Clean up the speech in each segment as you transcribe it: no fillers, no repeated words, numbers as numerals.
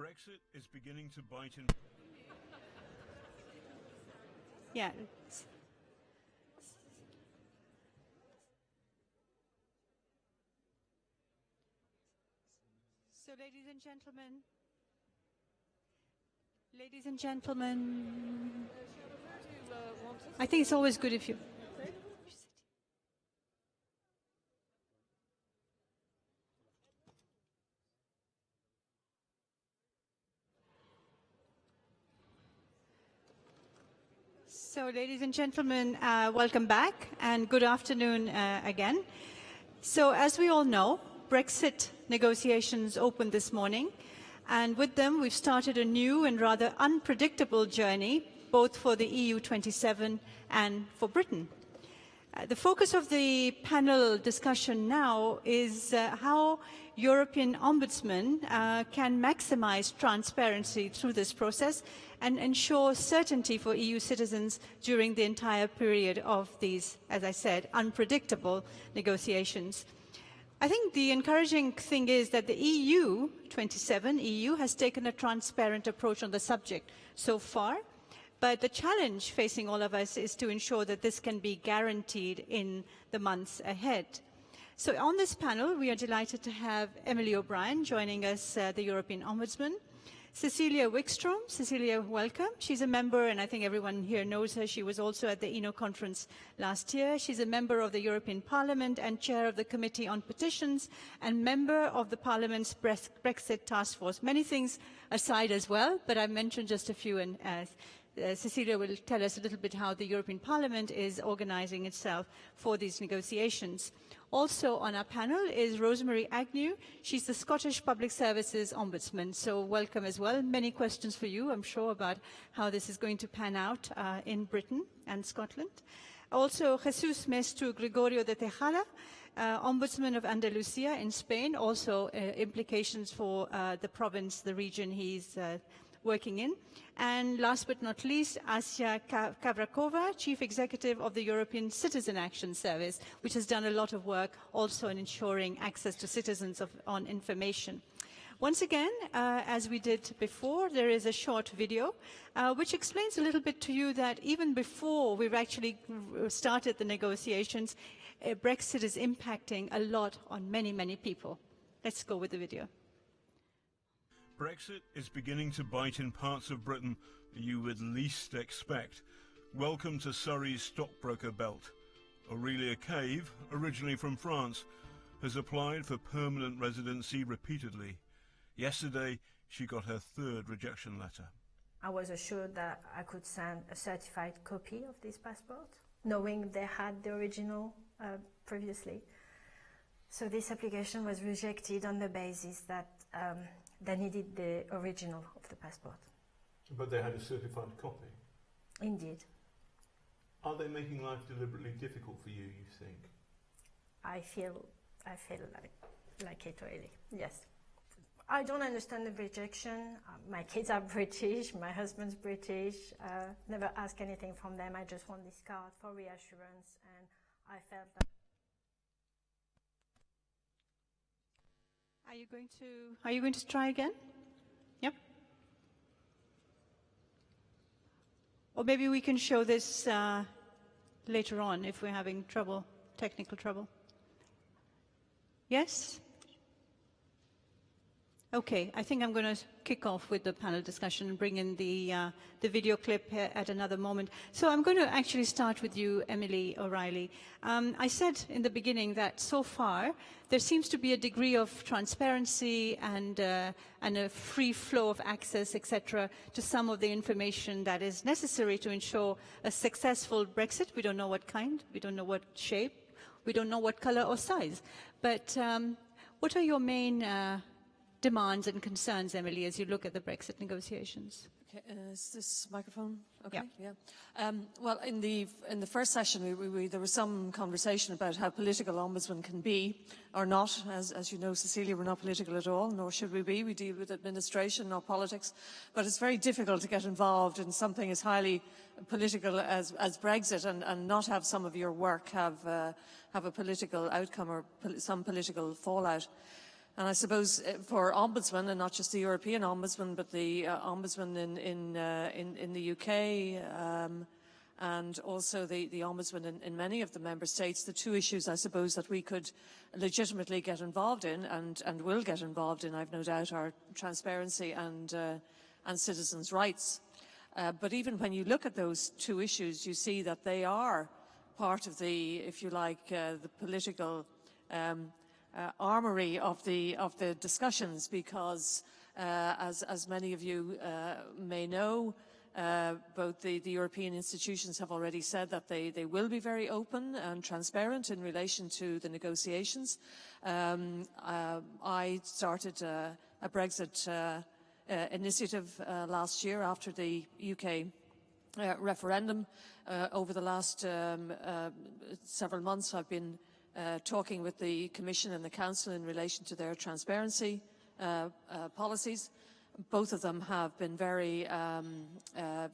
Brexit is beginning to bite in... Yeah. So, ladies and gentlemen, I think it's always good if you... So, ladies and gentlemen, welcome back and good afternoon again. So, as we all know, Brexit negotiations opened this morning, and with them we've started a new and rather unpredictable journey, both for the EU 27 and for Britain. The focus of the panel discussion now is how European Ombudsmen can maximize transparency through this process and ensure certainty for EU citizens during the entire period of these, as I said, unpredictable negotiations. I think the encouraging thing is that the EU 27 has taken a transparent approach on the subject so far. But the challenge facing all of us is to ensure that this can be guaranteed in the months ahead. So on this panel, we are delighted to have Emily O'Brien joining us, the European Ombudsman. Cecilia Wikström. Cecilia, welcome. She's a member, and I think everyone here knows her. She was also at the ECAS conference last year. She's a member of the European Parliament and chair of the Committee on Petitions and member of the Parliament's Brexit Task Force. Many things aside as well, but I mentioned just a few, and Cecilia will tell us a little bit how the European Parliament is organizing itself for these negotiations. Also on our panel is Rosemary Agnew. She's the Scottish Public Services Ombudsman, so welcome as well. Many questions for you, I'm sure, about how this is going to pan out in Britain and Scotland. Also, Jesús Maeztu Gregorio de Tejada, Ombudsman of Andalucia in Spain, also implications for the province, the region he's working in. And last but not least, Assya Kavrakova, Chief Executive of the European Citizen Action Service, which has done a lot of work also in ensuring access to citizens on information. Once again, as we did before, there is a short video which explains a little bit to you that even before we've actually started the negotiations, Brexit is impacting a lot on many, many people. Let's go with the video. Brexit is beginning to bite in parts of Britain you would least expect. Welcome to Surrey's stockbroker belt. Aurelia Cave, originally from France, has applied for permanent residency repeatedly. Yesterday, she got her third rejection letter. I was assured that I could send a certified copy of this passport, knowing they had the original previously. So this application was rejected on the basis that they needed the original of the passport. But they had a certified copy? Indeed. Are they making life deliberately difficult for you, you think? I feel like it really, yes. I don't understand the rejection. My kids are British, my husband's British. Never ask anything from them. I just want this card for reassurance, and I felt that. Are you going to try again? Yep. Or maybe we can show this later on if we're having trouble, technical trouble. Yes? Okay, I think I'm going to kick off with the panel discussion and bring in the video clip at another moment. So I'm going to actually start with you, Emily O'Reilly. I said in the beginning that so far there seems to be a degree of transparency and a free flow of access, etc., to some of the information that is necessary to ensure a successful Brexit. We don't know what kind, we don't know what shape, we don't know what color or size. But what are your main demands and concerns, Emily, as you look at the Brexit negotiations? Okay, is this microphone okay? Yeah. Well, in the first session, there was some conversation about how political ombudsmen can be or not. As you know, Cecilia, we're not political at all, nor should we be. We deal with administration, not politics. But it's very difficult to get involved in something as highly political as Brexit and not have some of your work have a political outcome or some political fallout. And I suppose for Ombudsman, and not just the European Ombudsman, but the Ombudsman in the UK, and also the Ombudsman in many of the member states, the two issues I suppose that we could legitimately get involved in and will get involved in, I've no doubt, are transparency and citizens' rights. But even when you look at those two issues, you see that they are part of the, if you like, the political armory of the discussions, because as many of you may know, both the European institutions have already said that they will be very open and transparent in relation to the negotiations. I started a Brexit initiative last year after the UK referendum. Over the last several months, I've been talking with the Commission and the Council in relation to their transparency policies. Both of them have been very,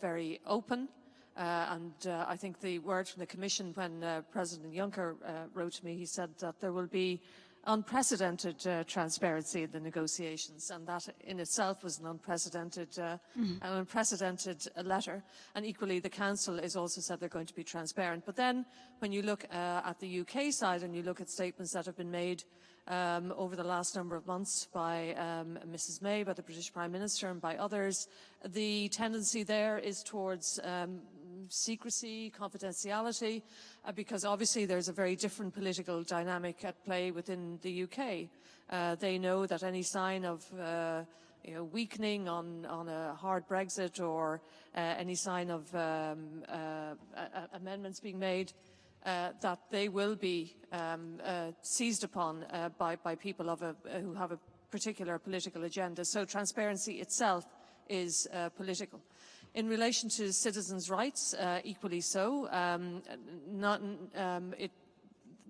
very open, and I think the word from the Commission when President Juncker wrote to me, he said that there will be unprecedented transparency in the negotiations, and that in itself was an unprecedented letter. And equally, the Council has also said they're going to be transparent. But then, when you look at the UK side and you look at statements that have been made over the last number of months by Mrs May, by the British Prime Minister, and by others, the tendency there is towards secrecy, confidentiality, because obviously there's a very different political dynamic at play within the UK. They know that any sign of weakening on a hard Brexit, or any sign of amendments being made, that they will be seized upon by people who have a particular political agenda. So transparency itself is political. In relation to citizens' rights, equally so.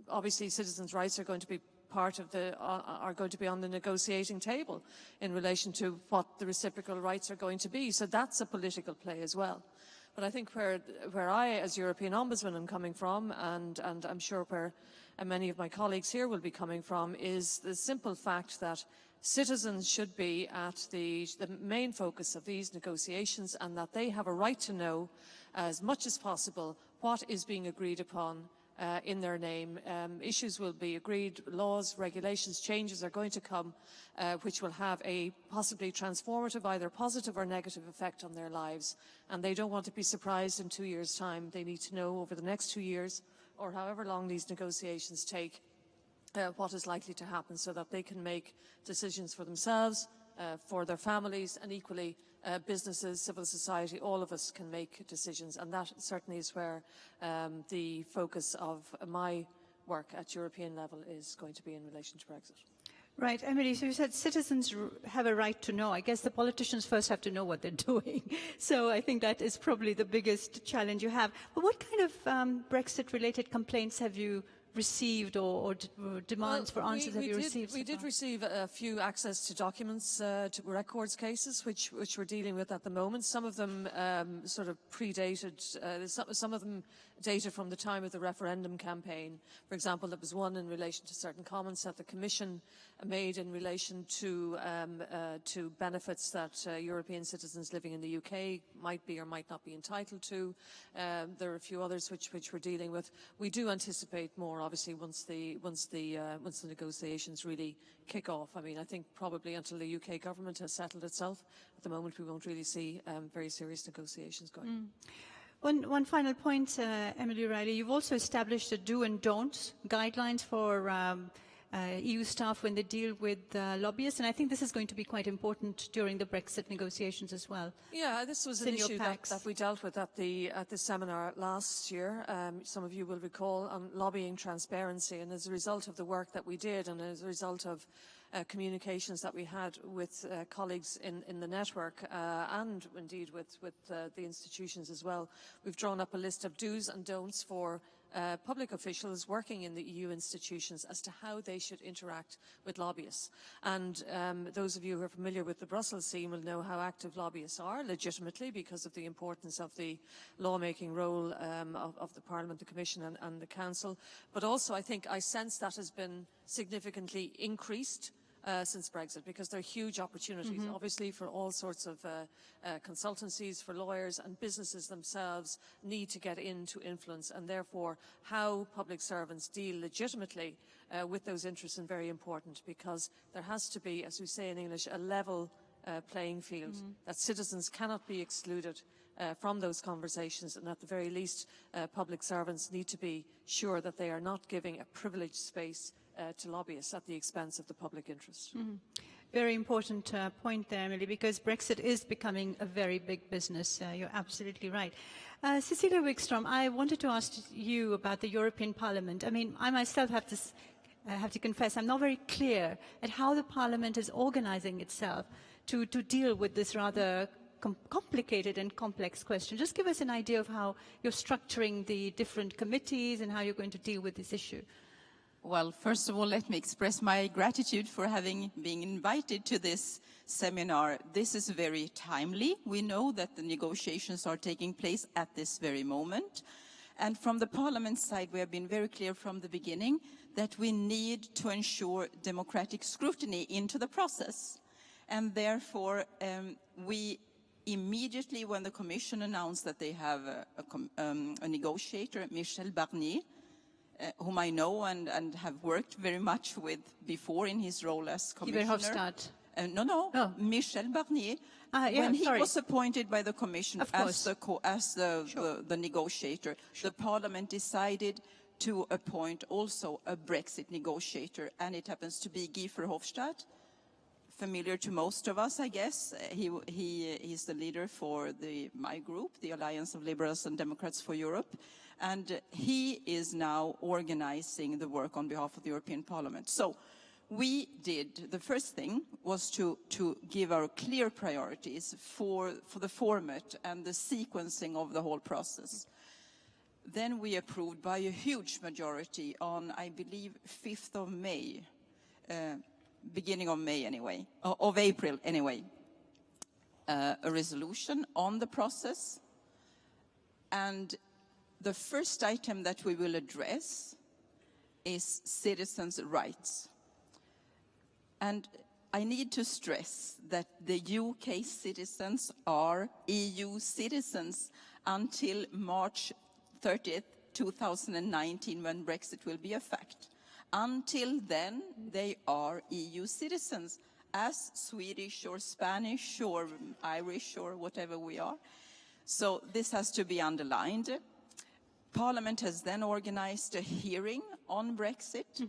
Obviously, citizens' rights are going to be part of are going to be on the negotiating table in relation to what the reciprocal rights are going to be. So that's a political play as well. But I think where I, as European Ombudsman, am coming from, and I'm sure where many of my colleagues here will be coming from, is the simple fact that citizens should be at the main focus of these negotiations, and that they have a right to know as much as possible what is being agreed upon in their name. Issues will be agreed, laws, regulations, changes are going to come which will have a possibly transformative, either positive or negative effect on their lives. And they don't want to be surprised in 2 years' time. They need to know over the next 2 years, or however long these negotiations take, what is likely to happen, so that they can make decisions for themselves, for their families, and equally businesses, civil society, all of us can make decisions. And that certainly is where the focus of my work at European level is going to be in relation to Brexit. Right, Emily, so you said citizens have a right to know. I guess the politicians first have to know what they're doing. So I think that is probably the biggest challenge you have. But what kind of Brexit-related complaints have you received, or demands for answers have you received? We did receive a few access to documents, to records cases, which we're dealing with at the moment. Some of them sort of predated, some of them dated from the time of the referendum campaign. For example, there was one in relation to certain comments that the Commission made in relation to benefits that European citizens living in the UK might be or might not be entitled to. There are a few others which we're dealing with. We do anticipate more, obviously, once the negotiations really kick off. I mean, I think probably until the UK government has settled itself, at the moment we won't really see very serious negotiations going. One final point, Emily O'Reilly, you've also established a do and don'ts guidelines for EU staff when they deal with lobbyists, and I think this is going to be quite important during the Brexit negotiations as well. Yeah, this was an issue that we dealt with at the seminar last year. Some of you will recall, on lobbying transparency, and as a result of the work that we did, and as a result of communications that we had with colleagues in the network, and indeed with the institutions as well, we've drawn up a list of do's and don'ts for public officials working in the EU institutions as to how they should interact with lobbyists. And those of you who are familiar with the Brussels scene will know how active lobbyists are, legitimately, because of the importance of the lawmaking role of the Parliament, the Commission and the Council. But also, I sense that has been significantly increased since Brexit, because there are huge opportunities, obviously, for all sorts of consultancies, for lawyers, and businesses themselves need to get into influence, and therefore how public servants deal legitimately with those interests is very important, because there has to be, as we say in English, a level playing field, that citizens cannot be excluded from those conversations, and at the very least public servants need to be sure that they are not giving a privileged space to lobbyists at the expense of the public interest. Very important point there, Emily, because Brexit is becoming a very big business. You're absolutely right. Cecilia Wikström, I wanted to ask you about the European Parliament. I mean, I myself have to confess, I'm not very clear at how the Parliament is organizing itself to deal with this rather complicated and complex question. Just give us an idea of how you're structuring the different committees and how you're going to deal with this issue. Well, first of all, let me express my gratitude for being invited to this seminar. This is very timely. We know that the negotiations are taking place at this very moment. And from the Parliament side, we have been very clear from the beginning that we need to ensure democratic scrutiny into the process. And therefore, we immediately, when the Commission announced that they have a negotiator, Michel Barnier, whom I know and have worked very much with before in his role as Commissioner. Michel Barnier. When he was appointed by the Commission as the negotiator, the Parliament decided to appoint also a Brexit negotiator, and it happens to be Guy Verhofstadt, familiar to most of us, I guess. He is the leader for my group, the Alliance of Liberals and Democrats for Europe, and he is now organizing the work on behalf of the European Parliament. So the first thing was to give our clear priorities for the format and the sequencing of the whole process. Then we approved by a huge majority on, I believe, 5th of May, beginning of May anyway, of April anyway, a resolution on the process. And the first item that we will address is citizens' rights. And I need to stress that the UK citizens are EU citizens until March 30th, 2019, when Brexit will be a fact. Until then, they are EU citizens, as Swedish or Spanish or Irish or whatever we are. So this has to be underlined. Parliament has then organized a hearing on Brexit,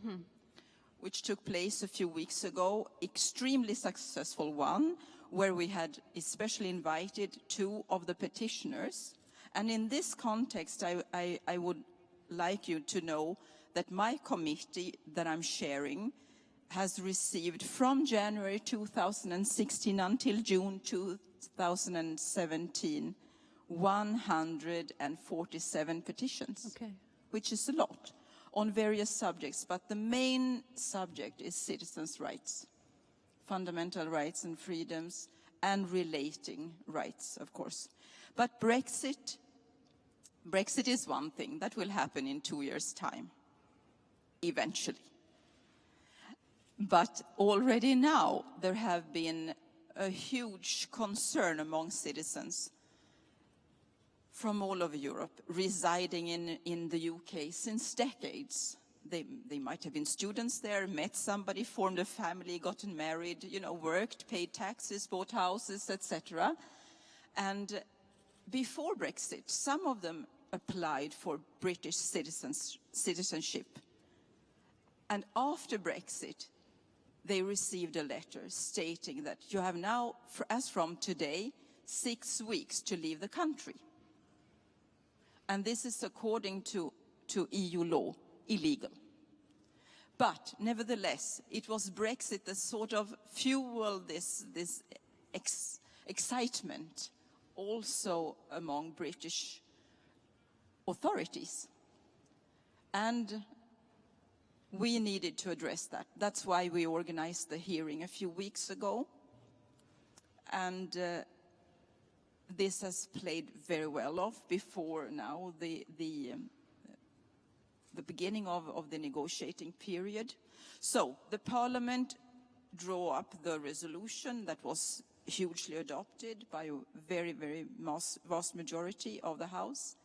which took place a few weeks ago, extremely successful one, where we had especially invited 2 of the petitioners. And in this context, I would like you to know that my committee that I'm chairing has received from January 2016 until June 2017, 147 petitions, which is a lot, on various subjects. But the main subject is citizens' rights, fundamental rights and freedoms, and relating rights, of course. But Brexit is one thing that will happen in 2 years' time. Eventually. But already now there have been a huge concern among citizens from all over Europe residing in the UK since decades. They might have been students there, met somebody, formed a family, gotten married, worked, paid taxes, bought houses, etc. And before Brexit, some of them applied for British citizenship. And after Brexit, they received a letter stating that you have now, as from today, 6 weeks to leave the country. And this is according to EU law, illegal. But nevertheless, it was Brexit that sort of fueled this excitement also among British authorities. And we needed to address that. That's why we organized the hearing a few weeks ago. And this has played very well off before now the beginning of the negotiating period. So the Parliament draw up the resolution that was hugely adopted by a very, very vast majority of the House.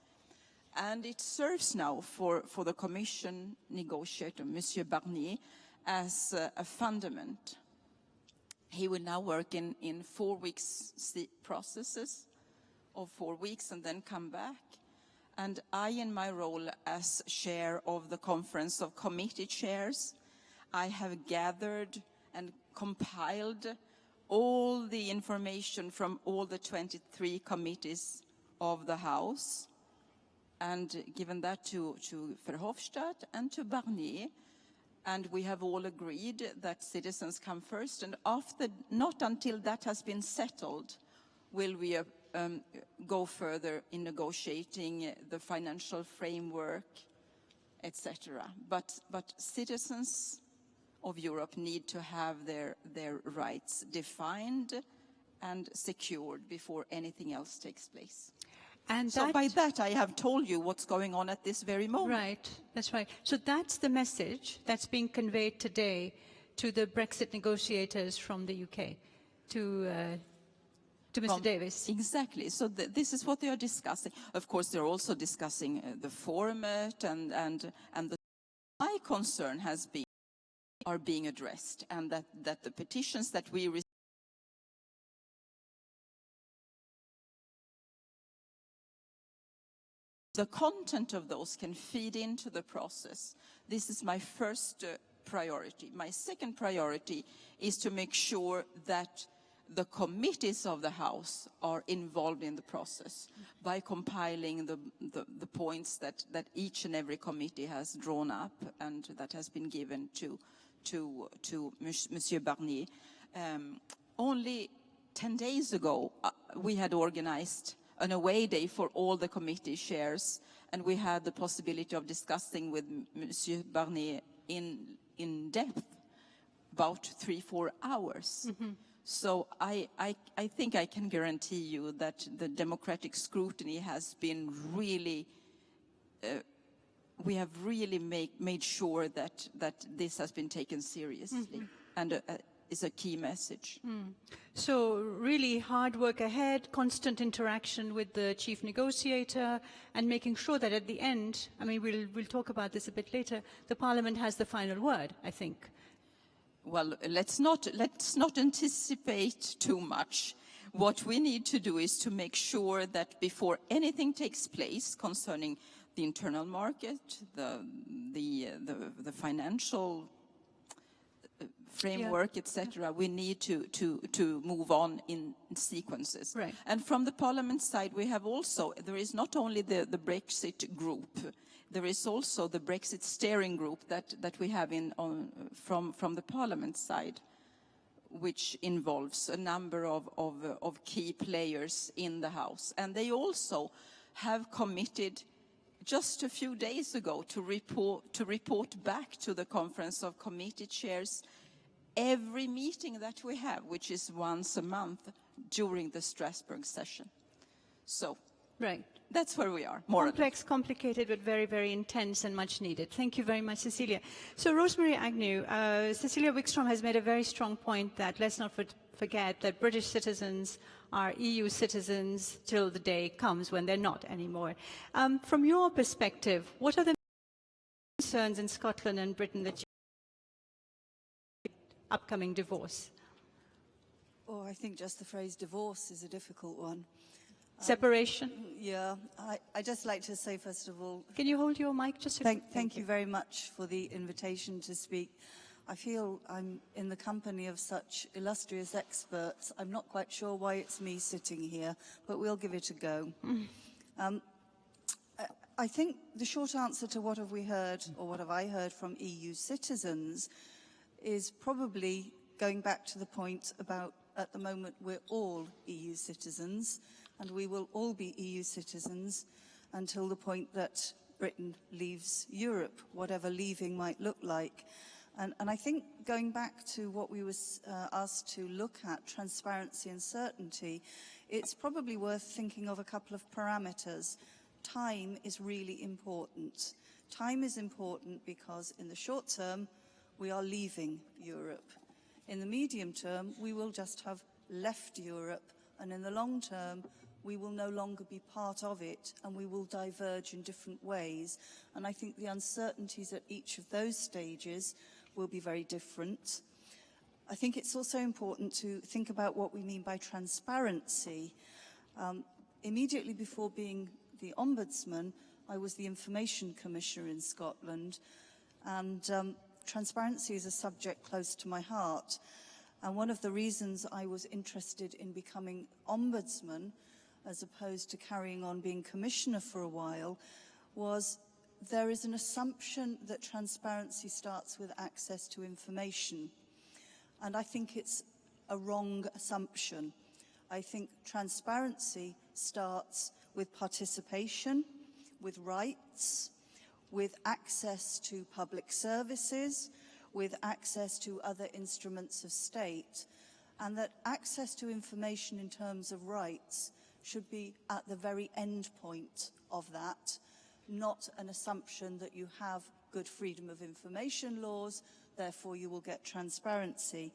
And it serves now for the Commission negotiator, Monsieur Barnier, as a fundament. He will now work in 4 weeks processes of 4 weeks and then come back. And I, in my role as chair of the Conference of Committee Chairs, I have gathered and compiled all the information from all the 23 committees of the House and given that to Verhofstadt and to Barnier. And we have all agreed that citizens come first. And after, not until that has been settled, will we go further in negotiating the financial framework, etc. But citizens of Europe need to have their rights defined and secured before anything else takes place. And so by that, I have told you what's going on at this very moment. Right, that's right. So that's the message that's being conveyed today to the Brexit negotiators from the UK, to Mr. Davis. Exactly. So this is what they are discussing. Of course, they're also discussing the format and the. My concern has been are being addressed, and that the petitions that we receive. The content of those can feed into the process. This is my first priority. My second priority is to make sure that the committees of the House are involved in the process by compiling the points that each and every committee has drawn up and that has been given to Monsieur Barnier. Only 10 days ago, we had organized an away day for all the committee chairs, and we had the possibility of discussing with Monsieur Barnier in depth, about 3-4 hours. Mm-hmm. So I think I can guarantee you that the democratic scrutiny has been really, we have really made sure that this has been taken seriously, mm-hmm. and is a key message. Mm. So really hard work ahead, constant interaction with the chief negotiator, and making sure that at the end, I mean, we'll talk about this a bit later, the Parliament has the final word, I think. Well, let's not anticipate too much. What we need to do is to make sure that before anything takes place concerning the internal market, the financial framework, etc., we need to move on in sequences. Right. And from the Parliament side, we have also, there is not only the Brexit group, there is also the Brexit steering group that we have from the Parliament side, which involves a number of key players in the House. And they also have committed just a few days ago to report back to the Conference of Committee Chairs every meeting that we have, which is once a month during the Strasbourg session. So, right. That's where we are. Complex, complicated, but very, very intense and much needed. Thank you very much, Cecilia. So, Rosemary, Agnew, Cecilia Wikström has made a very strong point that let's not forget that British citizens are EU citizens till the day comes when they're not anymore. From your perspective, what are the concerns in Scotland and Britain that you upcoming divorce? Oh, I think just the phrase divorce is a difficult one. Separation? Yeah, I'd just like to say, first of all... Can you hold your mic just a Thank you very much for the invitation to speak. I feel I'm in the company of such illustrious experts. I'm not quite sure why it's me sitting here, but we'll give it a go. I think the short answer to what have we heard, or what have I heard from EU citizens, is probably going back to the point about, at the moment, we're all EU citizens, and we will all be EU citizens until the point that Britain leaves Europe, whatever leaving might look like. And I think going back to what we were asked to look at, transparency and certainty, it's probably worth thinking of a couple of parameters. Time is really important. Time is important because in the short term, we are leaving Europe. In the medium term, we will just have left Europe, and in the long term, we will no longer be part of it, and we will diverge in different ways. And I think the uncertainties at each of those stages will be very different. I think it's also important to think about what we mean by transparency. Immediately before being the Ombudsman, I was the Information Commissioner in Scotland, and transparency is a subject close to my heart. And one of the reasons I was interested in becoming Ombudsman, as opposed to carrying on being Commissioner for a while, was there is an assumption that transparency starts with access to information. And I think it's a wrong assumption. I think transparency starts with participation, with rights, with access to public services, with access to other instruments of state, and that access to information in terms of rights should be at the very end point of that, not an assumption that you have good freedom of information laws, therefore you will get transparency.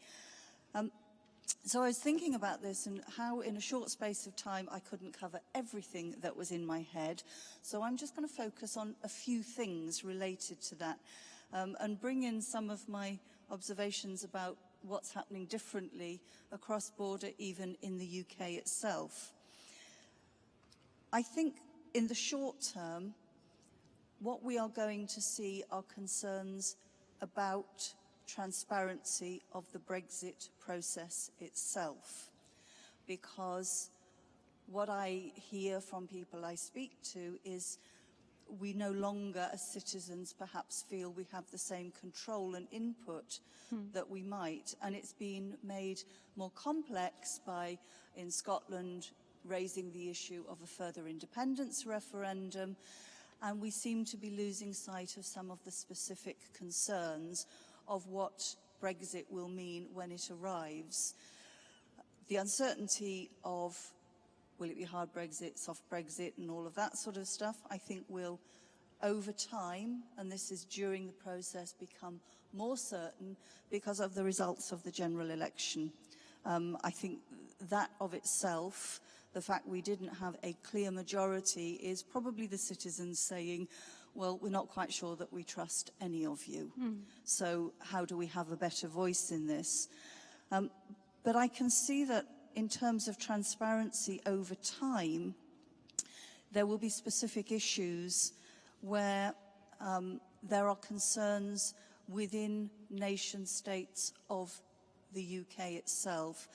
So I was thinking about this and how in a short space of time I couldn't cover everything that was in my head. So I'm just going to focus on a few things related to that and bring in some of my observations about what's happening differently across border, even in the UK itself. I think in the short term, what we are going to see are concerns about transparency of the Brexit process itself, because what I hear from people I speak to is we no longer as citizens perhaps feel we have the same control and input that we might, and it's been made more complex by, in Scotland, raising the issue of a further independence referendum, and we seem to be losing sight of some of the specific concerns of what Brexit will mean when it arrives. The uncertainty of will it be hard Brexit, soft Brexit, and all of that sort of stuff, I think will, over time, and this is during the process, become more certain because of the results of the general election. I think that of itself, the fact we didn't have a clear majority, is probably the citizens saying, well, we're not quite sure that we trust any of you. So how do we have a better voice in this? But I can see that in terms of transparency over time, there will be specific issues where there are concerns within nation states of the UK itself.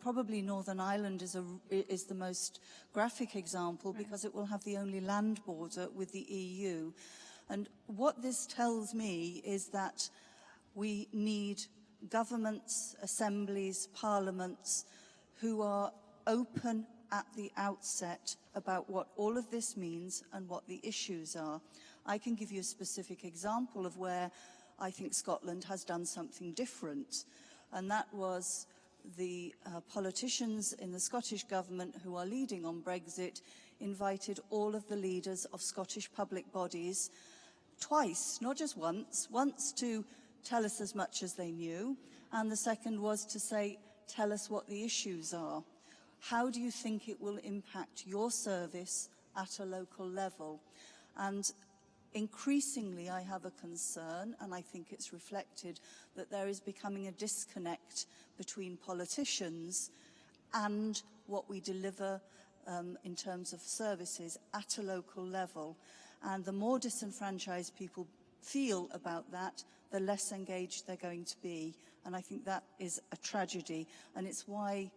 Probably Northern Ireland is the most graphic example, because it will have the only land border with the EU. And what this tells me is that we need governments, assemblies, parliaments who are open at the outset about what all of this means and what the issues are. I can give you a specific example of where I think Scotland has done something different, and that was the politicians in the Scottish government who are leading on Brexit invited all of the leaders of Scottish public bodies twice, not just once to tell us as much as they knew, and the second was to say, tell us what the issues are. How do you think it will impact your service at a local level? And increasingly, I have a concern, and I think it's reflected, that there is becoming a disconnect between politicians and what we deliver in terms of services at a local level. And the more disenfranchised people feel about that, the less engaged they're going to be. And I think that is a tragedy. And it's why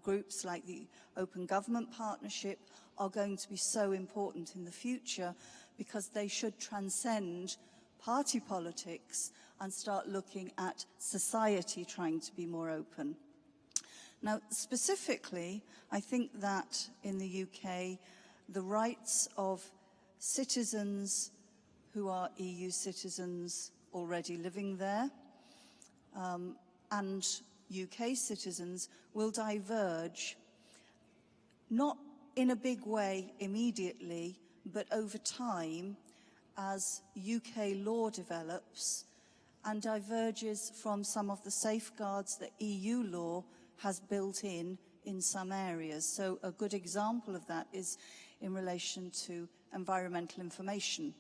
groups like the Open Government Partnership are going to be so important in the future, because they should transcend party politics and start looking at society trying to be more open. Now, specifically, I think that in the UK, the rights of citizens who are EU citizens already living there and UK citizens will diverge, not in a big way immediately, but over time, as UK law develops and diverges from some of the safeguards that EU law has built in some areas. So a good example of that is in relation to environmental information.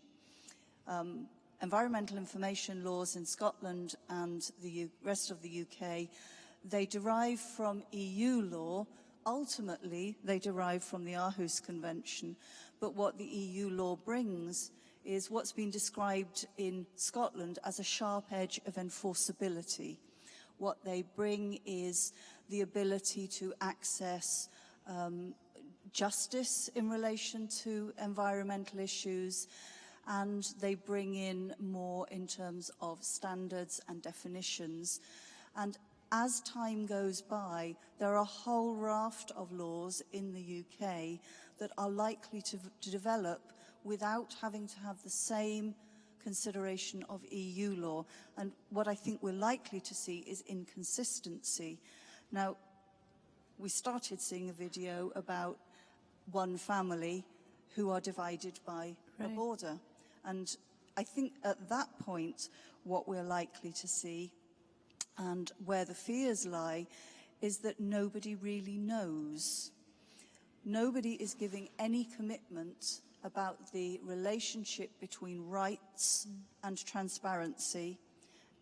Environmental information laws in Scotland and the rest of the UK, they derive from EU law. Ultimately, they derive from the Aarhus Convention. But what the EU law brings is what's been described in Scotland as a sharp edge of enforceability. What they bring is the ability to access justice in relation to environmental issues, and they bring in more in terms of standards and definitions. And as time goes by, there are a whole raft of laws in the UK that are likely to develop without having to have the same consideration of EU law. And what I think we're likely to see is inconsistency. Now, we started seeing a video about one family who are divided by a border. And I think at that point, what we're likely to see, and where the fears lie, is that nobody really knows. Nobody is giving any commitment about the relationship between rights and transparency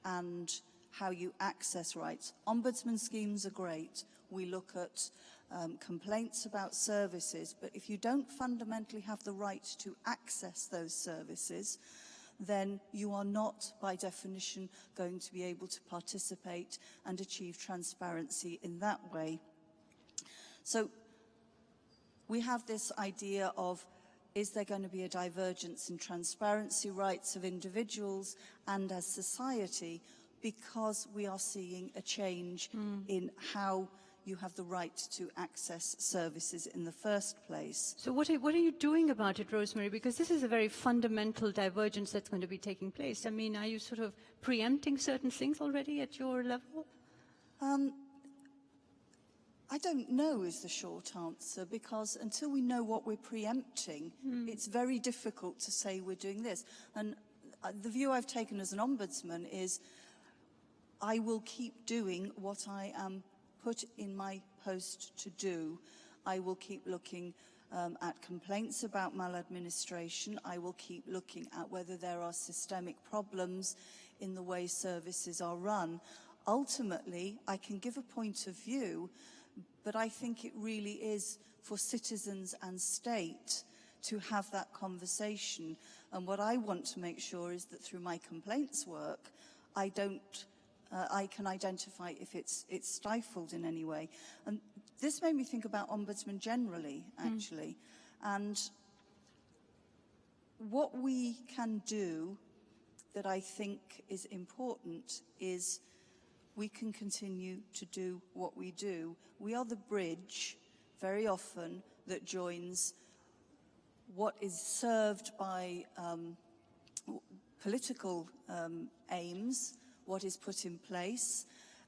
and how you access rights. Ombudsman schemes are great. We look at complaints about services, but if you don't fundamentally have the right to access those services, then you are not, by definition, going to be able to participate and achieve transparency in that way. So we have this idea of, is there going to be a divergence in transparency rights of individuals and as society, because we are seeing a change in how you have the right to access services in the first place. So what are you doing about it, Rosemary? Because this is a very fundamental divergence that's going to be taking place. I mean, are you sort of preempting certain things already at your level? I don't know is the short answer, because until we know what we're preempting, it's very difficult to say we're doing this. And the view I've taken as an ombudsman is I will keep doing what I am put in my post to do. I will keep looking at complaints about maladministration. I will keep looking at whether there are systemic problems in the way services are run. Ultimately, I can give a point of view, but I think it really is for citizens and state to have that conversation. And what I want to make sure is that through my complaints work, I can identify if it's stifled in any way. And this made me think about Ombudsman generally, actually. And what we can do that I think is important is we can continue to do what we do. We are the bridge, very often, that joins what is served by political aims, what is put in place,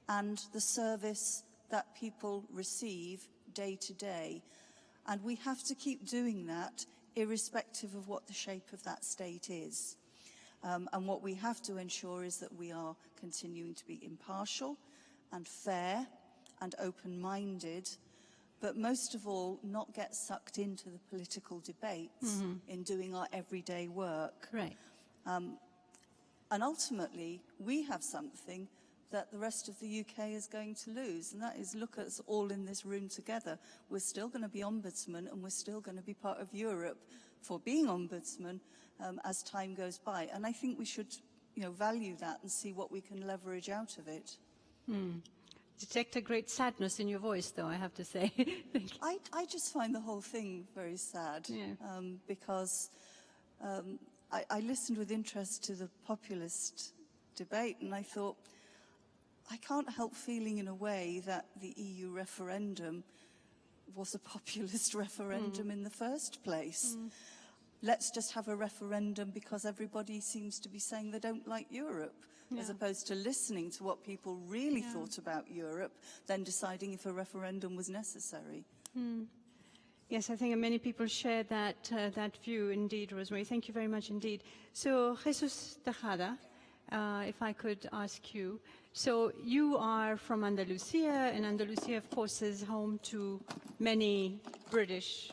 and the service that people receive day to day. And we have to keep doing that irrespective of what the shape of that state is. And what we have to ensure is that we are continuing to be impartial and fair and open-minded, but most of all, not get sucked into the political debates in doing our everyday work. Right. And ultimately, we have something that the rest of the UK is going to lose, and that is, look at us all in this room together. We're still going to be ombudsmen, and we're still going to be part of Europe for being ombudsman as time goes by. And I think we should, value that and see what we can leverage out of it. Detect a great sadness in your voice, though, I have to say. I just find the whole thing very sad, because I listened with interest to the populist debate, and I thought, I can't help feeling in a way that the EU referendum was a populist referendum in the first place. Let's just have a referendum because everybody seems to be saying they don't like Europe, as opposed to listening to what people really thought about Europe, then deciding if a referendum was necessary. Yes, I think many people share that view indeed, Rosemary. Thank you very much indeed. So, Jesús Tejada, if I could ask you. So you are from Andalucia, and Andalucia, of course, is home to many British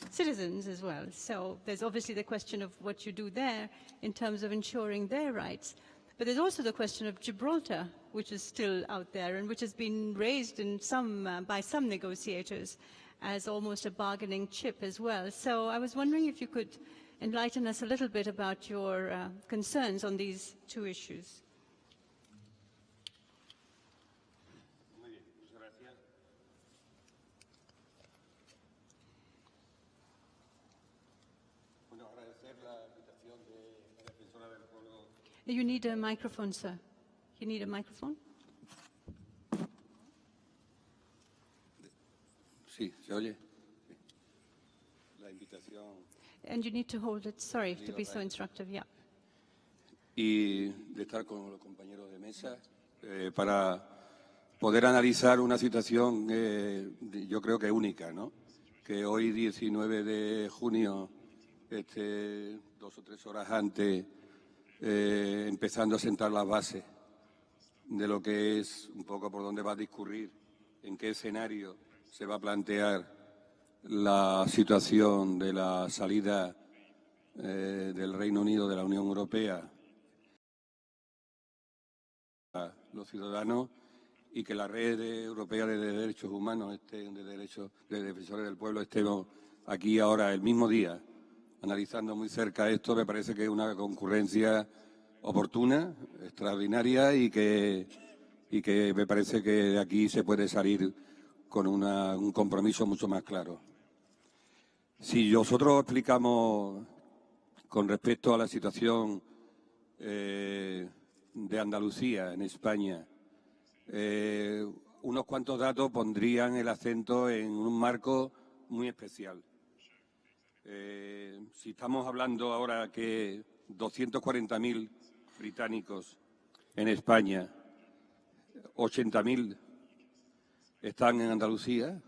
citizens as well. So there's obviously the question of what you do there in terms of ensuring their rights. But there's also the question of Gibraltar, which is still out there and which has been raised in by some negotiators as almost a bargaining chip as well. So I was wondering if you could enlighten us a little bit about your concerns on these two issues. You need a microphone, sir. You need a microphone? Sí, ¿se oye? Sí. La invitación. And you need to hold it, sorry to be so instructive, yeah. Y de estar con los compañeros de mesa para poder analizar una situación yo creo que única, ¿no? Que hoy, 19 de junio, 2 o 3 horas antes, empezando a sentar las bases de lo que es un poco por dónde va a discurrir, en qué escenario se va a plantear la situación de la salida del Reino Unido de la Unión Europea a los ciudadanos, y que la red europea de derechos humanos, de defensores del pueblo, estemos aquí ahora el mismo día analizando muy cerca esto. Me parece que es una concurrencia oportuna, extraordinaria, y que me parece que de aquí se puede salir con un compromiso mucho más claro. Si nosotros explicamos con respecto a la situación de Andalucía en España, unos cuantos datos pondrían el acento en un marco muy especial. Si estamos hablando ahora que 240.000 británicos en España, 80.000 están en Andalucía,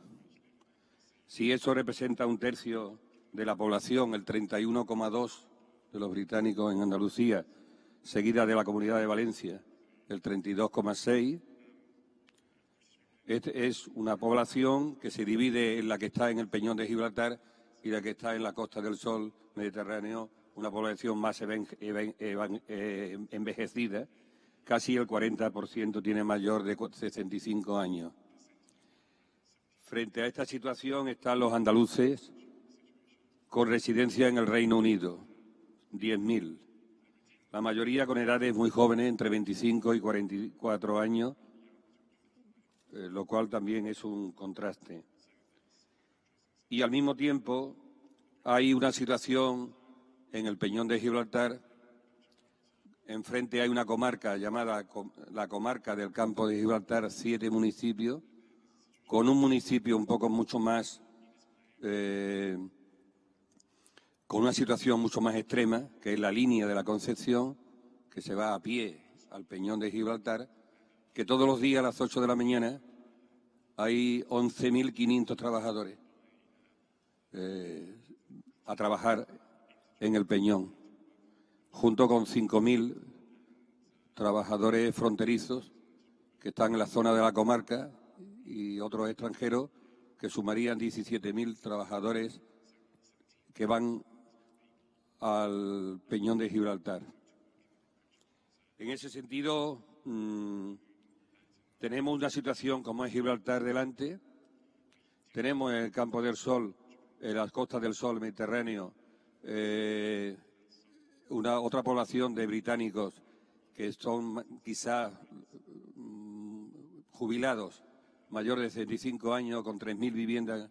si eso representa un tercio de la población, el 31,2 de los británicos en Andalucía, seguida de la Comunidad de Valencia, el 32,6, es una población que se divide en la que está en el Peñón de Gibraltar y la que está en la Costa del Sol Mediterráneo, una población más envejecida. Casi el 40% tiene mayor de 65 años. Frente a esta situación están los andaluces con residencia en el Reino Unido, 10.000. La mayoría con edades muy jóvenes, entre 25 y 44 años, lo cual también es un contraste. Y al mismo tiempo hay una situación en el Peñón de Gibraltar. Enfrente hay una comarca llamada la comarca del Campo de Gibraltar, 7 municipios, con un municipio un poco mucho más, con una situación mucho más extrema, que es la línea de la Concepción, que se va a pie al Peñón de Gibraltar, que todos los días a las 8 de la mañana hay 11.500 trabajadores a trabajar en el Peñón, junto con 5.000 trabajadores fronterizos que están en la zona de la comarca y otros extranjeros, que sumarían 17.000 trabajadores que van al Peñón de Gibraltar. En ese sentido, tenemos una situación como es Gibraltar delante, tenemos en el Campo del Sol, en las costas del Sol Mediterráneo, otra población de británicos que son quizás jubilados, mayores de 65 años, con 3.000 viviendas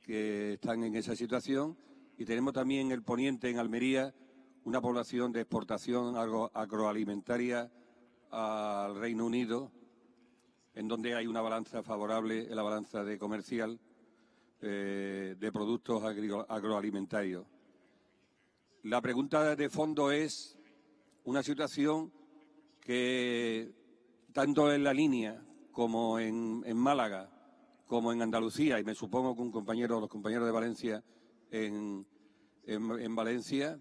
que están en esa situación. Y tenemos también el poniente, en Almería, una población de exportación agroalimentaria al Reino Unido, en donde hay una balanza favorable, en la balanza de comercial de productos agroalimentarios. La pregunta de fondo es una situación que, tanto en la línea como en Málaga, como en Andalucía, y me supongo que los compañeros de Valencia en Valencia,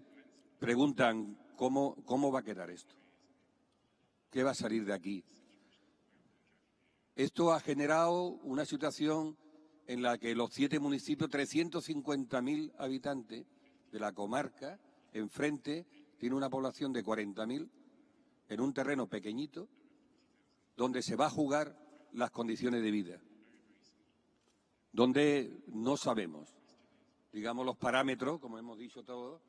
preguntan cómo va a quedar esto. ¿Qué va a salir de aquí? Esto ha generado una situación en la que los 7 municipios, 350.000 habitantes de la comarca, enfrente, tiene una población de 40.000 en un terreno pequeñito, donde se va a jugar las condiciones de vida, donde no sabemos, digamos, los parámetros, como hemos dicho todos,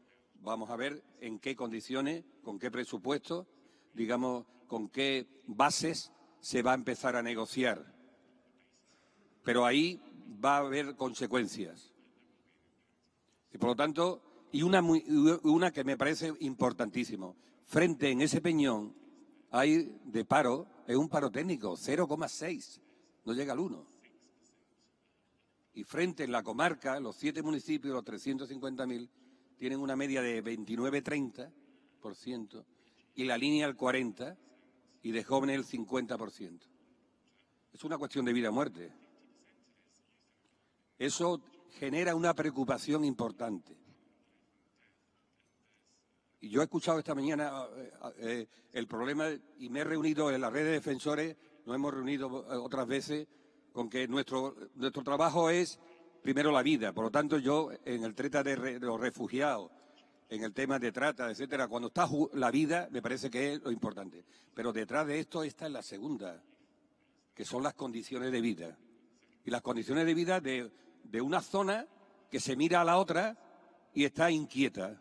vamos a ver en qué condiciones, con qué presupuesto, digamos, con qué bases se va a empezar a negociar. Pero ahí va a haber consecuencias. Y por lo tanto, y una que me parece importantísimo, frente en ese peñón hay de paro, es un paro técnico, 0,6, no llega al 1. Y frente en la comarca, los 7 municipios, los 350.000, tienen una media de 29-30%, y la línea el 40%, y de jóvenes el 50%. Es una cuestión de vida o muerte. Eso genera una preocupación importante. Y yo he escuchado esta mañana el problema, y me he reunido en la red de defensores, nos hemos reunido otras veces, con que nuestro trabajo es primero la vida. Por lo tanto, yo en el trata de los refugiados, en el tema de trata, etcétera, cuando está la vida, me parece que es lo importante. Pero detrás de esto está en la segunda, que son las condiciones de vida. Y las condiciones de vida de una zona que se mira a la otra y está inquieta.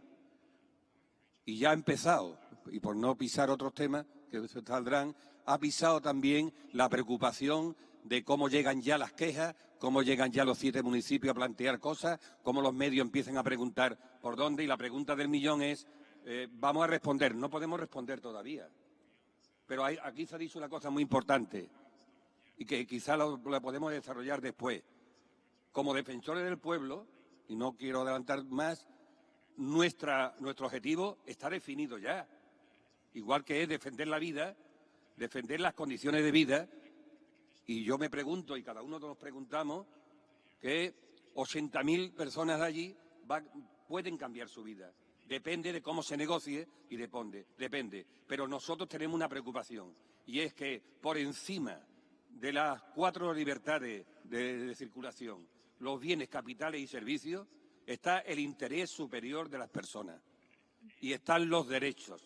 Y ya ha empezado, y por no pisar otros temas que saldrán, ha pisado también la preocupación de cómo llegan ya las quejas, cómo llegan ya los 7 municipios a plantear cosas, cómo los medios empiezan a preguntar por dónde, y la pregunta del millón es, vamos a responder, no podemos responder todavía. Pero aquí se ha dicho una cosa muy importante, y que quizá la podemos desarrollar después. Como defensores del pueblo, y no quiero adelantar más, nuestro objetivo está definido ya. Igual que es defender la vida, defender las condiciones de vida, y yo me pregunto, y cada uno nos preguntamos, que 80.000 personas de allí pueden cambiar su vida. Depende de cómo se negocie y depende. Pero nosotros tenemos una preocupación, y es que por encima de las 4 libertades de circulación, los bienes, capitales y servicios, está el interés superior de las personas y están los derechos.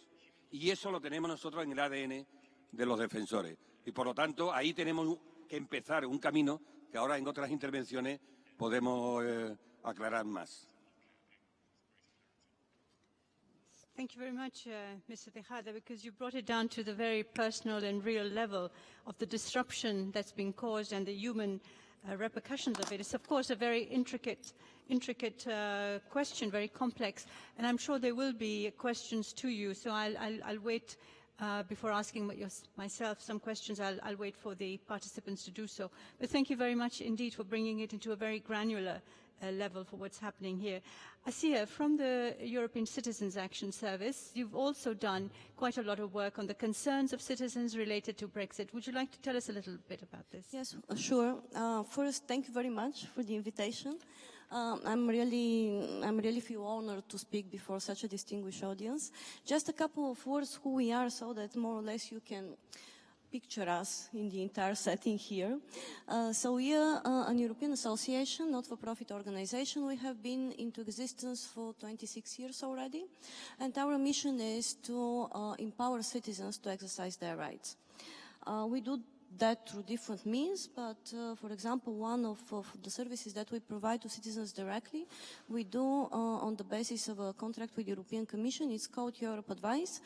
Y eso lo tenemos nosotros en el ADN de los defensores. Y por lo tanto, ahí tenemos que empezar un camino que ahora en otras intervenciones podemos aclarar más. Thank you very much, Mr. Tejada, because you brought it down to the very personal and real level of the disruption that's been caused and the human repercussions of it. It's, of course, a very intricate question, very complex, and I'm sure there will be questions to you, so I'll wait before asking myself some questions. I'll wait for the participants to do so. But thank you very much indeed for bringing it into a very granular level for what's happening here. Assya, from the European Citizens Action Service, you've also done quite a lot of work on the concerns of citizens related to Brexit. Would you like to tell us a little bit about this? Yes, sure. First, thank you very much for the invitation. I'm really feel honored to speak before such a distinguished audience. Just a couple of words who we are, so that more or less you can picture us in the entire setting here. So we are an European association, not-for-profit organization. We have been into existence for 26 years already, and our mission is to empower citizens to exercise their rights. We do that through different means, but for example, one of the services that we provide to citizens directly, we do on the basis of a contract with the European Commission. It's called Europe Advice,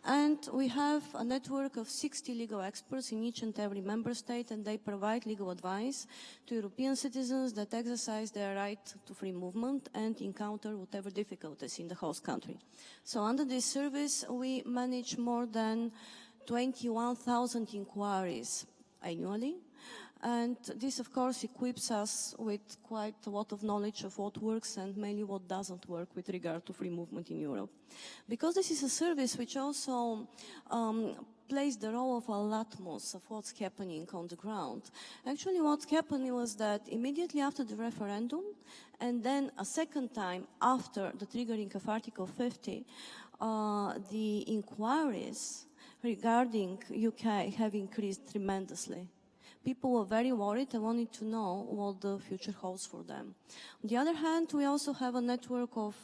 and we have a network of 60 legal experts in each and every member state, and they provide legal advice to European citizens that exercise their right to free movement and encounter whatever difficulties in the host country. So under this service, we manage more than 21,000 inquiries annually, and this of course equips us with quite a lot of knowledge of what works and mainly what doesn't work with regard to free movement in Europe. Because this is a service which also plays the role of a litmus of what's happening on the ground. Actually what's happening was that immediately after the referendum, and then a second time after the triggering of Article 50, the inquiries regarding UK have increased tremendously. People were very worried and wanted to know what the future holds for them. On the other hand, we also have a network of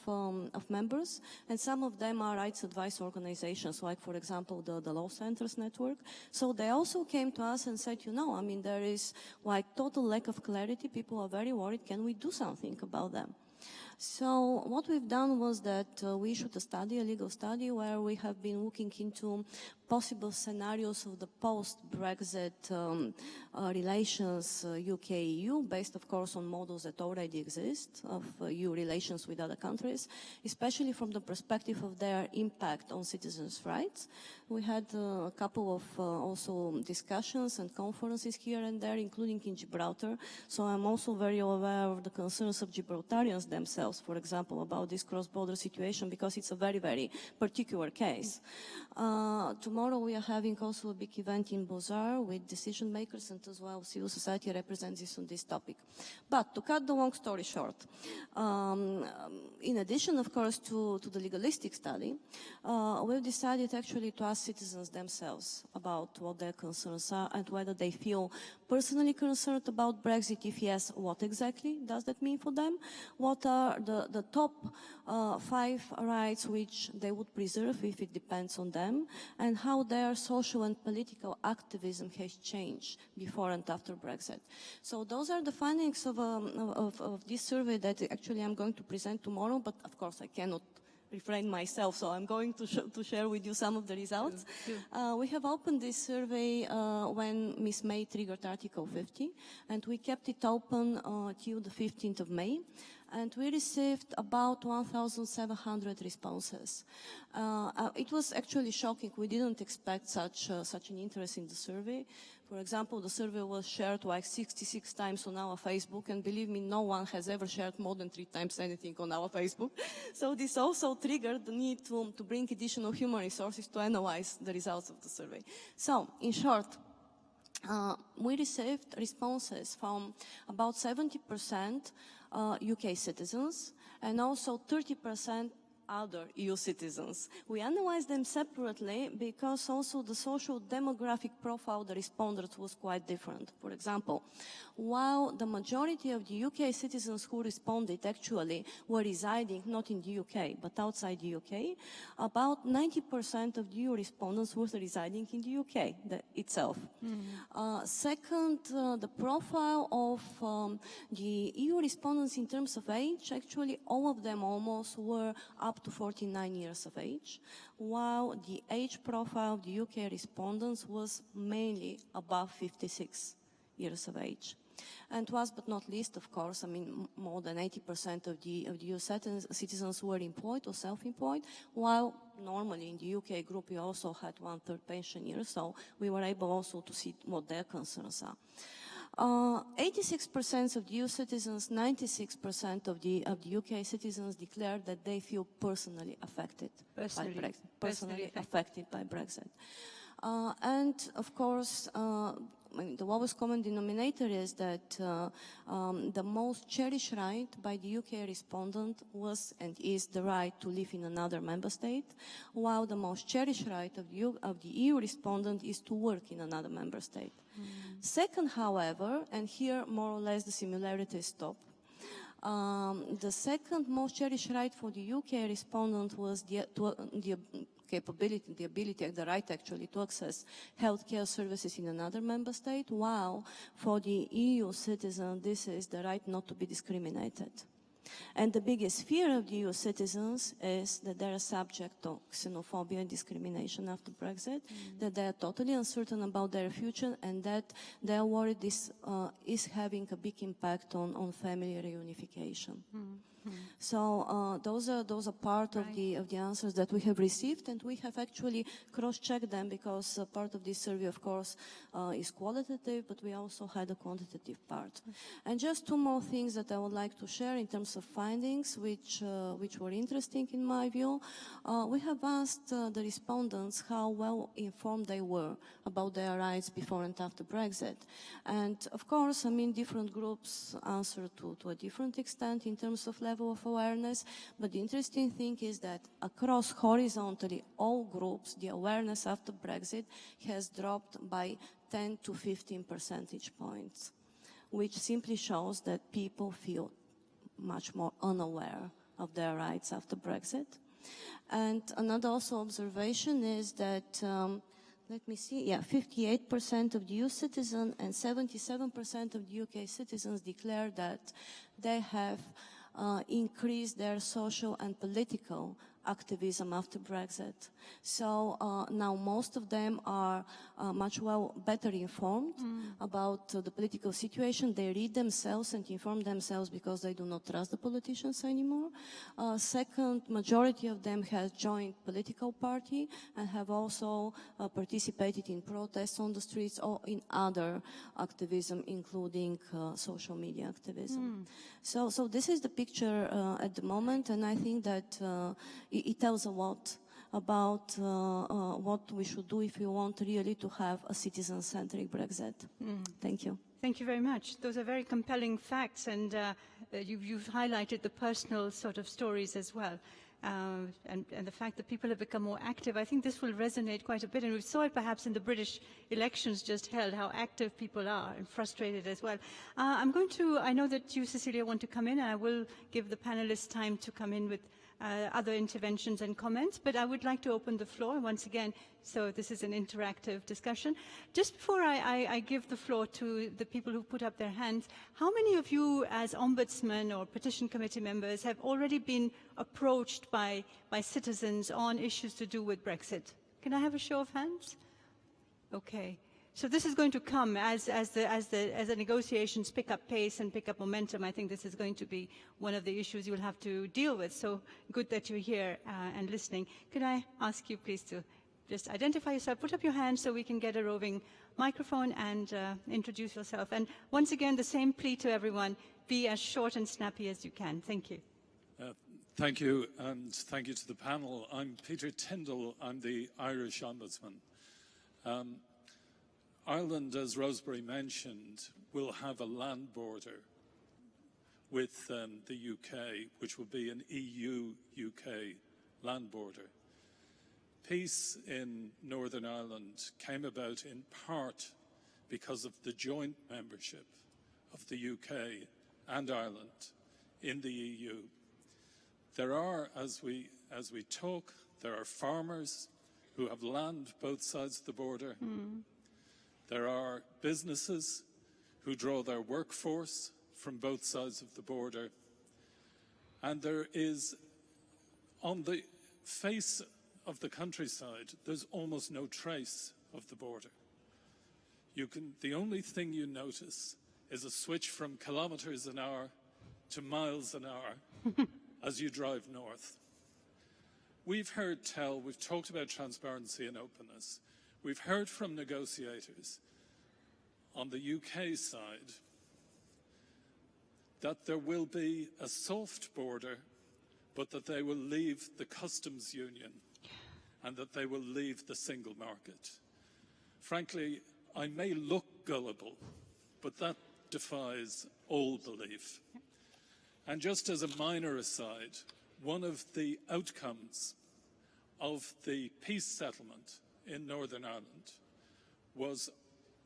members, and some of them are rights advice organizations, like, for example, the Law Centers Network. So they also came to us and said, you know, I mean, there is like total lack of clarity. People are very worried. Can we do something about them? So what we've done was that we issued a study, a legal study, where we have been looking into possible scenarios of the post-Brexit relations UK-EU, based, of course, on models that already exist of EU relations with other countries, especially from the perspective of their impact on citizens' rights. We had a couple of also discussions and conferences here and there, including in Gibraltar. So I'm also very aware of the concerns of Gibraltarians themselves, for example, about this cross-border situation, because it's a very, very particular case. Tomorrow we are having also a big event in Bozar with decision makers and as well civil society representatives on this topic. But to cut the long story short, in addition, of course, to the legalistic study, we've decided actually to ask citizens themselves about what their concerns are and whether they feel personally concerned about Brexit. If yes, what exactly does that mean for them? What are the top 5 rights which they would preserve if it depends on them, and how their social and political activism has changed before and after Brexit. So those are the findings of this survey that actually I'm going to present tomorrow, but of course I cannot refrain myself, so I'm going to share with you some of the results. We have opened this survey when Ms. May triggered Article 50, and we kept it open till the 15th of May. And we received about 1,700 responses. It was actually shocking. We didn't expect such an interest in the survey. For example, the survey was shared like 66 times on our Facebook, and believe me, no one has ever shared more than 3 times anything on our Facebook. So this also triggered the need to bring additional human resources to analyze the results of the survey. So, in short, we received responses from about 70% UK citizens and also 30% other EU citizens. We analyzed them separately because also the social demographic profile of the respondents was quite different. For example, while the majority of the UK citizens who responded actually were residing not in the UK but outside the UK, about 90% of the EU respondents were residing in the UK itself. Second, the profile of the EU respondents in terms of age, actually all of them almost were up to 49 years of age, while the age profile of the UK respondents was mainly above 56 years of age. And last but not least, of course, I mean, more than 80% of the EU citizens were employed or self-employed, while normally in the UK group we also had 1/3 pension year, so we were able also to see what their concerns are. 86% of the EU citizens, 96% of the UK citizens declared that they feel personally affected by Brexit. Personally affected by Brexit. And of course, the lowest common denominator is that the most cherished right by the UK respondent was and is the right to live in another member state, while the most cherished right of the EU respondent is to work in another member state. Second, however, and here more or less the similarities stop, the second most cherished right for the UK respondent was the right actually to access healthcare services in another member state, while for the EU citizen this is the right not to be discriminated. And the biggest fear of the EU citizens is that they are subject to xenophobia and discrimination after Brexit, that they are totally uncertain about their future, and that they are worried this is having a big impact on family reunification. So those are part of the answers that we have received, and we have actually cross-checked them because part of this survey, of course, is qualitative, but we also had a quantitative part. And just 2 more things that I would like to share in terms of findings, which were interesting in my view. We have asked the respondents how well informed they were about their rights before and after Brexit. And of course, I mean, different groups answered to a different extent in terms of level level of awareness. But the interesting thing is that across horizontally all groups, the awareness after Brexit has dropped by 10 to 15 percentage points, which simply shows that people feel much more unaware of their rights after Brexit. And another also observation is that, let me see, 58% of the EU citizens and 77% of the UK citizens declare that they have increased their social and political activism after Brexit. So now most of them are much better informed about the political situation. They read themselves and inform themselves because they do not trust the politicians anymore. Second, majority of them has joined political party and have also participated in protests on the streets or in other activism, including social media activism. So this is the picture at the moment, and I think that it tells a lot about what we should do if we want really to have a citizen-centric Brexit. Thank you. Thank you very much. Those are very compelling facts, and you've highlighted the personal sort of stories as well. And the fact that people have become more active, I think this will resonate quite a bit. And we saw it perhaps in the British elections just held, how active people are and frustrated as well. I know that you, Cecilia, want to come in, and I will give the panelists time to come in with other interventions and comments, but I would like to open the floor once again, so this is an interactive discussion. Just before I give the floor to the people who put up their hands, how many of you as ombudsman or petition committee members have already been approached by citizens on issues to do with Brexit? Can I have a show of hands? Okay. So this is going to come as the negotiations pick up pace and pick up momentum. I think this is going to be one of the issues you'll have to deal with. So good that you're here and listening. Could I ask you please to just identify yourself, put up your hand so we can get a roving microphone, and introduce yourself. And once again, the same plea to everyone, be as short and snappy as you can. Thank you. Thank you, and thank you to the panel. I'm Peter Tyndall. I'm the Irish Ombudsman. Ireland, as Rosemary mentioned, will have a land border with the UK, which will be an EU-UK land border. Peace in Northern Ireland came about in part because of the joint membership of the UK and Ireland in the EU. There are, as we talk, there are farmers who have land both sides of the border. There are businesses who draw their workforce from both sides of the border. And there is, on the face of the countryside, there's almost no trace of the border. The only thing you notice is a switch from kilometers an hour to miles an hour as you drive north. We've talked about transparency and openness. We've heard from negotiators on the UK side that there will be a soft border, but that they will leave the customs union and that they will leave the single market. Frankly, I may look gullible, but that defies all belief. And just as a minor aside, one of the outcomes of the peace settlement in Northern Ireland was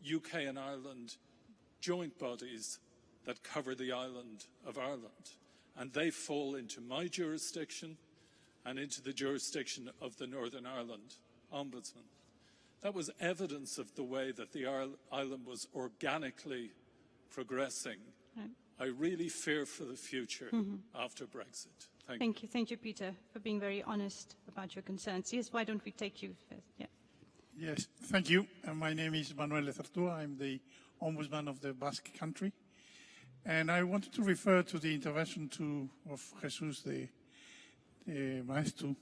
UK and Ireland joint bodies that cover the island of Ireland. And they fall into my jurisdiction and into the jurisdiction of the Northern Ireland Ombudsman. That was evidence of the way that the island was organically progressing. Right. I really fear for the future after Brexit. Thank you. Thank you, Peter, for being very honest about your concerns. Yes, why don't we take you first? Yeah. Yes, thank you. My name is Manuel Lezertua. I'm the Ombudsman of the Basque Country. And I wanted to refer to the intervention of Jesús, the Maeztu,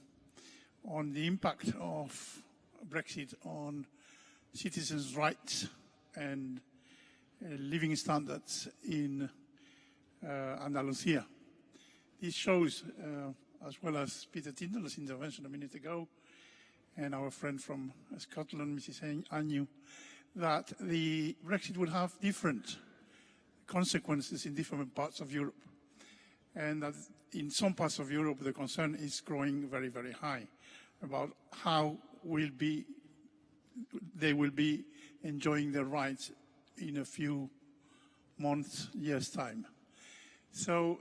on the impact of Brexit on citizens' rights and living standards in Andalucia. This shows, as well as Peter Tyndall's intervention a minute ago, and our friend from Scotland, Mrs. Agnew, that the Brexit will have different consequences in different parts of Europe. and that in some parts of Europe the concern is growing very, very high about how they will be enjoying their rights in a few months, years' time. So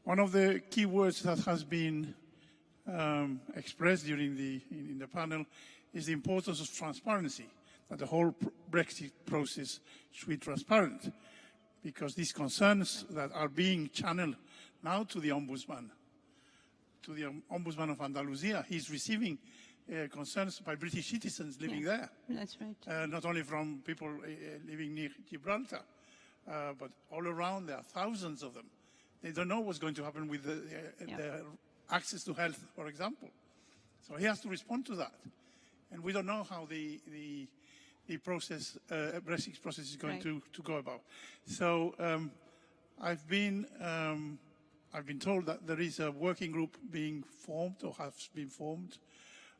one of the key words that has been expressed during in the panel is the importance of transparency, that the whole Brexit process should be transparent, because these concerns that are being channeled now to the Ombudsman of Andalucia, he's receiving concerns by British citizens living there. That's right. Not only from people living near Gibraltar, but all around. There are thousands of them. They don't know what's going to happen with the access to health, for example. So he has to respond to that. And we don't know how the process, Brexit process is going to go about. So I've been told that there is a working group being formed, or has been formed,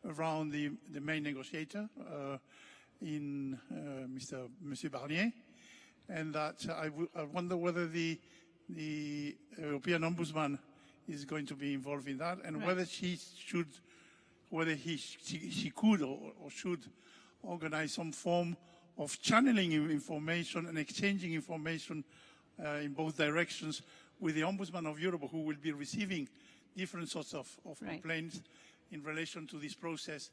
around the main negotiator in Monsieur Barnier, and that I wonder whether the European Ombudsman is going to be involved in that, and whether she could or should organize some form of channeling information and exchanging information in both directions with the Ombudsman of Europe, who will be receiving different sorts of complaints in relation to this process,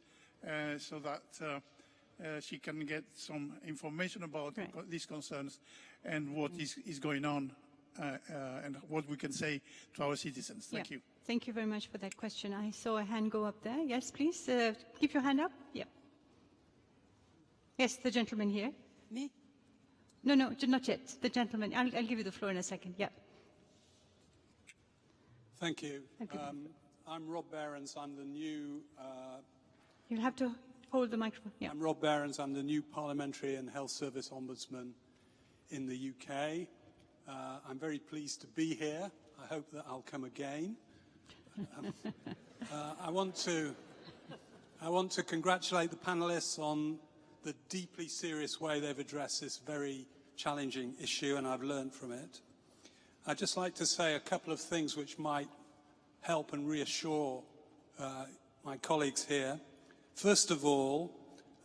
so that she can get some information about these concerns and what is going on, and what we can say to our citizens. Thank you. Thank you very much for that question. I saw a hand go up there. Yes, please. Keep your hand up. Yeah. Yes, the gentleman here. Me? No, not yet. The gentleman. I'll give you the floor in a second. Yeah. Thank you. I'm Rob Behrens. I'm the new... You'll have to hold the microphone. Yeah. I'm Rob Behrens. I'm the new Parliamentary and Health Service Ombudsman in the UK. I'm very pleased to be here. I hope that I'll come again. I want to congratulate the panelists on the deeply serious way they've addressed this very challenging issue, and I've learned from it. I'd just like to say a couple of things which might help and reassure my colleagues here. First of all,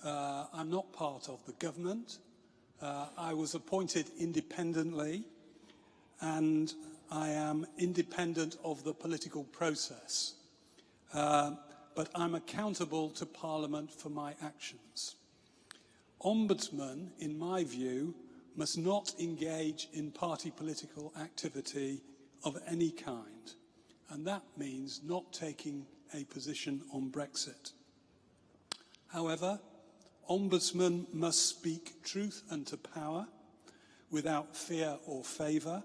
I'm not part of the government. I was appointed independently, and I am independent of the political process. But I'm accountable to Parliament for my actions. Ombudsmen, in my view, must not engage in party political activity of any kind, and that means not taking a position on Brexit. However, Ombudsmen must speak truth unto power without fear or favour,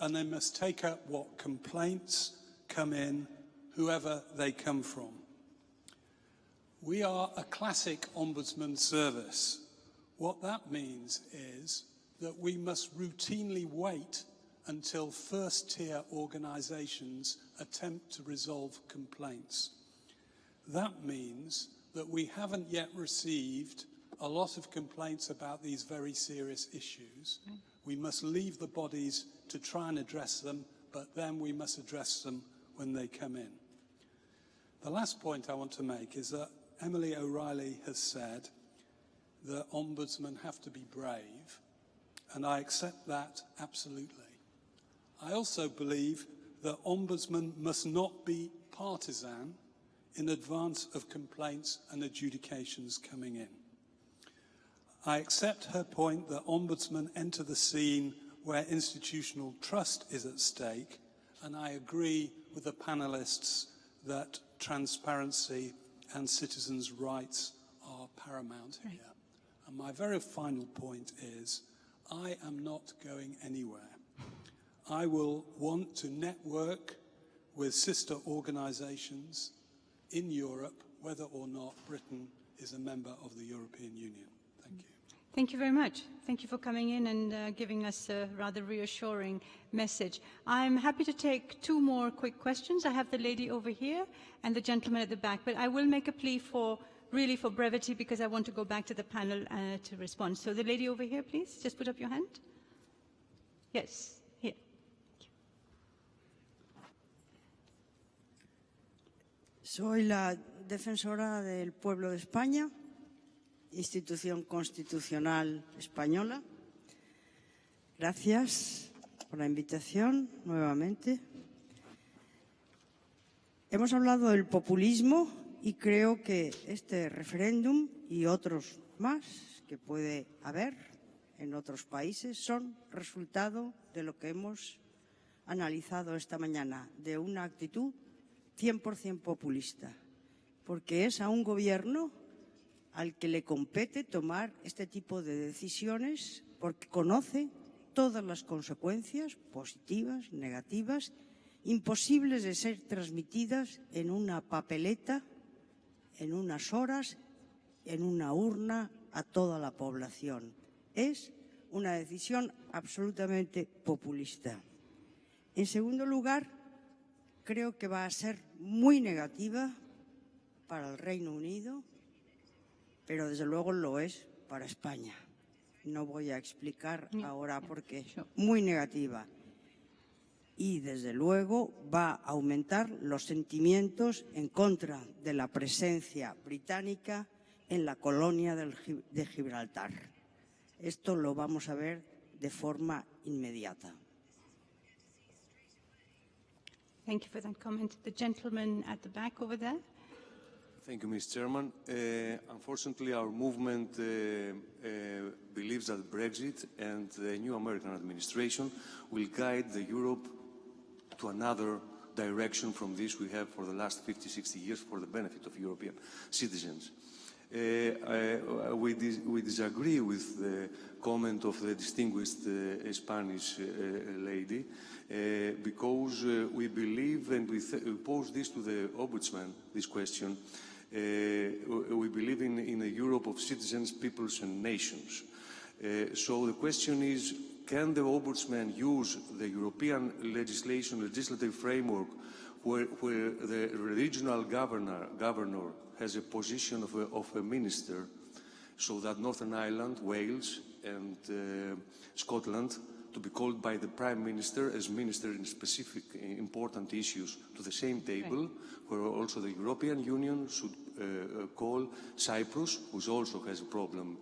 and they must take up what complaints come in, whoever they come from. We are a classic Ombudsman service. What that means is that we must routinely wait until first-tier organisations attempt to resolve complaints. That means that we haven't yet received a lot of complaints about these very serious issues. We must leave the bodies to try and address them, but then we must address them when they come in. The last point I want to make is that Emily O'Reilly has said that ombudsmen have to be brave, and I accept that absolutely. I also believe that ombudsmen must not be partisan in advance of complaints and adjudications coming in. I accept her point that ombudsmen enter the scene where institutional trust is at stake, and I agree with the panellists that transparency and citizens' rights are paramount here. And my very final point is, I am not going anywhere. I will want to network with sister organisations in Europe, whether or not Britain is a member of the European Union. Thank you. Thank you very much. Thank you for coming in and giving us a rather reassuring message. I'm happy to take two more quick questions. I have the lady over here and the gentleman at the back, but I will make a plea for brevity, because I want to go back to the panel to respond. So the lady over here, please, just put up your hand. Yes, here. Thank you. Soy la defensora del pueblo de España, institución constitucional española. Gracias por la invitación nuevamente. Hemos hablado del populismo y creo que este referéndum y otros más que puede haber en otros países son resultado de lo que hemos analizado esta mañana, de una actitud 100% populista, porque es a un gobierno al que le compete tomar este tipo de decisiones porque conoce todas las consecuencias positivas, negativas, imposibles de ser transmitidas en una papeleta, en unas horas, en una urna a toda la población. Es una decisión absolutamente populista. En segundo lugar, creo que va a ser muy negativa para el Reino Unido, pero desde luego lo es para España. No voy a explicar ahora por qué. Muy negativa. Y desde luego va a aumentar los sentimientos en contra de la presencia británica en la colonia de Gibraltar. Esto lo vamos a ver de forma inmediata. Thank you for that comment. The gentleman at the back over there. Thank you, Mr. Chairman. Unfortunately, our movement believes that Brexit and the new American administration will guide the Europe to another direction from this we have for the last 50, 60 years for the benefit of European citizens. We disagree with the comment of the distinguished Spanish lady because we believe, and we pose this to the Ombudsman, this question, we believe in a Europe of citizens, peoples and nations. So the question is, can the Ombudsman use the European legislative framework where the regional governor has a position of a minister, so that Northern Ireland, Wales and Scotland to be called by the Prime Minister as minister in specific important issues to the same table, right, where also the European Union should call Cyprus, which also has a problem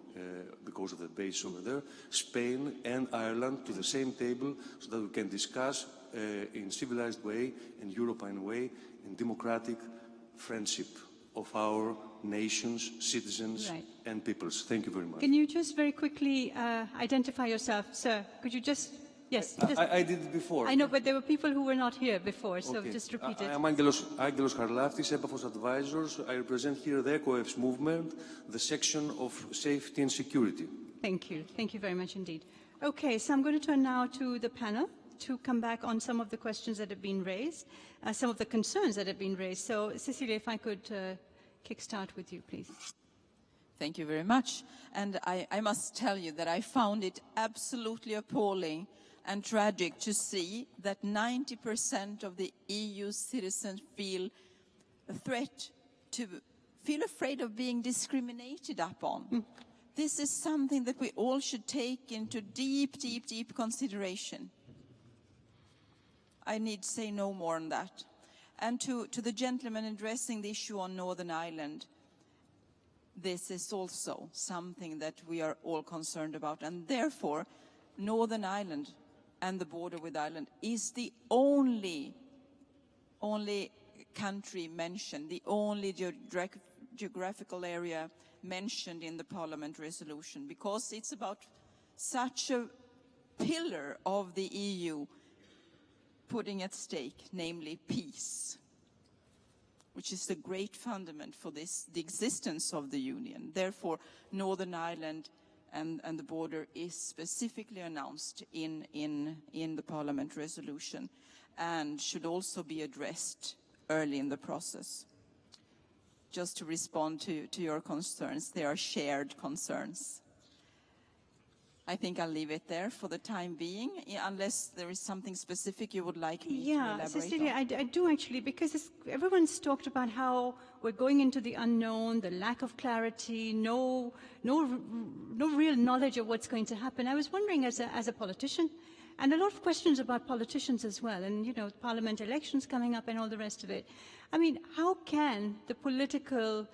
because of the base over there, Spain and Ireland to the same table so that we can discuss in civilized way, in European way, in democratic friendship of our nations, citizens, right, and peoples. Thank you very much. Can you just very quickly identify yourself, sir? Could you just... Yes. I did it before. I know, but there were people who were not here before, so okay, just repeat it. I am Angelos Harlaftis, Epaphos Advisors. I represent here the ECOEFS movement, the section of safety and security. Thank you. Thank you very much indeed. Okay, so I'm going to turn now to the panel to come back on some of the questions that have been raised, some of the concerns that have been raised. So, Cecilia, if I could kickstart with you, please. Thank you very much. And I must tell you that I found it absolutely appalling and tragic to see that 90% of the EU citizens feel a threat, feel afraid of being discriminated upon. Mm. This is something that we all should take into deep, deep, deep consideration. I need to say no more on that. And to the gentleman addressing the issue on Northern Ireland, this is also something that we are all concerned about. And therefore, Northern Ireland and the border with Ireland is the only country mentioned, the only geographical area mentioned in the Parliament resolution, because it's about such a pillar of the EU putting at stake, namely peace, which is the great fundament for the existence of the Union. Therefore, Northern Ireland and the border is specifically announced in the Parliament resolution and should also be addressed early in the process. Just to respond to your concerns, they are shared concerns. I think I'll leave it there for the time being, unless there is something specific you would like me to elaborate Cecilia, on. I do actually, because everyone's talked about how we're going into the unknown, the lack of clarity, no real knowledge of what's going to happen. I was wondering, as a politician, And a lot of questions about politicians as well, and, you know, parliament elections coming up and all the rest of it. I mean, how can the political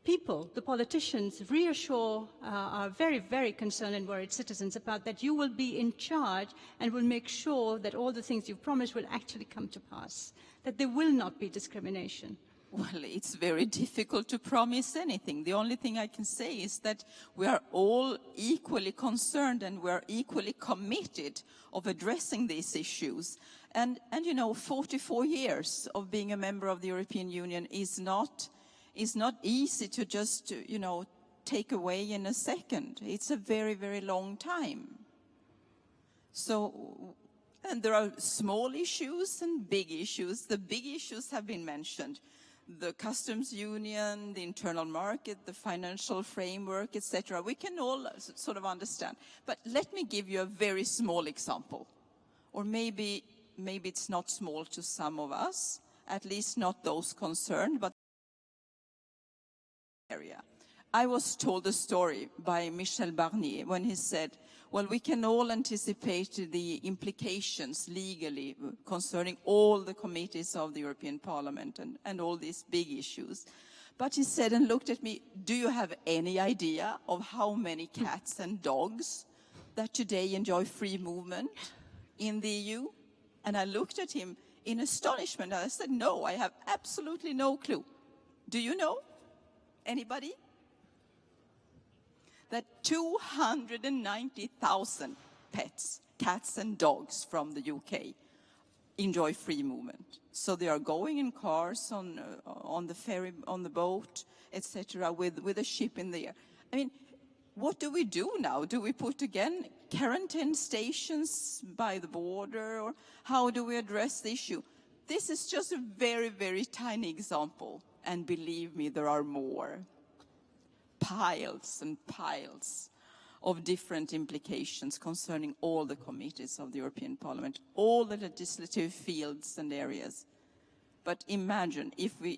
people, the politicians, reassure our very, very concerned and worried citizens about that you will be in charge and will make sure that all the things you've promised will actually come to pass, that there will not be discrimination? Well, it's very difficult to promise anything. The only thing I can say is that we are all equally concerned and we are equally committed of addressing these issues. And you know, 44 years of being a member of the European Union is not easy to just, you know, take away in a second. It's a very, very long time. So, and there are small issues and big issues. The big issues have been mentioned. The customs union, the internal market, the financial framework, etc. We can all sort of understand. But let me give you a very small example. Or maybe it's not small to some of us, at least not those concerned, but area. I was told a story by Michel Barnier when he said, well, we can all anticipate the implications legally concerning all the committees of the European Parliament and all these big issues. But he said and looked at me, do you have any idea of how many cats and dogs that today enjoy free movement in the EU? And I looked at him in astonishment. I said, no, I have absolutely no clue. Do you know? Anybody? That 290,000 pets, cats and dogs from the UK enjoy free movement. So they are going in cars, on the ferry, on the boat, etc., with a ship in the air. I mean, what do we do now? Do we put again quarantine stations by the border, or how do we address the issue? This is just a very, very tiny example, and believe me, there are more. Piles and piles of different implications concerning all the committees of the European Parliament, all the legislative fields and areas. But imagine if we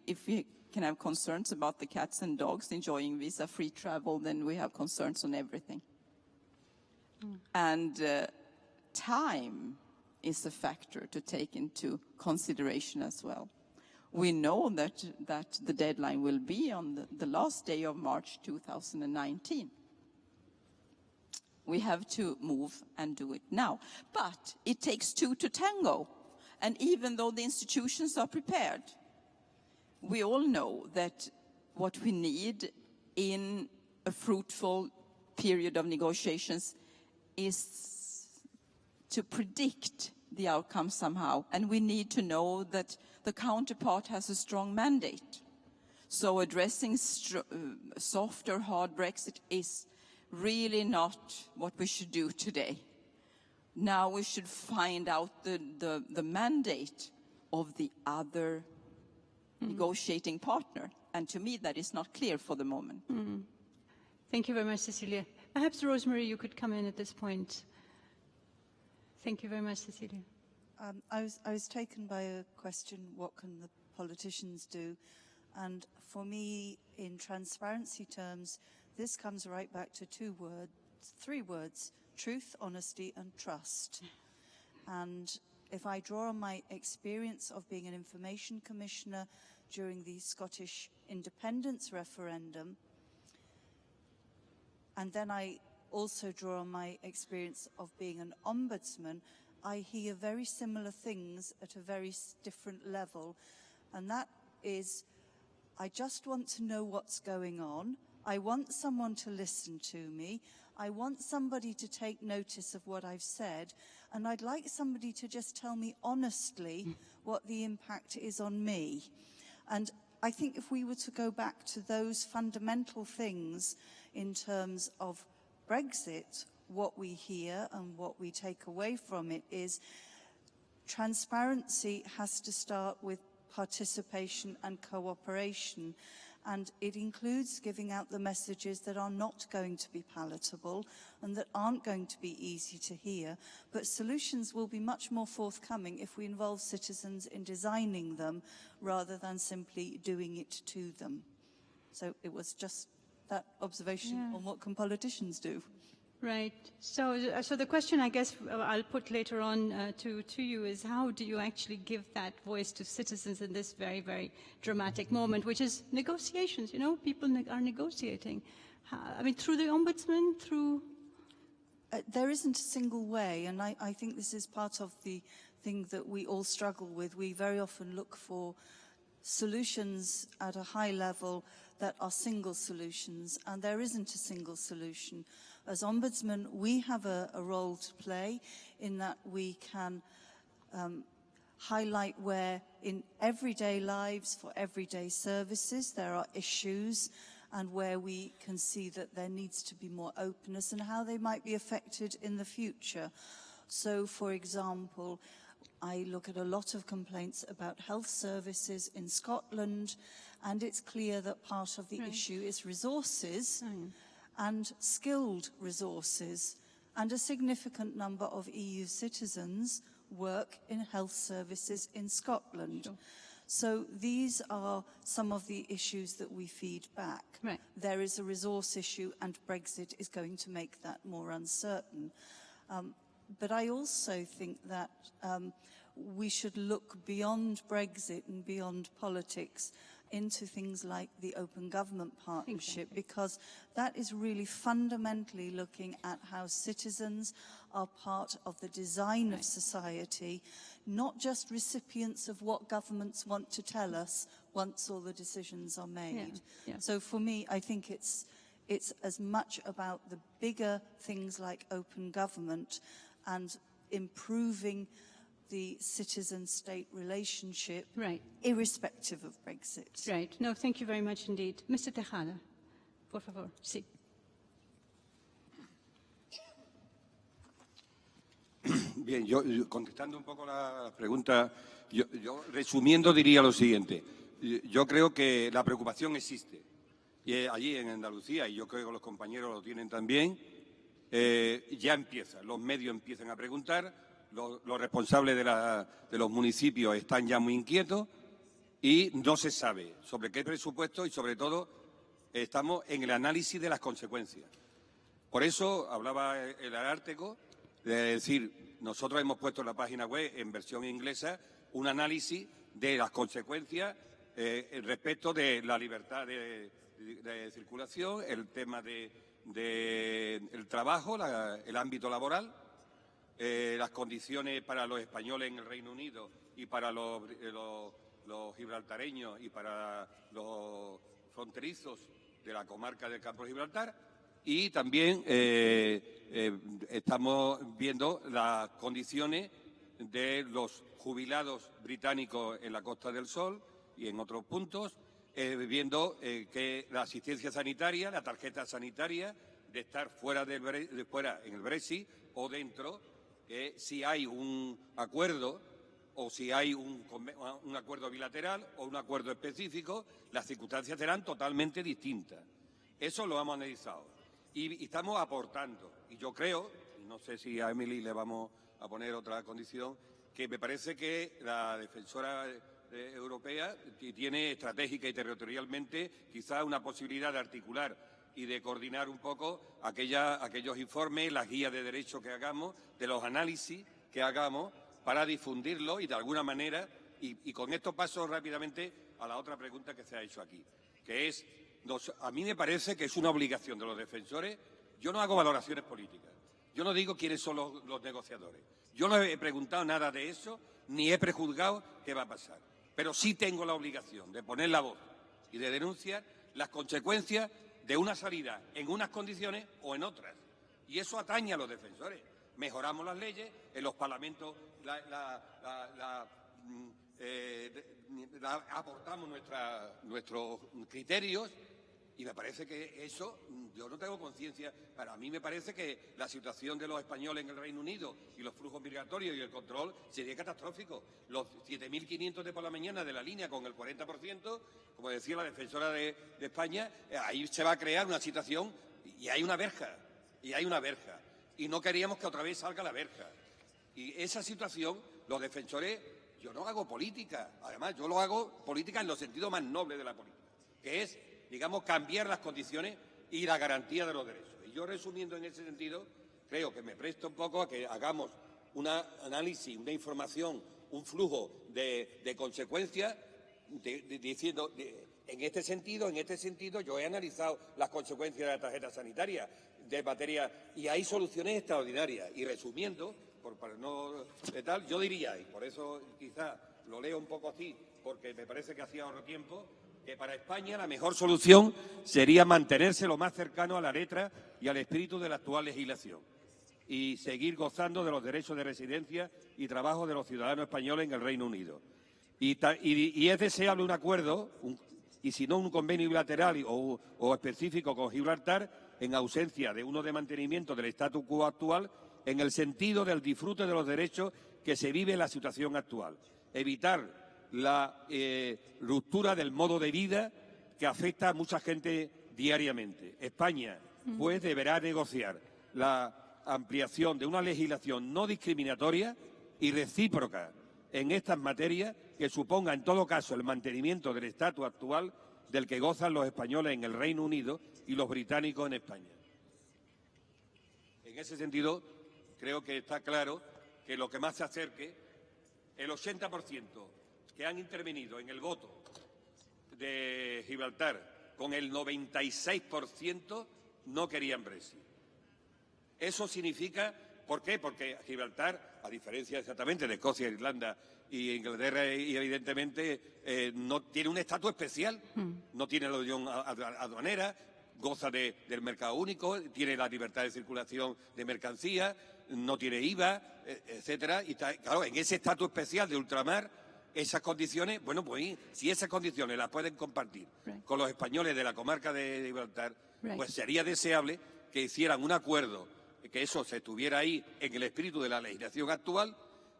can have concerns about the cats and dogs enjoying visa-free travel, then we have concerns on everything. And time is a factor to take into consideration as well. We know that the deadline will be on the last day of March 2019. We have to move and do it now. But it takes two to tango. And even though the institutions are prepared, we all know that what we need in a fruitful period of negotiations is to predict the outcome somehow. And we need to know that the counterpart has a strong mandate. So addressing soft or hard Brexit is really not what we should do today. Now we should find out the mandate of the other negotiating partner. And to me, that is not clear for the moment. Thank you very much, Cecilia. Perhaps, Rosemary, you could come in at this point. Thank you very much, Cecilia. I was taken by a question, what can the politicians do? And for me, in transparency terms, this comes right back to three words, truth, honesty, and trust. And if I draw on my experience of being an information commissioner during the Scottish independence referendum, and then I also draw on my experience of being an ombudsman, I hear very similar things at a very different level. And that is, I just want to know what's going on. I want someone to listen to me. I want somebody to take notice of what I've said. And I'd like somebody to just tell me honestly what the impact is on me. And I think if we were to go back to those fundamental things in terms of Brexit, what we hear and what we take away from it is transparency has to start with participation and cooperation, and it includes giving out the messages that are not going to be palatable and that aren't going to be easy to hear, but solutions will be much more forthcoming if we involve citizens in designing them rather than simply doing it to them. So it was just that observation on what can politicians do. Right. So the question, I guess, I'll put later on to you is how do you actually give that voice to citizens in this very, very dramatic moment, which is negotiations, you know, people are negotiating. I mean, through the Ombudsman, through... There isn't a single way, and I think this is part of the thing that we all struggle with. We very often look for solutions at a high level that are single solutions, and there isn't a single solution. As Ombudsman, we have a role to play in that we can highlight where in everyday lives, for everyday services, there are issues, and where we can see that there needs to be more openness and how they might be affected in the future. So, for example, I look at a lot of complaints about health services in Scotland, and it's clear that part of the issue is resources and skilled resources, and a significant number of EU citizens work in health services in Scotland. Sure. So these are some of the issues that we feed back. Right. There is a resource issue, and Brexit is going to make that more uncertain. But I also think that we should look beyond Brexit and beyond politics into things like the Open Government Partnership, because that is really fundamentally looking at how citizens are part of the design of society, not just recipients of what governments want to tell us once all the decisions are made. Yeah. So for me, I think it's as much about the bigger things like open government and improving the citizen-state relationship, irrespective of Brexit. Right. No, thank you very much indeed. Mr. Tejada, por favor. Sí. Bien, yo contestando un poco la pregunta, yo resumiendo diría lo siguiente. Yo creo que la preocupación existe. Y allí en Andalucía, y yo creo que los compañeros lo tienen también, ya empieza. Los medios empiezan a preguntar. Los responsables de los municipios están ya muy inquietos y no se sabe sobre qué presupuesto y, sobre todo, estamos en el análisis de las consecuencias. Por eso hablaba el Arárteko, de decir, nosotros hemos puesto en la página web, en versión inglesa, un análisis de las consecuencias respecto de la libertad de circulación, el tema del trabajo, el ámbito laboral, las condiciones para los españoles en el Reino Unido y para los gibraltareños y para los fronterizos de la comarca del Campo de Gibraltar, y también estamos viendo las condiciones de los jubilados británicos en la Costa del Sol y en otros puntos, viendo que la asistencia sanitaria, la tarjeta sanitaria, de estar fuera en el Brexit o dentro, si hay un acuerdo o si hay un acuerdo bilateral o un acuerdo específico, las circunstancias serán totalmente distintas. Eso lo hemos analizado y estamos aportando. Y yo creo, no sé si a Emily le vamos a poner otra condición, que me parece que la defensora europea tiene estratégica y territorialmente quizá una posibilidad de articular y de coordinar un poco aquellos informes, las guías de derecho que hagamos, de los análisis que hagamos para difundirlo y de alguna manera, y con esto paso rápidamente a la otra pregunta que se ha hecho aquí, que es, a mí me parece que es una obligación de los defensores. Yo no hago valoraciones políticas, yo no digo quiénes son los negociadores, yo no he preguntado nada de eso, ni he prejuzgado qué va a pasar, pero sí tengo la obligación de poner la voz y de denunciar las consecuencias de una salida en unas condiciones o en otras. Y eso atañe a los defensores. Mejoramos las leyes, en los parlamentos aportamos nuestros criterios, y me parece que eso, yo no tengo conciencia, para mí me parece que la situación de los españoles en el Reino Unido y los flujos migratorios y el control sería catastrófico. Los 7.500 de por la mañana de la línea con el 40%, como decía la defensora de España, ahí se va a crear una situación y hay una verja, y no queríamos que otra vez salga la verja. Y esa situación, los defensores, yo no hago política, además yo lo hago política en los sentidos más nobles de la política, que es, digamos, cambiar las condiciones y la garantía de los derechos. yo resumiendo en ese sentido, creo que me presto un poco a que hagamos un análisis, una información, un flujo de consecuencias, diciendo, en este sentido yo he analizado las consecuencias de la tarjeta sanitaria de materia y hay soluciones extraordinarias. Y resumiendo, para no tal, yo diría, y por eso quizá lo leo un poco así, porque me parece que hacía ahorro tiempo, que para España la mejor solución sería mantenerse lo más cercano a la letra y al espíritu de la actual legislación y seguir gozando de los derechos de residencia y trabajo de los ciudadanos españoles en el Reino Unido. Y es deseable un acuerdo, y si no un convenio bilateral o específico con Gibraltar, en ausencia de uno de mantenimiento del statu quo actual, en el sentido del disfrute de los derechos que se vive en la situación actual. Evitar la ruptura del modo de vida que afecta a mucha gente diariamente. España, pues, deberá negociar la ampliación de una legislación no discriminatoria y recíproca en estas materias que suponga, en todo caso, el mantenimiento del estatus actual del que gozan los españoles en el Reino Unido y los británicos en España. En ese sentido, creo que está claro que lo que más se acerque, el 80% que han intervenido en el voto de Gibraltar, con el 96% no querían Brexit. Eso significa, ¿por qué? Porque Gibraltar, a diferencia exactamente de Escocia, Irlanda y Inglaterra, y evidentemente no tiene un estatus especial, no tiene la unión aduanera, goza del mercado único, tiene la libertad de circulación de mercancías, no tiene IVA, etcétera. Y está, claro, en ese estatus especial de ultramar, esas condiciones, bueno, pues si esas condiciones las pueden compartir con los españoles de la comarca de Gibraltar, pues sería deseable que hicieran un acuerdo, que eso se estuviera ahí en el espíritu de la legislación actual,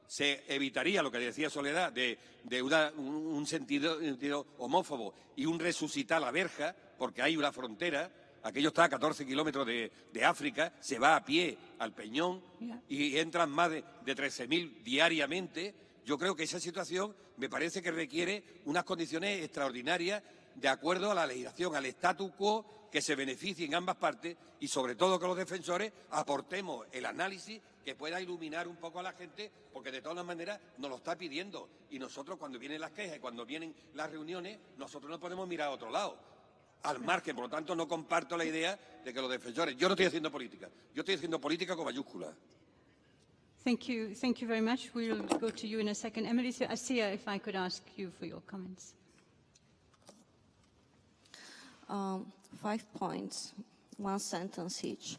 se evitaría lo que decía Soledad de un sentido homófobo y un resucitar la verja, porque hay una frontera, aquello está a 14 kilómetros de África, se va a pie al Peñón y entran más de 13.000 diariamente. Yo creo que esa situación me parece que requiere unas condiciones extraordinarias de acuerdo a la legislación, al statu quo, que se beneficien ambas partes y sobre todo que los defensores aportemos el análisis que pueda iluminar un poco a la gente, porque de todas maneras nos lo está pidiendo y nosotros cuando vienen las quejas y cuando vienen las reuniones, nosotros no podemos mirar a otro lado, al margen. Por lo tanto, no comparto la idea de que los defensores, yo no estoy haciendo política, yo estoy haciendo política con mayúsculas. Thank you very much. We'll go to you in a second. Emily, Assya, if I could ask you for your comments. 5 points, 1 sentence each.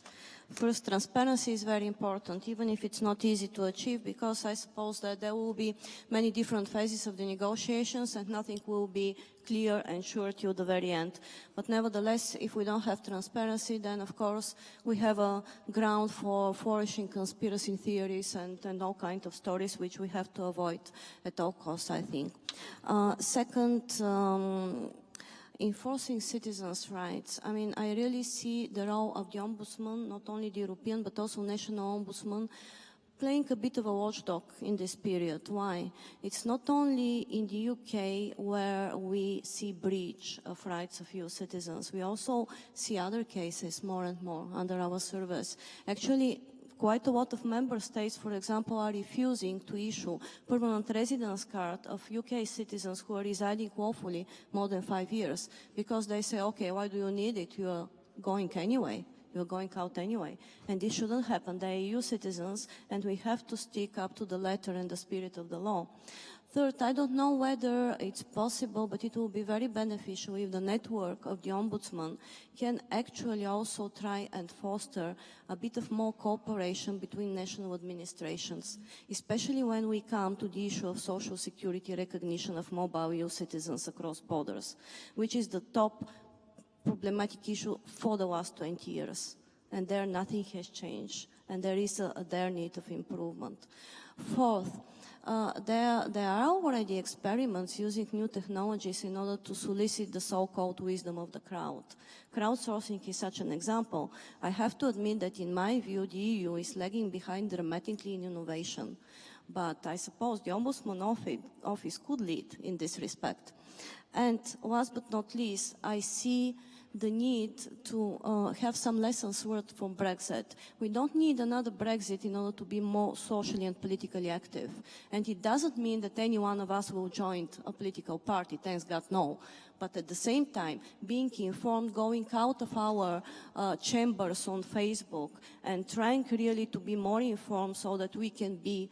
First, transparency is very important, even if it's not easy to achieve, because I suppose that there will be many different phases of the negotiations and nothing will be clear and sure till the very end. But nevertheless, if we don't have transparency, then of course we have a ground for flourishing conspiracy theories and all kinds of stories which we have to avoid at all costs, I think. Second, enforcing citizens' rights. I mean, I really see the role of the Ombudsman, not only the European, but also national Ombudsman, playing a bit of a watchdog in this period. Why? It's not only in the UK where we see breach of rights of EU citizens. We also see other cases more and more under our service. Actually, quite a lot of member states, for example, are refusing to issue permanent residence card of UK citizens who are residing lawfully more than 5 years, because they say, okay, why do you need it? You are going anyway. You're going out anyway. And this shouldn't happen. They're EU citizens, and we have to stick up to the letter and the spirit of the law. Third, I don't know whether it's possible, but it will be very beneficial if the network of the Ombudsman can actually also try and foster a bit of more cooperation between national administrations, especially when we come to the issue of social security recognition of mobile EU citizens across borders, which is the top problematic issue for the last 20 years. And there nothing has changed, and there is their need of improvement. Fourth, there are already experiments using new technologies in order to solicit the so-called wisdom of the crowd. Crowdsourcing is such an example. I have to admit that in my view, the EU is lagging behind dramatically in innovation. But I suppose the Ombudsman office could lead in this respect. And last but not least, I see the need to have some lessons learned from Brexit. We don't need another Brexit in order to be more socially and politically active. And it doesn't mean that any one of us will join a political party, thanks God, no. But at the same time, being informed, going out of our chambers on Facebook and trying really to be more informed so that we can be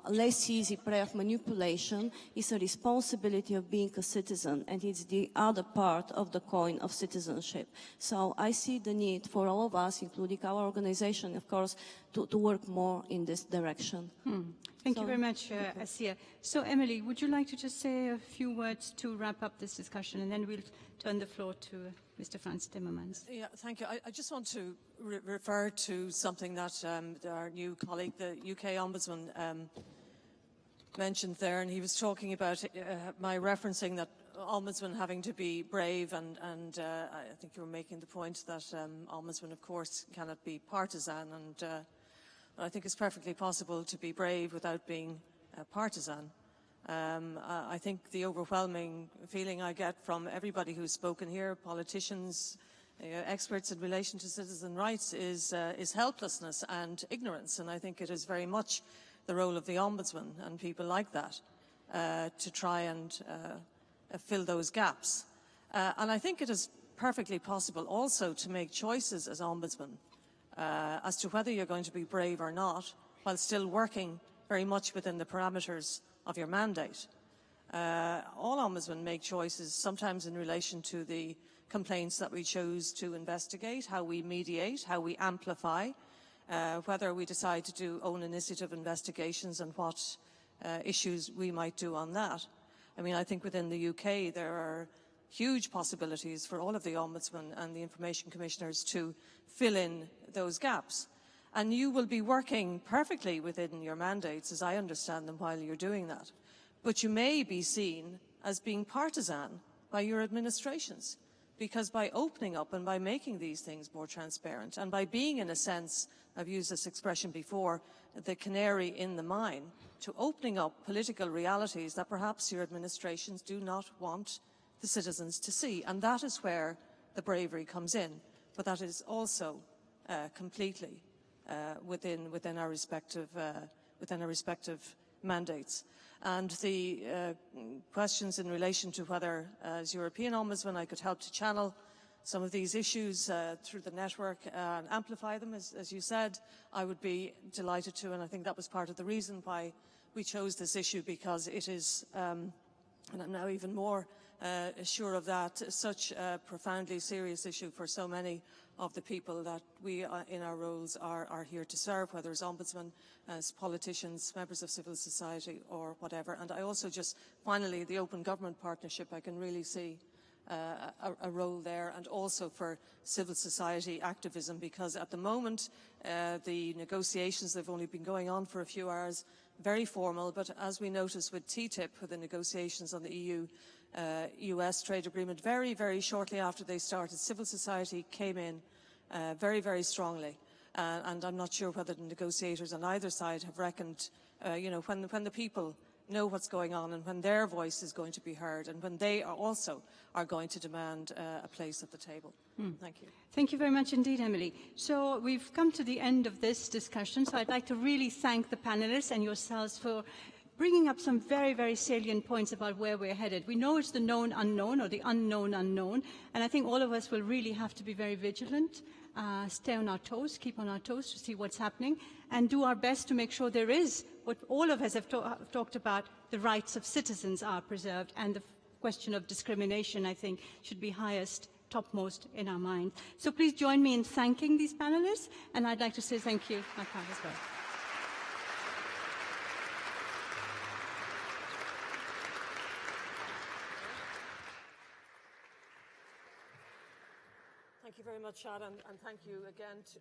less easy prey of manipulation is a responsibility of being a citizen, and it's the other part of the coin of citizenship. So I see the need for all of us, including our organization, of course, to work more in this direction. Thank you very much, Assya. So, Emily, would you like to just say a few words to wrap up this discussion, and then we'll turn the floor to Mr. Frans Timmermans. Yeah, thank you. I just want to refer to something that our new colleague, the UK Ombudsman, mentioned there, and he was talking about my referencing that Ombudsman having to be brave, and I think you were making the point that Ombudsman, of course, cannot be partisan, and I think it's perfectly possible to be brave without being partisan. I think the overwhelming feeling I get from everybody who's spoken here, politicians, experts in relation to citizen rights, is helplessness and ignorance. And I think it is very much the role of the Ombudsman and people like that to try and fill those gaps. And I think it is perfectly possible also to make choices as Ombudsman as to whether you're going to be brave or not, while still working very much within the parameters of your mandate. All Ombudsmen make choices, sometimes in relation to the complaints that we choose to investigate, how we mediate, how we amplify, whether we decide to do own initiative investigations and what issues we might do on that. I mean, I think within the UK there are huge possibilities for all of the Ombudsmen and the Information Commissioners to fill in those gaps. And you will be working perfectly within your mandates, as I understand them, while you're doing that. But you may be seen as being partisan by your administrations, because by opening up and by making these things more transparent, and by being, in a sense, I've used this expression before, the canary in the mine, to opening up political realities that perhaps your administrations do not want the citizens to see. And that is where the bravery comes in. But that is also completely within our respective mandates. And the questions in relation to whether, as European Ombudsman, I could help to channel some of these issues through the network and amplify them, as you said, I would be delighted to. And I think that was part of the reason why we chose this issue, because it is, and I'm now even more sure of that, such a profoundly serious issue for so many of the people that we in our roles are here to serve, whether as Ombudsman, as politicians, members of civil society or whatever. And I also just, finally, the Open Government Partnership, I can really see a role there, and also for civil society activism, because at the moment the negotiations, they've only been going on for a few hours, very formal, but as we noticed with TTIP, with the negotiations on the EU-US trade agreement, very, very shortly after they started, civil society came in very, very strongly. And I'm not sure whether the negotiators on either side have reckoned, when the people know what's going on and when their voice is going to be heard and when they also are going to demand a place at the table. Thank you. Thank you very much indeed, Emily. So we've come to the end of this discussion, so I'd like to really thank the panelists and yourselves for bringing up some very, very salient points about where we're headed. We know it's the known unknown, or the unknown unknown, and I think all of us will really have to be very vigilant, stay on our toes, keep on our toes to see what's happening, and do our best to make sure there is, what all of us have talked about, the rights of citizens are preserved, and the question of discrimination, I think, should be highest, topmost in our mind. So please join me in thanking these panelists, and I'd like to say thank you, my part as well. Thank you very much, Shad, and thank you again to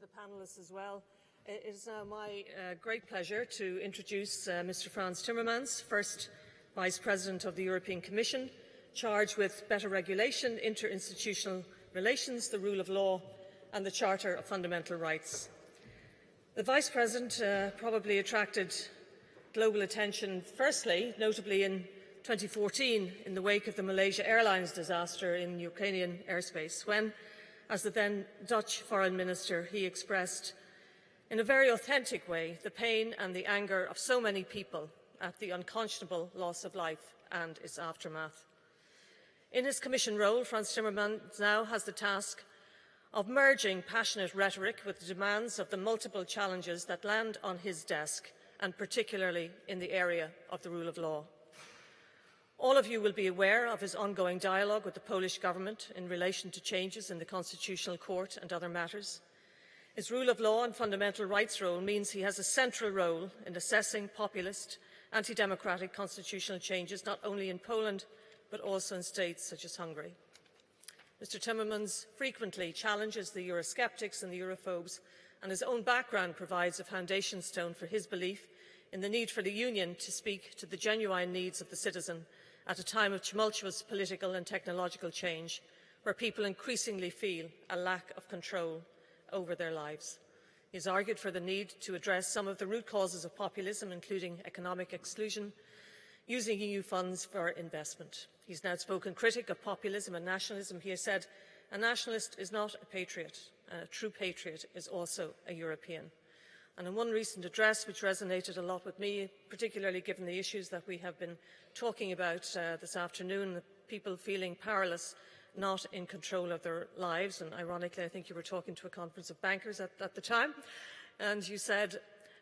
the panellists as well. It is now my great pleasure to introduce Mr. Frans Timmermans, first Vice President of the European Commission, charged with better regulation, interinstitutional relations, the rule of law, and the Charter of Fundamental Rights. The Vice President probably attracted global attention, firstly, notably in 2014 in the wake of the Malaysia Airlines disaster in Ukrainian airspace, when, as the then Dutch Foreign Minister, he expressed in a very authentic way the pain and the anger of so many people at the unconscionable loss of life and its aftermath. In his Commission role, Frans Timmermans now has the task of merging passionate rhetoric with the demands of the multiple challenges that land on his desk, and particularly in the area of the rule of law. All of you will be aware of his ongoing dialogue with the Polish government in relation to changes in the Constitutional Court and other matters. His rule of law and fundamental rights role means he has a central role in assessing populist, anti-democratic constitutional changes, not only in Poland, but also in states such as Hungary. Mr. Timmermans frequently challenges the Eurosceptics and the Europhobes, and his own background provides a foundation stone for his belief in the need for the Union to speak to the genuine needs of the citizen at a time of tumultuous political and technological change, where people increasingly feel a lack of control over their lives. He has argued for the need to address some of the root causes of populism, including economic exclusion, using EU funds for investment. He's an outspoken critic of populism and nationalism. He has said, "A nationalist is not a patriot, and a true patriot is also a European." And in one recent address, which resonated a lot with me, particularly given the issues that we have been talking about this afternoon, the people feeling powerless, not in control of their lives. And ironically, I think you were talking to a conference of bankers at the time, and you said,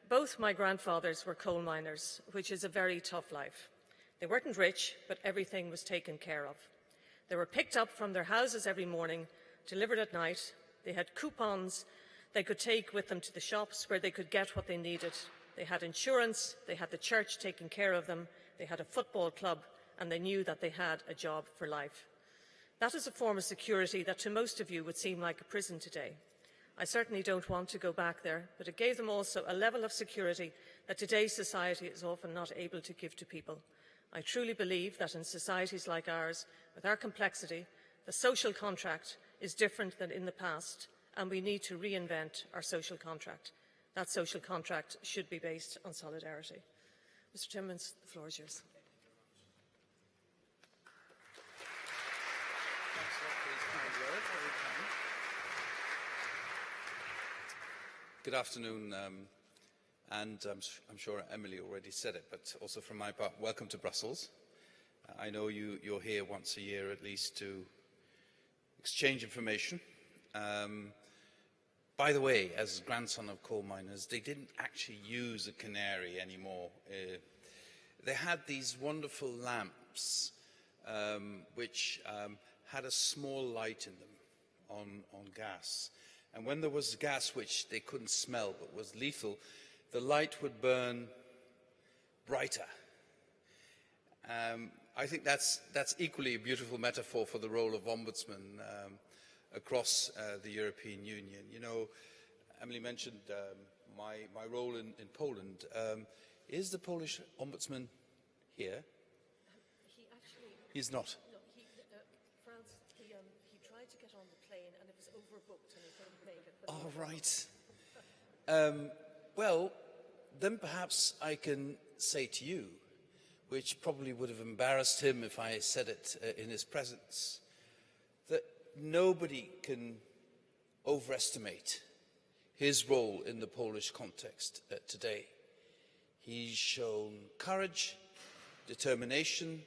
"Both my grandfathers were coal miners, which is a very tough life. They weren't rich, but everything was taken care of. They were picked up from their houses every morning, delivered at night. They had coupons they could take with them to the shops where they could get what they needed. They had insurance, they had the church taking care of them, they had a football club, and they knew that they had a job for life. That is a form of security that to most of you would seem like a prison today. I certainly don't want to go back there, but it gave them also a level of security that today's society is often not able to give to people. I truly believe that in societies like ours, with our complexity, the social contract is different than in the past, and we need to reinvent our social contract. That social contract should be based on solidarity." Mr. Timmermans, the floor is yours. Good afternoon, and I'm sure Emily already said it, but also from my part, welcome to Brussels. I know you're here once a year at least to exchange information. By the way, as grandson of coal miners, they didn't actually use a canary anymore. They had these wonderful lamps which had a small light in them on gas. And when there was gas which they couldn't smell but was lethal, the light would burn brighter. I think that's equally a beautiful metaphor for the role of Ombudsman across the European Union. You know, Emily mentioned my role in Poland. Is the Polish Ombudsman here? He's not. No, Frans, he tried to get on the plane and it was overbooked and he couldn't make it. All right. Well, then perhaps I can say to you, which probably would have embarrassed him if I said it in his presence, that nobody can overestimate his role in the Polish context today. He's shown courage, determination,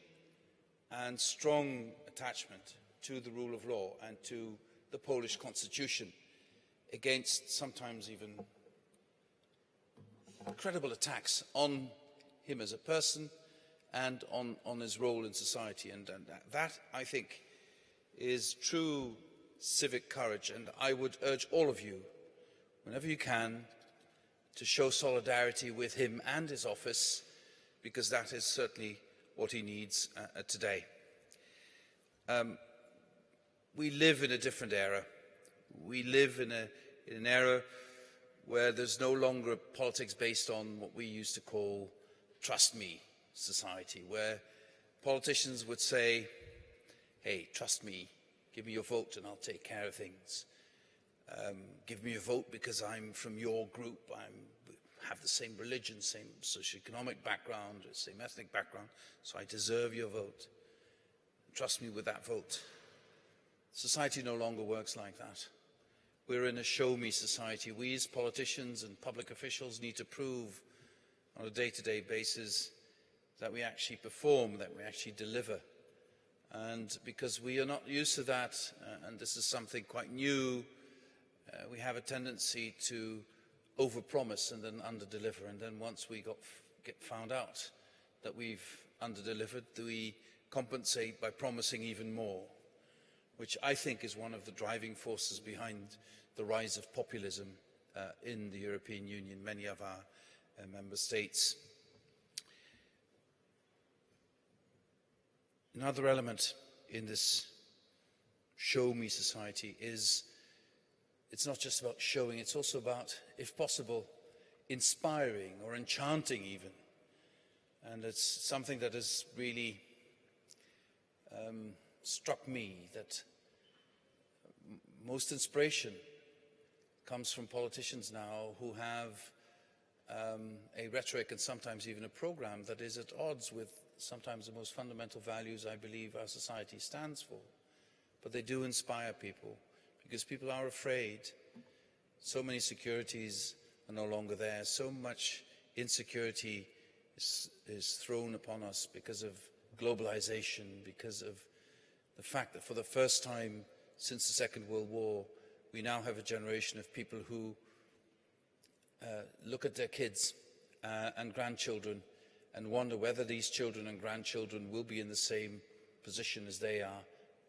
and strong attachment to the rule of law and to the Polish constitution, against sometimes even incredible attacks on him as a person and on his role in society. And that, I think, is true civic courage. And I would urge all of you, whenever you can, to show solidarity with him and his office, because that is certainly what he needs today. We live in a different era. We live in an era where there's no longer politics based on what we used to call trust me society, where politicians would say, hey, trust me, give me your vote and I'll take care of things. Give me a vote because I'm from your group, I'm have the same religion, same socioeconomic background, same ethnic background, so I deserve your vote. Trust me with that vote. Society no longer works like that. We're in a show-me society. We as politicians and public officials need to prove on a day-to-day basis that we actually perform, that we actually deliver. And because we are not used to that, and this is something quite new, we have a tendency to overpromise and then underdeliver. And then once we get found out that we've underdelivered, we compensate by promising even more, which I think is one of the driving forces behind the rise of populism in the European Union, many of our member states. Another element in this show-me society is it's not just about showing, it's also about, if possible, inspiring or enchanting even. And it's something that has really struck me, that most inspiration comes from politicians now who have a rhetoric and sometimes even a program that is at odds with sometimes the most fundamental values I believe our society stands for. But they do inspire people, because people are afraid. So many securities are no longer there. So much insecurity is thrown upon us because of globalization, because of the fact that for the first time since the Second World War, we now have a generation of people who look at their kids and grandchildren and wonder whether these children and grandchildren will be in the same position as they are,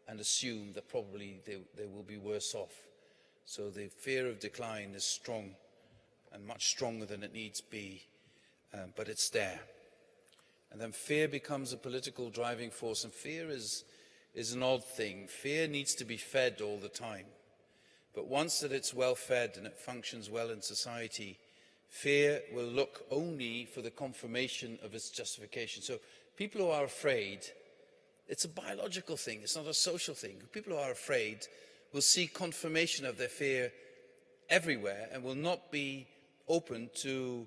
and assume that probably they will be worse off. So the fear of decline is strong, and much stronger than it needs be, but it's there. And then fear becomes a political driving force, and fear is an odd thing. Fear needs to be fed all the time. But once that it's well fed and it functions well in society, fear will look only for the confirmation of its justification. So people who are afraid, it's a biological thing, it's not a social thing. People who are afraid will see confirmation of their fear everywhere and will not be open to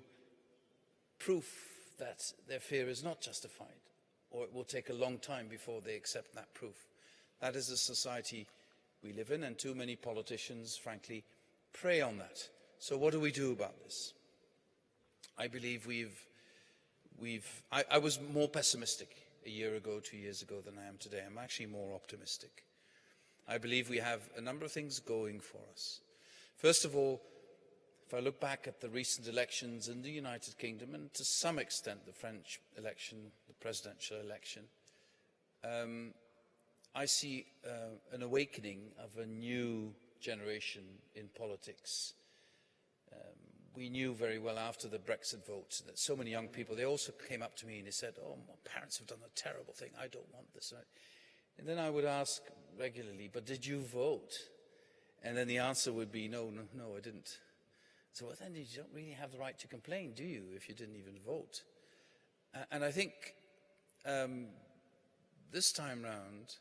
proof that their fear is not justified, or it will take a long time before they accept that proof. That is the society we live in, and too many politicians, frankly, prey on that. So what do we do about this? I believe I was more pessimistic a year ago, 2 years ago than I am today. I'm actually more optimistic. I believe we have a number of things going for us. First of all, if I look back at the recent elections in the United Kingdom, and to some extent the French election, the presidential election, I see an awakening of a new generation in politics. We knew very well after the Brexit vote that so many young people, they also came up to me and they said, "Oh, my parents have done a terrible thing, I don't want this." And then I would ask regularly, "But did you vote?" And then the answer would be, no, I didn't. So well, then you don't really have the right to complain, do you, if you didn't even vote? And I think this time round,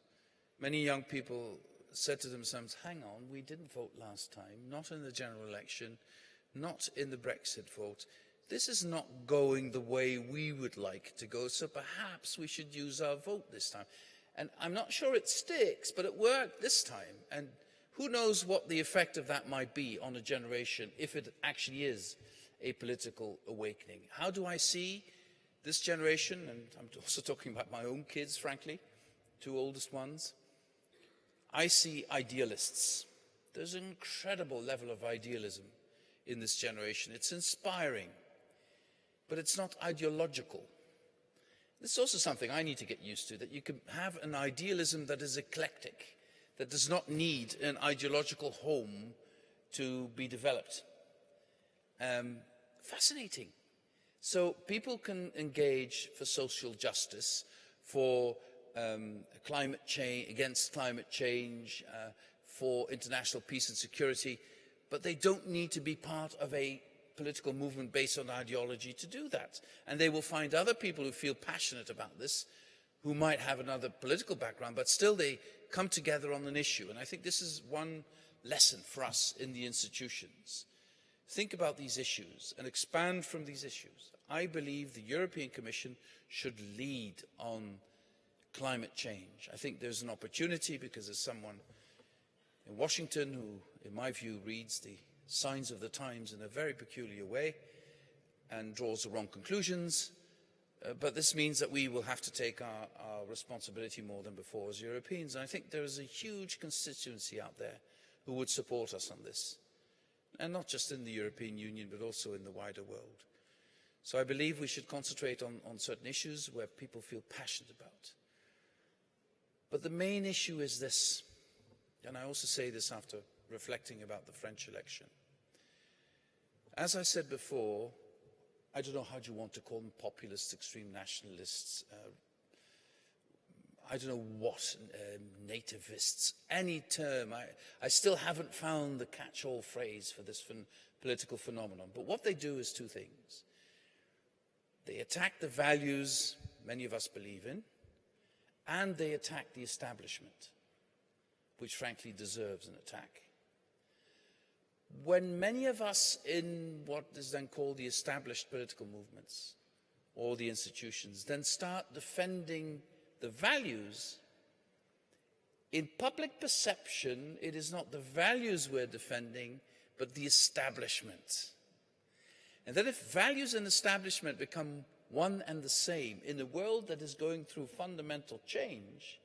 many young people said to themselves, hang on, we didn't vote last time, not in the general election, not in the Brexit vote. This is not going the way we would like to go, so perhaps we should use our vote this time. And I'm not sure it sticks, but it worked this time. And who knows what the effect of that might be on a generation, if it actually is a political awakening. How do I see this generation? And I'm also talking about my own kids, frankly, two oldest ones. I see idealists. There's an incredible level of idealism in this generation. It's inspiring, but it's not ideological. This is also something I need to get used to, that you can have an idealism that is eclectic, that does not need an ideological home to be developed. Fascinating. So people can engage for social justice, for climate change, against climate change, for international peace and security, but they don't need to be part of a political movement based on ideology to do that. And they will find other people who feel passionate about this, who might have another political background, but still they come together on an issue. And I think this is one lesson for us in the institutions. think about these issues and expand from these issues, I believe the European Commission should lead on climate change. I think there's an opportunity because there's someone in Washington who, in my view, reads the signs of the times in a very peculiar way and draws the wrong conclusions. But this means that we will have to take our responsibility more than before as Europeans. And I think there is a huge constituency out there who would support us on this. And not just in the European Union, but also in the wider world. So I believe we should concentrate on certain issues where people feel passionate about. But the main issue is this, and I also say this after reflecting about the French election. As I said before, I don't know how you want to call them, populists, extreme nationalists, I don't know what, nativists, any term. I still haven't found the catch-all phrase for this political phenomenon. But what they do is two things. They attack the values many of us believe in, and they attack the establishment, which frankly deserves an attack. When many of us in what is then called the established political movements or the institutions then start defending the values, in public perception, it is not the values we're defending, but the establishment. And that if values and establishment become one and the same in a world that is going through fundamental change,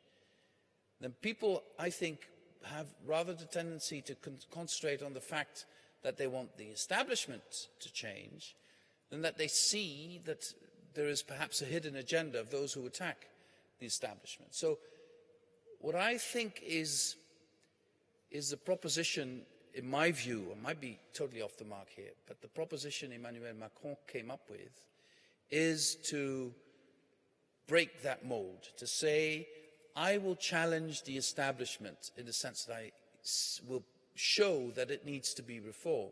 then people, I think, have rather the tendency to concentrate on the fact that they want the establishment to change than that they see that there is perhaps a hidden agenda of those who attack the establishment. So what I think is the proposition, in my view, I might be totally off the mark here, but the proposition Emmanuel Macron came up with is to break that mold, to say, I will challenge the establishment in the sense that I will show that it needs to be reformed,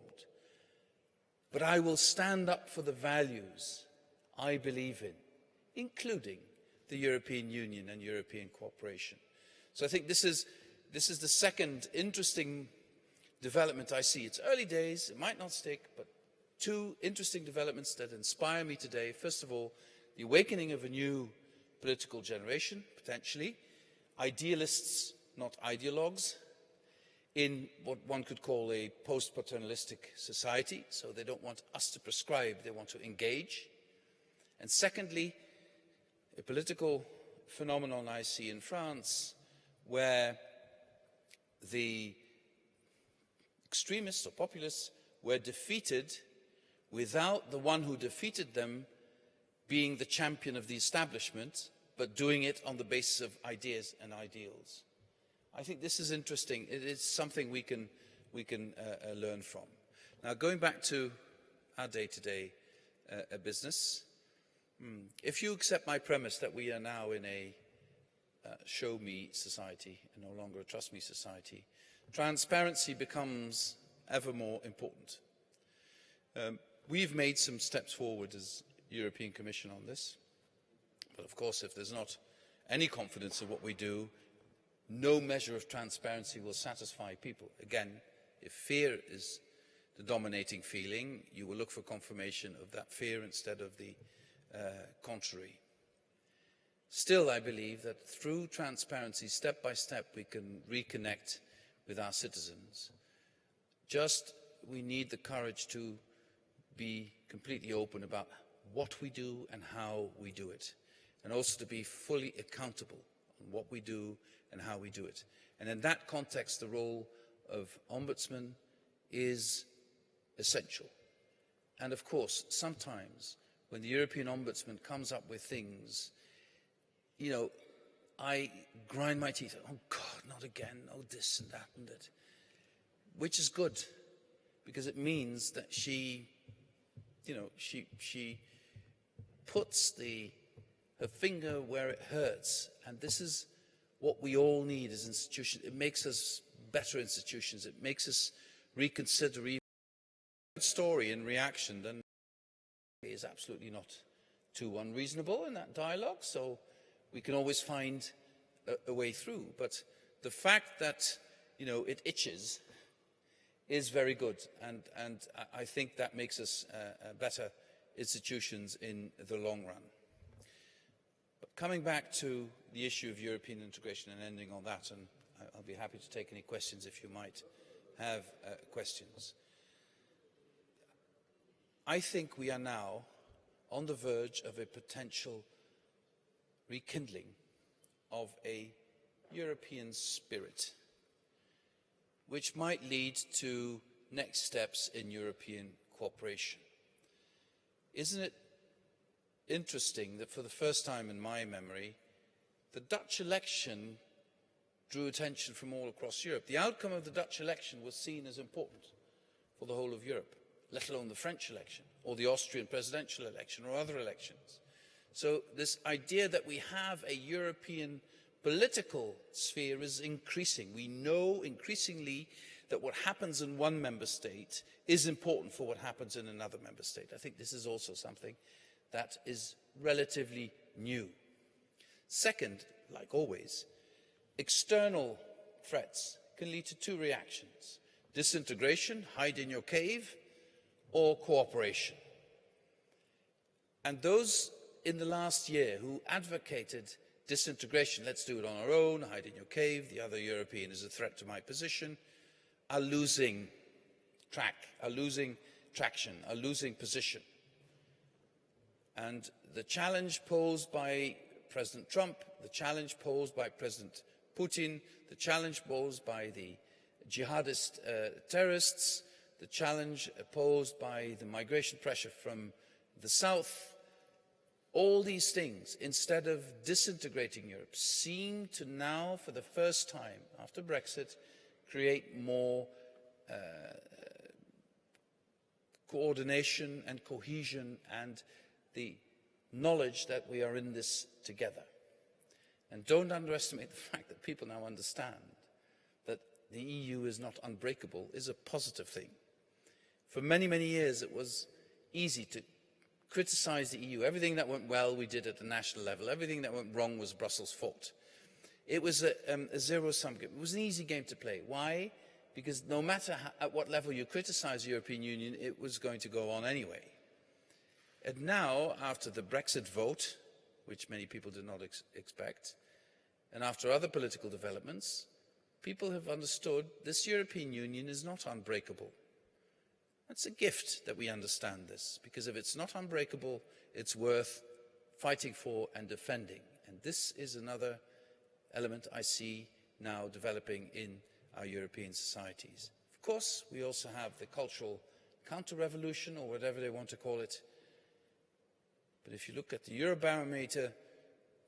but I will stand up for the values I believe in, including the European Union and European cooperation. So I think this is the second interesting development I see. It's early days, it might not stick, but two interesting developments that inspire me today. First of all, the awakening of a new political generation, potentially, idealists, not ideologues, in what one could call a post-paternalistic society. So they don't want us to prescribe, they want to engage. And secondly, a political phenomenon I see in France where the extremists or populists were defeated without the one who defeated them being the champion of the establishment, but doing it on the basis of ideas and ideals. I think this is interesting. It is something we can learn from. Now, going back to our day-to-day business, if you accept my premise that we are now in a show-me society and no longer a trust-me society, transparency becomes ever more important. We've made some steps forward as European Commission on this, but of course if there's not any confidence in what we do, no measure of transparency will satisfy people. Again, if fear is the dominating feeling, you will look for confirmation of that fear instead of the contrary. Still, I believe that through transparency, step by step, we can reconnect with our citizens. Just we need the courage to be completely open about what we do and how we do it, and also to be fully accountable on what we do and how we do it. And in that context, the role of Ombudsman is essential. And of course, sometimes when the European Ombudsman comes up with things, you know, I grind my teeth. Oh God, not again. Oh, this and that and that. Which is good, because it means that she, you know, she puts her finger where it hurts. And this is what we all need as institutions. It makes us better institutions. It makes us reconsider even a story in reaction. Then is absolutely not too unreasonable in that dialogue. So we can always find a way through. But the fact that, you know, it itches is very good, and I think that makes us better institutions in the long run. But coming back to the issue of European integration and ending on that, and I'll be happy to take any questions if you might have questions. I think we are now on the verge of a potential rekindling of a European spirit, which might lead to next steps in European cooperation. Isn't it interesting that for the first time in my memory, the Dutch election drew attention from all across Europe? The outcome of the Dutch election was seen as important for the whole of Europe, let alone the French election, or the Austrian presidential election, or other elections. So this idea that we have a European political sphere is increasing. We know increasingly that what happens in one member state is important for what happens in another member state. I think this is also something that is relatively new. Second, like always, external threats can lead to two reactions: disintegration, hide in your cave, or cooperation. And those in the last year who advocated disintegration, let's do it on our own, hide in your cave, the other European is a threat to my position, are losing track, are losing traction, are losing position. And the challenge posed by President Trump, the challenge posed by President Putin, the challenge posed by the jihadist terrorists, the challenge posed by the migration pressure from the south, all these things, instead of disintegrating Europe, seem to now, for the first time after Brexit, create more coordination and cohesion and the knowledge that we are in this together. And don't underestimate the fact that people now understand that the EU is not unbreakable is a positive thing. For many, many years it was easy to criticize the EU. Everything that went well we did at the national level. Everything that went wrong was Brussels' fault. It was a zero-sum game. It was an easy game to play. Why? Because no matter at what level you criticize the European Union, it was going to go on anyway. And now, after the Brexit vote, which many people did not expect, and after other political developments, people have understood this European Union is not unbreakable. It's a gift that we understand this, because if it's not unbreakable, it's worth fighting for and defending. And this is another element I see now developing in our European societies. Of course, we also have the cultural counter-revolution, or whatever they want to call it. But if you look at the Eurobarometer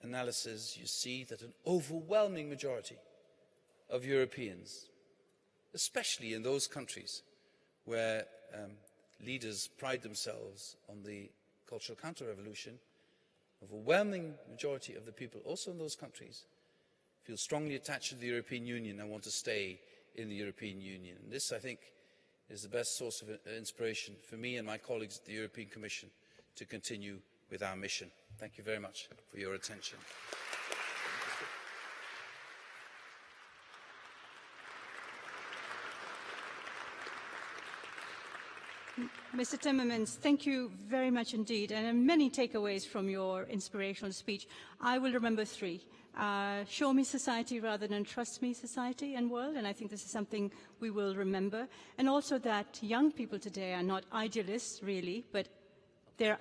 analysis, you see that an overwhelming majority of Europeans, especially in those countries where leaders pride themselves on the cultural counter-revolution, overwhelming majority of the people also in those countries feel strongly attached to the European Union and want to stay in the European Union. And this, I think, is the best source of inspiration for me and my colleagues at the European Commission to continue with our mission. Thank you very much for your attention. Mr. Timmermans, thank you very much indeed, and many takeaways from your inspirational speech. I will remember three. Show me society rather than trust me society and world, and I think this is something we will remember. And also that young people today are not idealists, really, but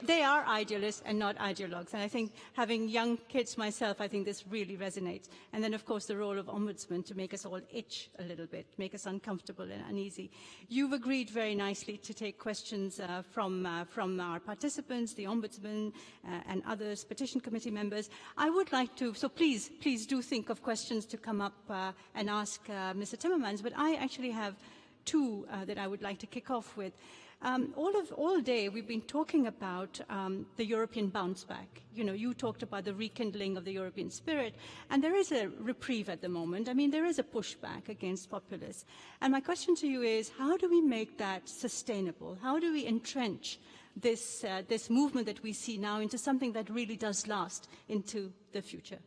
they are idealists and not ideologues. And I think having young kids myself, I think this really resonates. And then, of course, the role of Ombudsman to make us all itch a little bit, make us uncomfortable and uneasy. You've agreed very nicely to take questions from our participants, the Ombudsman and others, petition committee members. I would like to, so please do think of questions to come up and ask Mr. Timmermans, but I actually have two that I would like to kick off with. All day we've been talking about the European bounce back. You know, you talked about the rekindling of the European spirit, and there is a reprieve at the moment. I mean, there is a pushback against populists. And my question to you is, how do we make that sustainable? How do we entrench this movement that we see now into something that really does last into the future?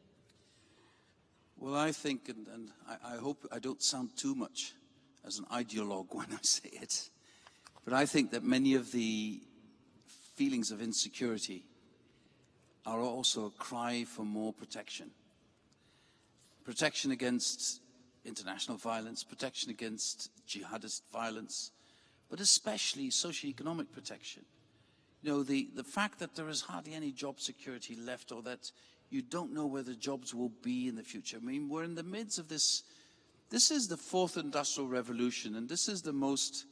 Well, I think, and I hope I don't sound too much as an ideologue when I say it, but I think that many of the feelings of insecurity are also a cry for more protection. Protection against international violence, protection against jihadist violence, but especially socioeconomic protection. You know, the fact that there is hardly any job security left, or that you don't know where the jobs will be in the future. I mean, we're in the midst of this. This is the fourth industrial revolution, and this is the most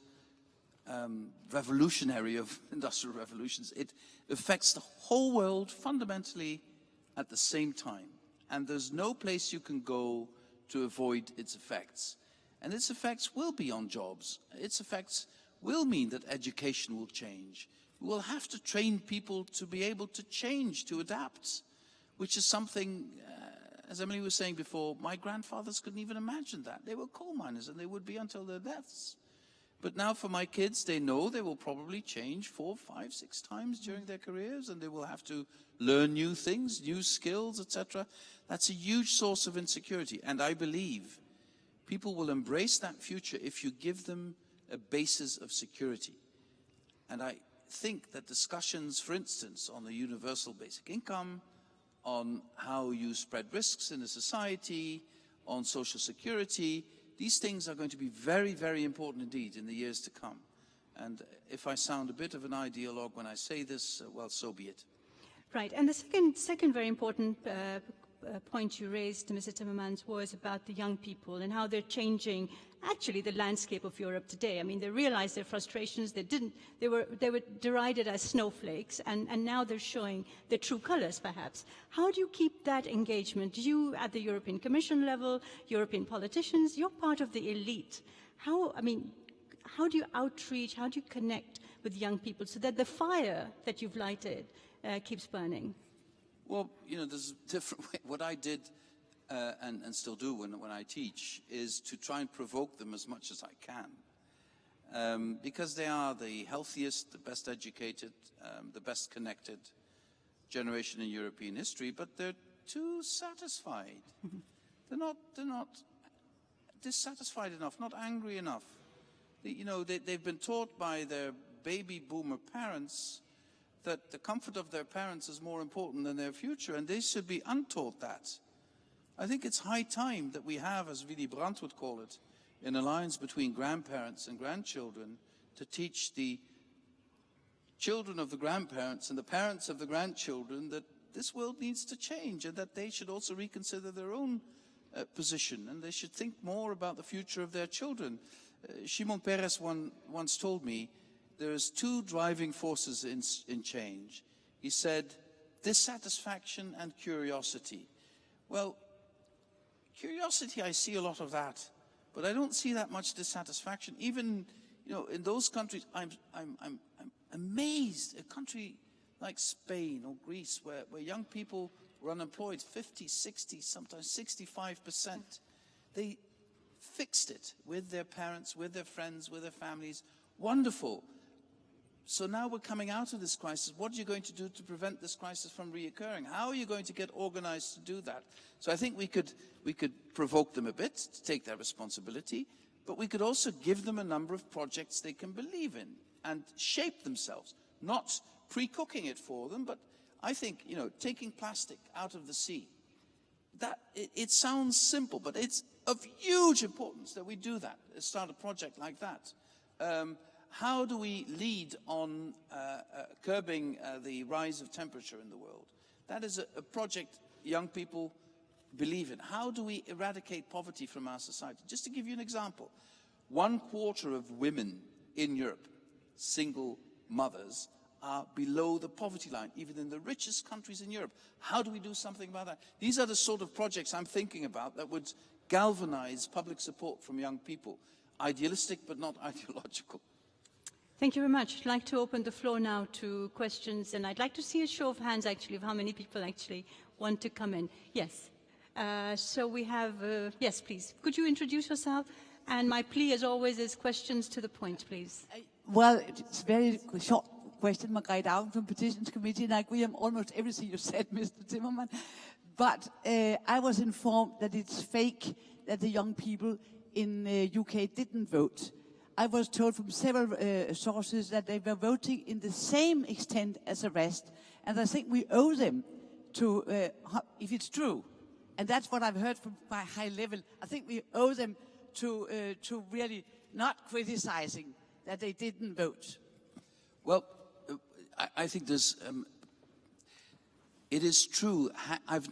revolutionary of industrial revolutions. It affects the whole world fundamentally at the same time. And there's no place you can go to avoid its effects. And its effects will be on jobs. Its effects will mean that education will change. We will have to train people to be able to change, to adapt, which is something, as Emily was saying before, my grandfathers couldn't even imagine that. They were coal miners, and they would be until their deaths. But now for my kids, they know they will probably change 4, 5, 6 times during their careers, and they will have to learn new things, new skills, etc. That's a huge source of insecurity. And I believe people will embrace that future if you give them a basis of security. And I think that discussions, for instance, on the universal basic income, on how you spread risks in a society, on social security, these things are going to be very, very important indeed in the years to come. And if I sound a bit of an ideologue when I say this, well, so be it. Right, and the second very important point you raised, Mr. Timmermans, was about the young people and how they're changing actually the landscape of Europe today. I mean, they realized their frustrations. They were derided as snowflakes, and now they're showing their true colors, perhaps. How do you keep that engagement? You, at the European Commission level, European politicians, you're part of the elite. How do you outreach? How do you connect with young people so that the fire that you've lighted keeps burning? Well, you know, there's a different way. What I did and still do when I teach is to try and provoke them as much as I can. Because they are the healthiest, the best educated, the best connected generation in European history, but they're too satisfied. They're not dissatisfied enough, not angry enough. They've been taught by their baby boomer parents that the comfort of their parents is more important than their future, and they should be untaught that. I think it's high time that we have, as Willy Brandt would call it, an alliance between grandparents and grandchildren to teach the children of the grandparents and the parents of the grandchildren that this world needs to change, and that they should also reconsider their own position, and they should think more about the future of their children. Shimon Peres once told me, there's 2 driving forces in change. He said, dissatisfaction and curiosity. Well, curiosity, I see a lot of that, but I don't see that much dissatisfaction. Even, in those countries, I'm amazed. A country like Spain or Greece, where young people were unemployed, 50, 60, sometimes 65%. They fixed it with their parents, with their friends, with their families. Wonderful. So now we're coming out of this crisis. What are you going to do to prevent this crisis from reoccurring? How are you going to get organized to do that? So I think we could provoke them a bit to take their responsibility, but we could also give them a number of projects they can believe in and shape themselves, not pre-cooking it for them, but I think, taking plastic out of the sea. It sounds simple, but it's of huge importance that we do that, start a project like that. How do we lead on curbing the rise of temperature in the world? That is a project young people believe in. How do we eradicate poverty from our society? Just to give you an example, 1/4 of women in Europe, single mothers, are below the poverty line, even in the richest countries in Europe. How do we do something about that? These are the sort of projects I'm thinking about that would galvanize public support from young people. Idealistic, but not ideological. Thank you very much. I'd like to open the floor now to questions, and I'd like to see a show of hands, actually, of how many people actually want to come in. Yes. So we have, yes, please. Could you introduce yourself? And my plea, as always, is questions to the point, please. Well, it's a very short question, Margrethe Augen from Petitions Committee, and I agree on almost everything you said, Mr. Timmermans. But I was informed that it's fake that the young people in UK didn't vote. I was told from several sources that they were voting in the same extent as the rest, and I think we owe them to, if it's true, and that's what I've heard from my high level, I think we owe them to really not criticizing that they didn't vote. Well, I think there's, it is true.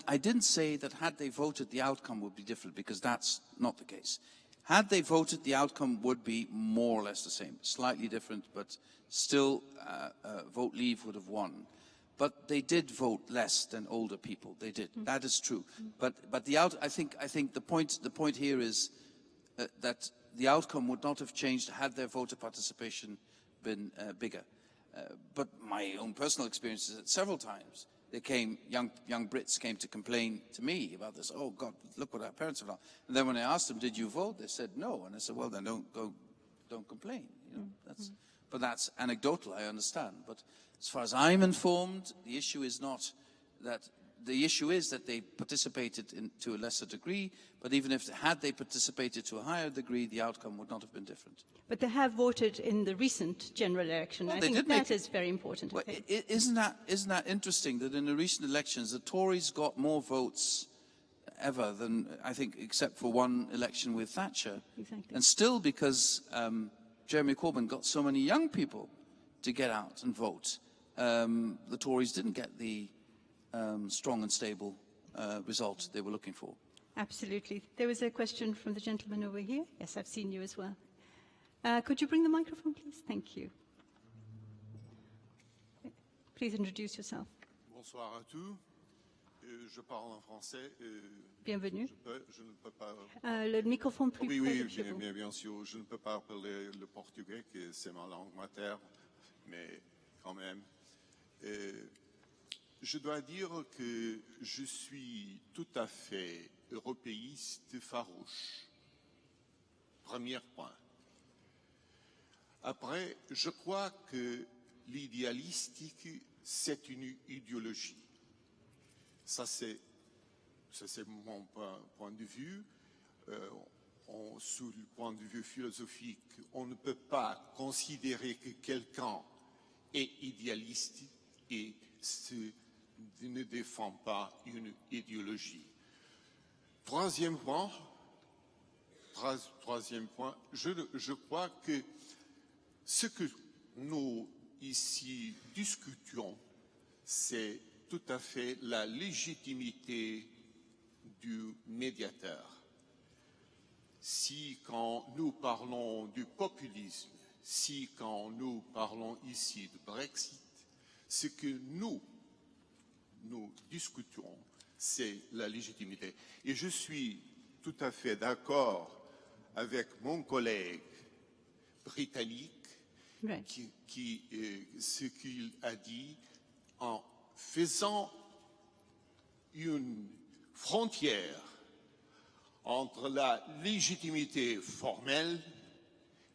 I didn't say that had they voted, the outcome would be different, because that's not the case. Had they voted, the outcome would be more or less the same, slightly different, but still vote leave would have won. But they did vote less than older people. They did. That is true. But I think the point here is that the outcome would not have changed had their voter participation been bigger. But my own personal experience is that several times young Brits came to complain to me about this. Oh God, look what our parents have done. And then when I asked them, "Did you vote?" they said no. And I said, "Well, then don't complain." You know, but that's anecdotal. I understand. But as far as I'm informed, the issue is not that. The issue is that they participated to a lesser degree, but even if had they participated to a higher degree, the outcome would not have been different. But they have voted in the recent general election. Well, I think that is very important. Well, isn't that interesting that in the recent elections, the Tories got more votes ever than, I think, except for one election with Thatcher. Exactly. And still because Jeremy Corbyn got so many young people to get out and vote, the Tories didn't get the strong and stable result they were looking for. Absolutely. There was a question from the gentleman over here. Yes, I've seen you as well. Could you bring the microphone, please? Thank you. Please introduce yourself. Bonsoir à tous. Je parle en français. Bienvenue. Je ne peux pas... le microphone plus près de chez vous. Bien sûr. Je ne peux pas parler le portugais, que c'est ma langue maternelle, mais quand même. Je dois dire que je suis tout à fait européiste farouche. Premier point. Après, je crois que l'idéalistique, c'est une idéologie. Ça, c'est mon point de vue. Sous le point de vue philosophique, on ne peut pas considérer que quelqu'un est idéaliste et ne défend pas une idéologie. Troisième point, je crois que ce que nous ici discutions, c'est tout à fait la légitimité du médiateur. Si quand nous parlons du populisme, si quand nous parlons ici de Brexit, ce que nous discutons, c'est la légitimité. Et je suis tout à fait d'accord avec mon collègue britannique ce qu'il a dit en faisant une frontière entre la légitimité formelle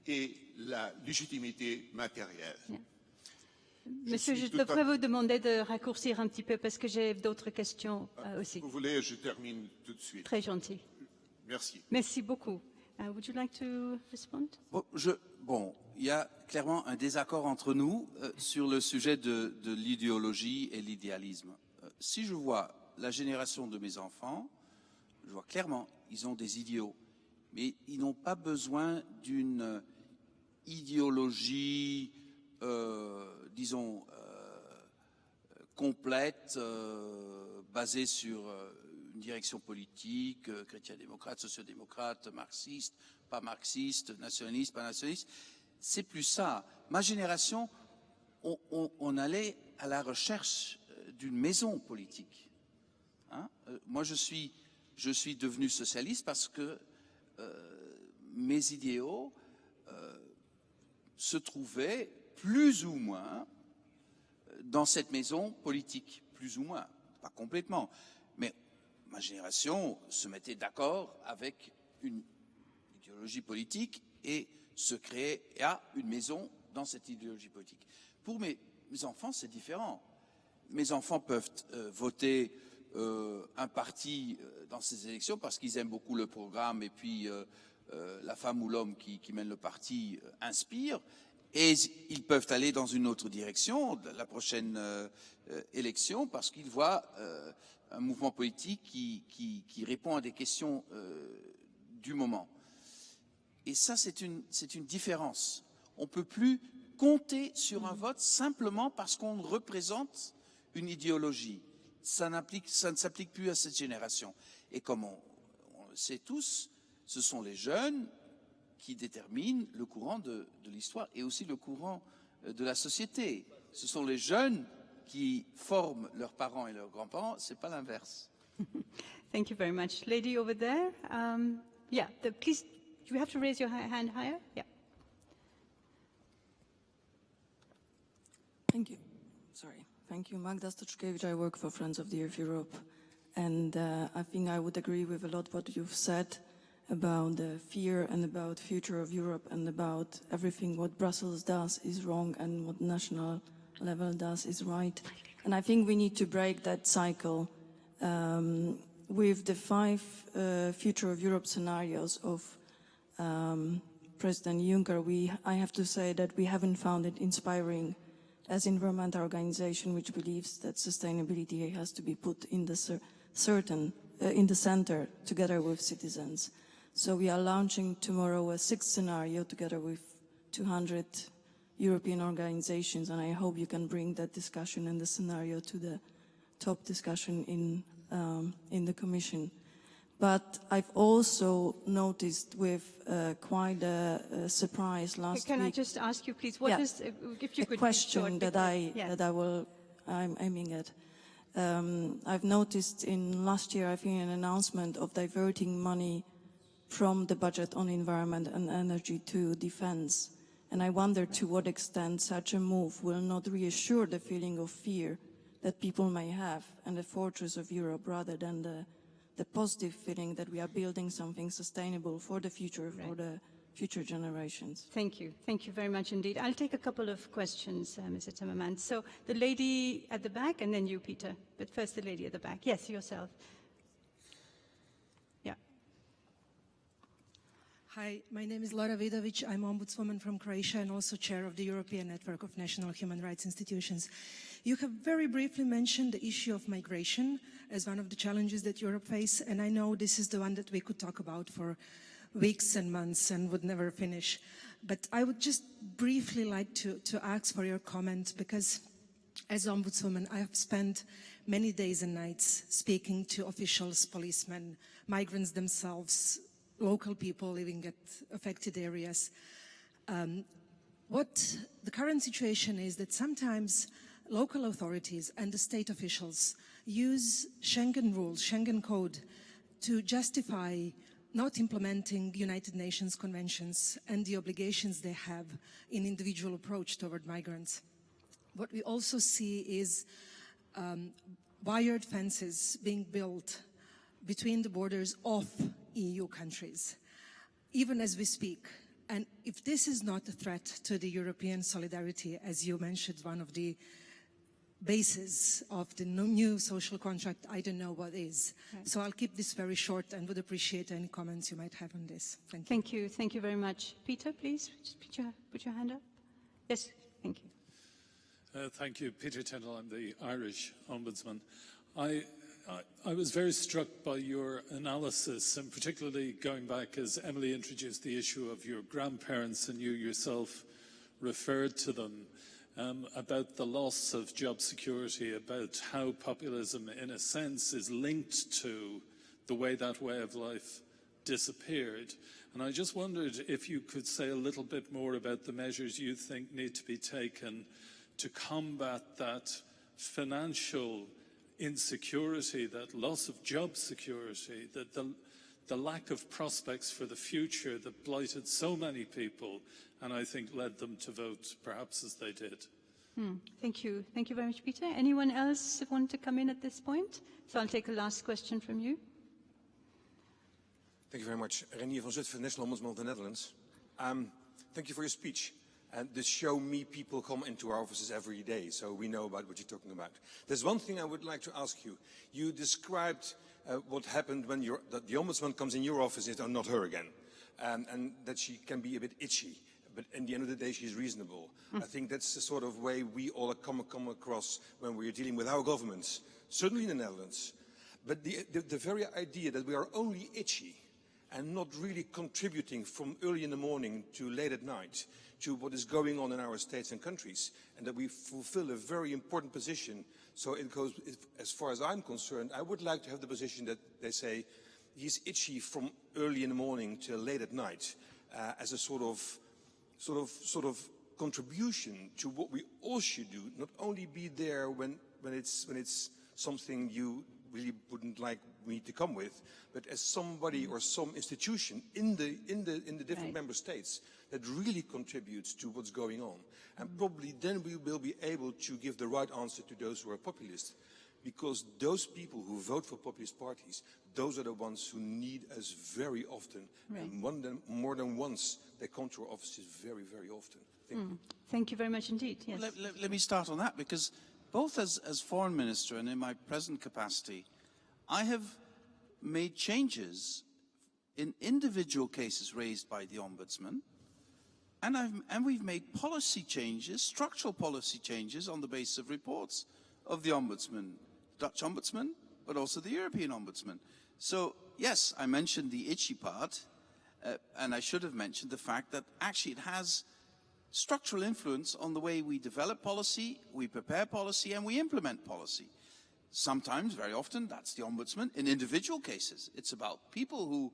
et la légitimité matérielle. Monsieur, je devrais vous demander de raccourcir un petit peu parce que j'ai d'autres questions aussi. Si vous voulez, je termine tout de suite. Très gentil. Merci. Merci beaucoup. Would you like to respond? Bon, il y a clairement un désaccord entre nous sur le sujet de l'idéologie et l'idéalisme. Si je vois la génération de mes enfants, je vois clairement, ils ont des idéaux, mais ils n'ont pas besoin d'une idéologie, disons, complète, basée sur une direction politique, chrétien-démocrate, social-démocrate, marxiste, pas marxiste, nationaliste, pas nationaliste. C'est plus ça. Ma génération, on allait à la recherche d'une maison politique. Hein? Moi, je suis devenu socialiste parce que mes idéaux se trouvaient plus ou moins dans cette maison politique, plus ou moins, pas complètement. Mais ma génération se mettait d'accord avec une idéologie politique et se créait une maison dans cette idéologie politique. Pour mes enfants, c'est différent. Mes enfants peuvent voter un parti dans ces élections parce qu'ils aiment beaucoup le programme et puis la femme ou l'homme qui mène le parti inspire, et ils peuvent aller dans une autre direction, la prochaine élection, parce qu'ils voient un mouvement politique qui répond à des questions du moment. Et ça, c'est une différence. On ne peut plus compter sur un vote simplement parce qu'on représente une idéologie. Ça ne s'applique plus à cette génération. Et comme on le sait tous, ce sont les jeunes qui déterminent le courant de l'histoire et aussi le courant de la société. Ce sont les jeunes qui forment leurs parents et leurs grands-parents, c'est pas l'inverse. Thank you very much. Lady over there, yeah, please, you have to raise your hand higher. Yeah. Thank you. Sorry. Thank you. Magda Stoczkiewicz. I work for Friends of the Earth Europe. And I think I would agree with a lot what you've said about the fear and about the future of Europe and about everything what Brussels does is wrong and what national level does is right. And I think we need to break that cycle. With the 5 future of Europe scenarios of President Juncker, I have to say that we haven't found it inspiring as an environmental organization which believes that sustainability has to be put in the in the center together with citizens. So we are launching tomorrow a 6th scenario together with 200 European organizations, and I hope you can bring that discussion and the scenario to the top discussion in the Commission. But I've also noticed with quite a surprise last week. Can I just ask you, please, what is, if you could, a question that I'm aiming at. I've noticed in last year, I think, an announcement of diverting money from the budget on environment and energy to defense. And I wonder to what extent such a move will not reassure the feeling of fear that people may have and the fortress of Europe rather than the positive feeling that we are building something sustainable for the future, for the future generations. Thank you. Thank you very much indeed. I'll take a couple of questions, Mr. Timmermans. So the lady at the back and then you, Peter. But first the lady at the back. Yes, yourself. Yeah. Hi, my name is Lora Vidovic. I'm Ombudswoman from Croatia and also chair of the European Network of National Human Rights Institutions. You have very briefly mentioned the issue of migration as one of the challenges that Europe faces, and I know this is the one that we could talk about for weeks and months and would never finish. But I would just briefly like to ask for your comment, because as Ombudswoman, I have spent many days and nights speaking to officials, policemen, migrants themselves, local people living at affected areas. What the current situation is that sometimes local authorities and the state officials use Schengen rules, Schengen code, to justify not implementing United Nations conventions and the obligations they have in individual approach toward migrants. What we also see is wired fences being built between the borders of EU countries, even as we speak. And if this is not a threat to the European solidarity, as you mentioned, one of the basis of the new social contract, I don't know what is. Right. So I'll keep this very short and would appreciate any comments you might have on this. Thank you. Thank you. Thank you very much. Peter, please, just put your hand up. Yes, thank you. Thank you. Peter Tyndall, I'm the Irish Ombudsman. I was very struck by your analysis, and particularly going back as Emily introduced the issue of your grandparents and you yourself referred to them. About the loss of job security, about how populism, in a sense, is linked to the way that way of life disappeared. And I just wondered if you could say a little bit more about the measures you think need to be taken to combat that financial insecurity, that loss of job security, that the lack of prospects for the future that blighted so many people and I think led them to vote perhaps as they did. Thank you. Thank you very much, Peter. Anyone else want to come in at this point? So I'll take a last question from you. Thank you very much. Renier van Zutphen, National Ombudsman of the Netherlands. Thank you for your speech. And this show me people come into our offices every day, so we know about what you're talking about. There's one thing I would like to ask you. You described what happened when the Ombudsman comes in your office and says, oh, not her again. and that she can be a bit itchy. But in the end of the day, she's reasonable. I think that's the sort of way we all come across when we're dealing with our governments, certainly in the Netherlands. But the very idea that we are only itchy and not really contributing from early in the morning to late at night to what is going on in our states and countries, and that we fulfill a very important position. So it goes, as far as I'm concerned, I would like to have the position that they say he's itchy from early in the morning till late at night, as a sort of contribution to what we all should do. Not only be there when it's something you really wouldn't like me to come with, but as somebody or some institution in the different member states that really contributes to what's going on. And probably then we will be able to give the right answer to those who are populists. Because those people who vote for populist parties, those are the ones who need us very often. Right. And more than once, they come to our offices very, very often. Thank you. Thank you very much indeed. Yes. Well, let me start on that, because both as foreign minister and in my present capacity, I have made changes in individual cases raised by the Ombudsman, and we've made policy changes, structural policy changes on the basis of reports of the Ombudsman, Dutch Ombudsman, but also the European Ombudsman. So, yes, I mentioned the itchy part, and I should have mentioned the fact that actually it has structural influence on the way we develop policy, we prepare policy, and we implement policy. Sometimes, very often, that's the Ombudsman. In individual cases, it's about people who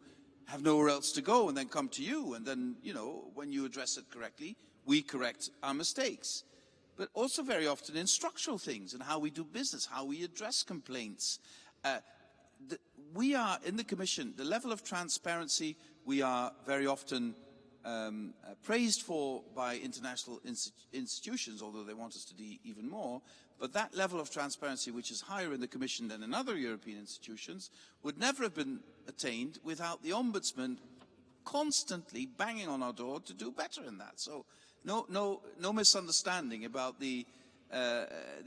have nowhere else to go and then come to you, and then, you know, when you address it correctly, we correct our mistakes. But also very often in structural things and how we do business, how we address complaints. We are, in the Commission, the level of transparency we are very often praised for by international institutions, although they want us to do even more. But that level of transparency, which is higher in the Commission than in other European institutions, would never have been attained without the Ombudsman constantly banging on our door to do better in that. So no misunderstanding about the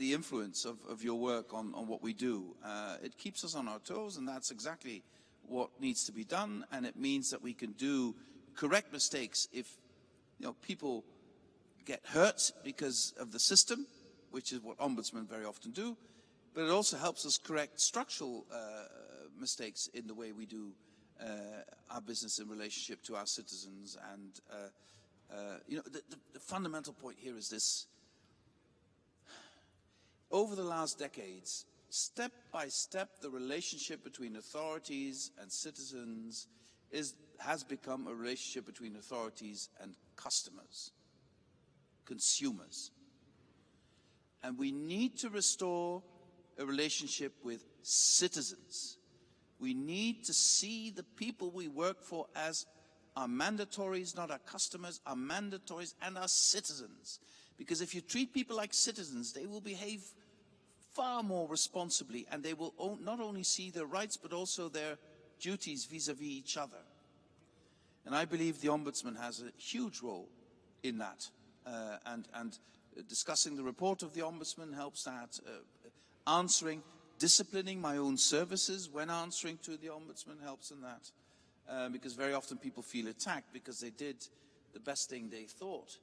influence of your work on what we do. It keeps us on our toes, and that's exactly what needs to be done. And it means that we can correct mistakes if people get hurt because of the system, which is what ombudsmen very often do. But it also helps us correct structural mistakes in the way we do our business in relationship to our citizens. And the fundamental point here is this. Over the last decades, step by step, the relationship between authorities and citizens has become a relationship between authorities and customers, consumers. And we need to restore a relationship with citizens. We need to see the people we work for as our mandatories, not our customers, our mandatories and our citizens. Because if you treat people like citizens, they will behave far more responsibly, and they will not only see their rights, but also their duties vis-à-vis each other. And I believe the Ombudsman has a huge role in that. And discussing the report of the Ombudsman helps that. Disciplining my own services when answering to the Ombudsman helps in that. Because very often people feel attacked because they did the best thing they thought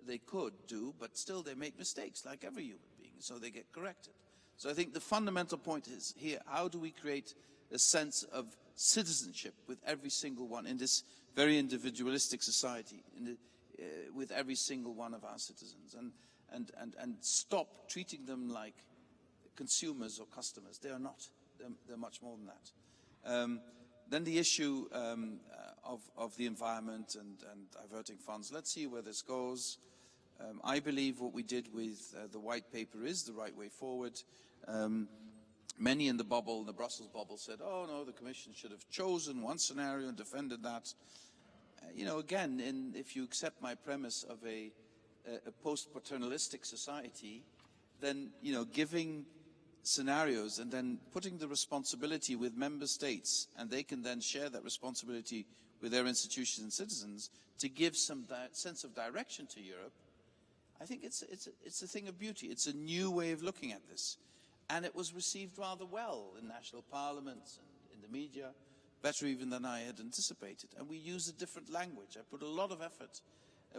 they could do, but still they make mistakes like every human being, so they get corrected. So I think the fundamental point is here, how do we create a sense of citizenship with every single one in this very individualistic society, with every single one of our citizens, and stop treating them like consumers or customers. They are not. They're much more than that. Then the issue of the environment and diverting funds. Let's see where this goes. I believe what we did with the white paper is the right way forward. Many in the Brussels bubble said, oh no, the Commission should have chosen one scenario and defended that. Again, if you accept my premise of a post-paternalistic society, then, giving scenarios and then putting the responsibility with member states, and they can then share that responsibility with their institutions and citizens to give some sense of direction to Europe, I think it's a thing of beauty. It's a new way of looking at this. And it was received rather well in national parliaments and in the media. better even than I had anticipated. And we used a different language. I put a lot of effort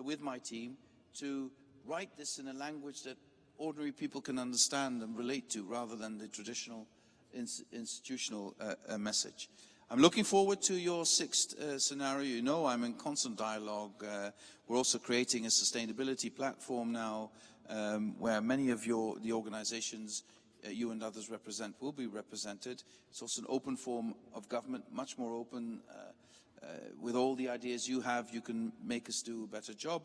with my team to write this in a language that ordinary people can understand and relate to, rather than the traditional institutional message. I'm looking forward to your sixth scenario. You know, I'm in constant dialogue. We're also creating a sustainability platform now, where many of the organizations you and others represent will be represented. It's also an open form of government, much more open. With all the ideas you have, you can make us do a better job.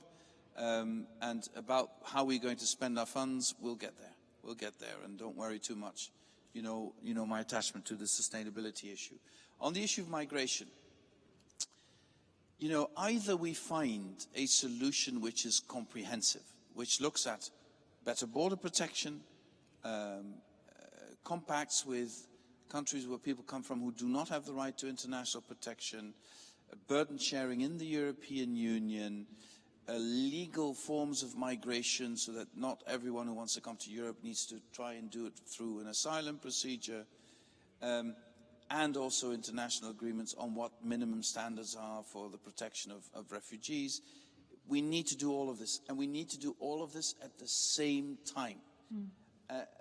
And about how we're going to spend our funds, we'll get there. We'll get there, and don't worry too much. You know my attachment to the sustainability issue. On the issue of migration, either we find a solution which is comprehensive, which looks at better border protection, compacts with countries where people come from who do not have the right to international protection, burden sharing in the European Union, legal forms of migration so that not everyone who wants to come to Europe needs to try and do it through an asylum procedure, and also international agreements on what minimum standards are for the protection of refugees. We need to do all of this, and we need to do all of this at the same time.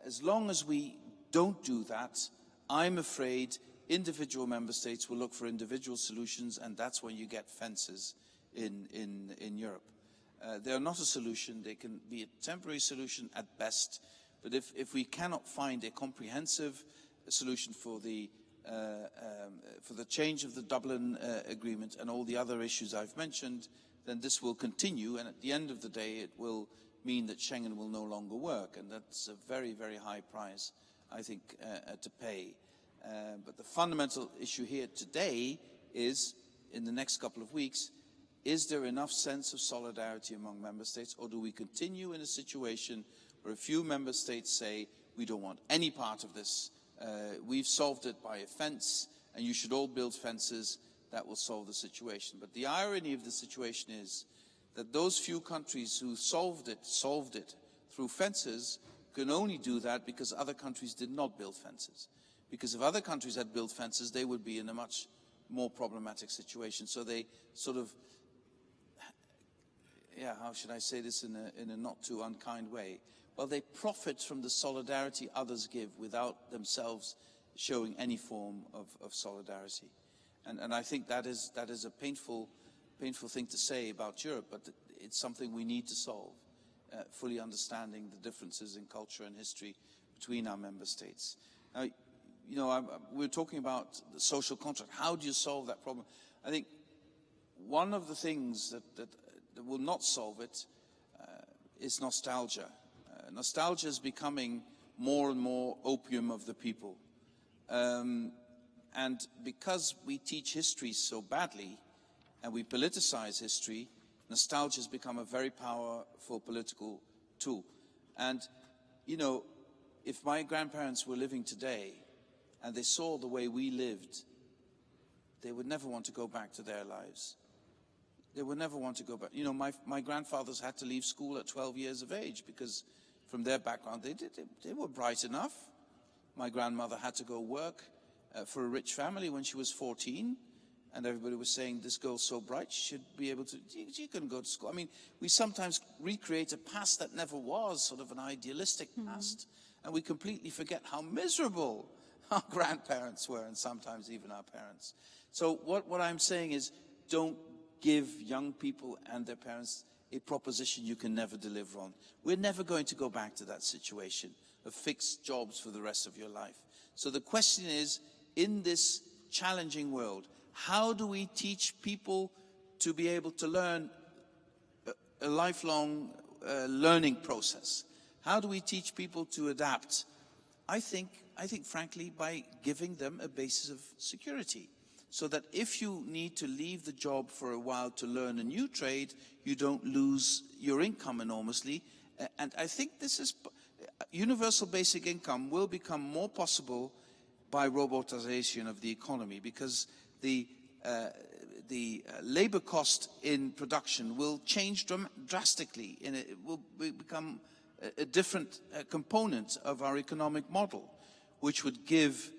As long as we don't do that, I'm afraid individual member states will look for individual solutions, and that's when you get fences in Europe. They are not a solution. They can be a temporary solution at best, but if we cannot find a comprehensive solution for the change of the Dublin Agreement and all the other issues I've mentioned, then this will continue, and at the end of the day it will mean that Schengen will no longer work, and that's a very, very high price, I think, to pay. But the fundamental issue here today is, in the next couple of weeks, is there enough sense of solidarity among member states, or do we continue in a situation where a few member states say, we don't want any part of this, we've solved it by a fence, and you should all build fences, that will solve the situation. But the irony of the situation is that those few countries who solved it through fences can only do that because other countries did not build fences. Because if other countries had built fences, they would be in a much more problematic situation. So they sort of, how should I say this in a not too unkind way? Well, they profit from the solidarity others give without themselves showing any form of solidarity. And I think that is a painful thing to say about Europe, but it's something we need to solve, fully understanding the differences in culture and history between our member states. Now, we're talking about the social contract. How do you solve that problem? I think one of the things that will not solve it is nostalgia. Nostalgia is becoming more and more opium of the people. And because we teach history so badly and we politicize history, nostalgia has become a very powerful political tool. And, if my grandparents were living today and they saw the way we lived, they would never want to go back to their lives. They would never want to go back. My grandfathers had to leave school at 12 years of age because from their background, they were bright enough. My grandmother had to go work for a rich family when she was 14, and everybody was saying, this girl's so bright, she should be able to, she can go to school. I mean, we sometimes recreate a past that never was, sort of an idealistic past, and we completely forget how miserable our grandparents were, and sometimes even our parents. So what I'm saying is, don't give young people and their parents a proposition you can never deliver on. We're never going to go back to that situation of fixed jobs for the rest of your life. So the question is, in this challenging world, how do we teach people to be able to learn a lifelong learning process? How do we teach people to adapt? I think frankly, by giving them a basis of security, so that if you need to leave the job for a while to learn a new trade, you don't lose your income enormously. And I think this is universal basic income will become more possible by robotization of the economy, because the labor cost in production will change drastically, and it will become a different component of our economic model, which would give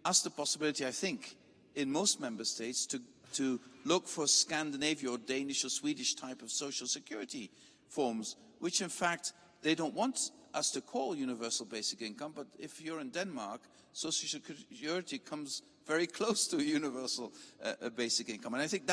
us the possibility, I think, in most member states to look for Scandinavian or Danish or Swedish type of social security forms, which in fact they don't want us to call universal basic income, but if you're in Denmark, social security comes very close to a universal basic income. And I think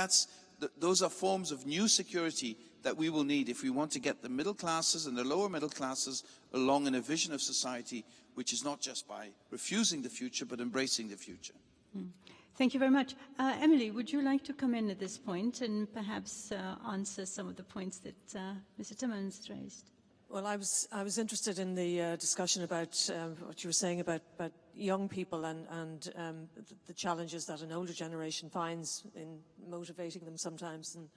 those are forms of new security that we will need if we want to get the middle classes and the lower middle classes along in a vision of society which is not just by refusing the future but embracing the future. Thank you very much. Emily, would you like to come in at this point and perhaps answer some of the points that Mr. Timmermans raised? Well, I was interested in the discussion about what you were saying about young people and the challenges that an older generation finds in motivating them sometimes and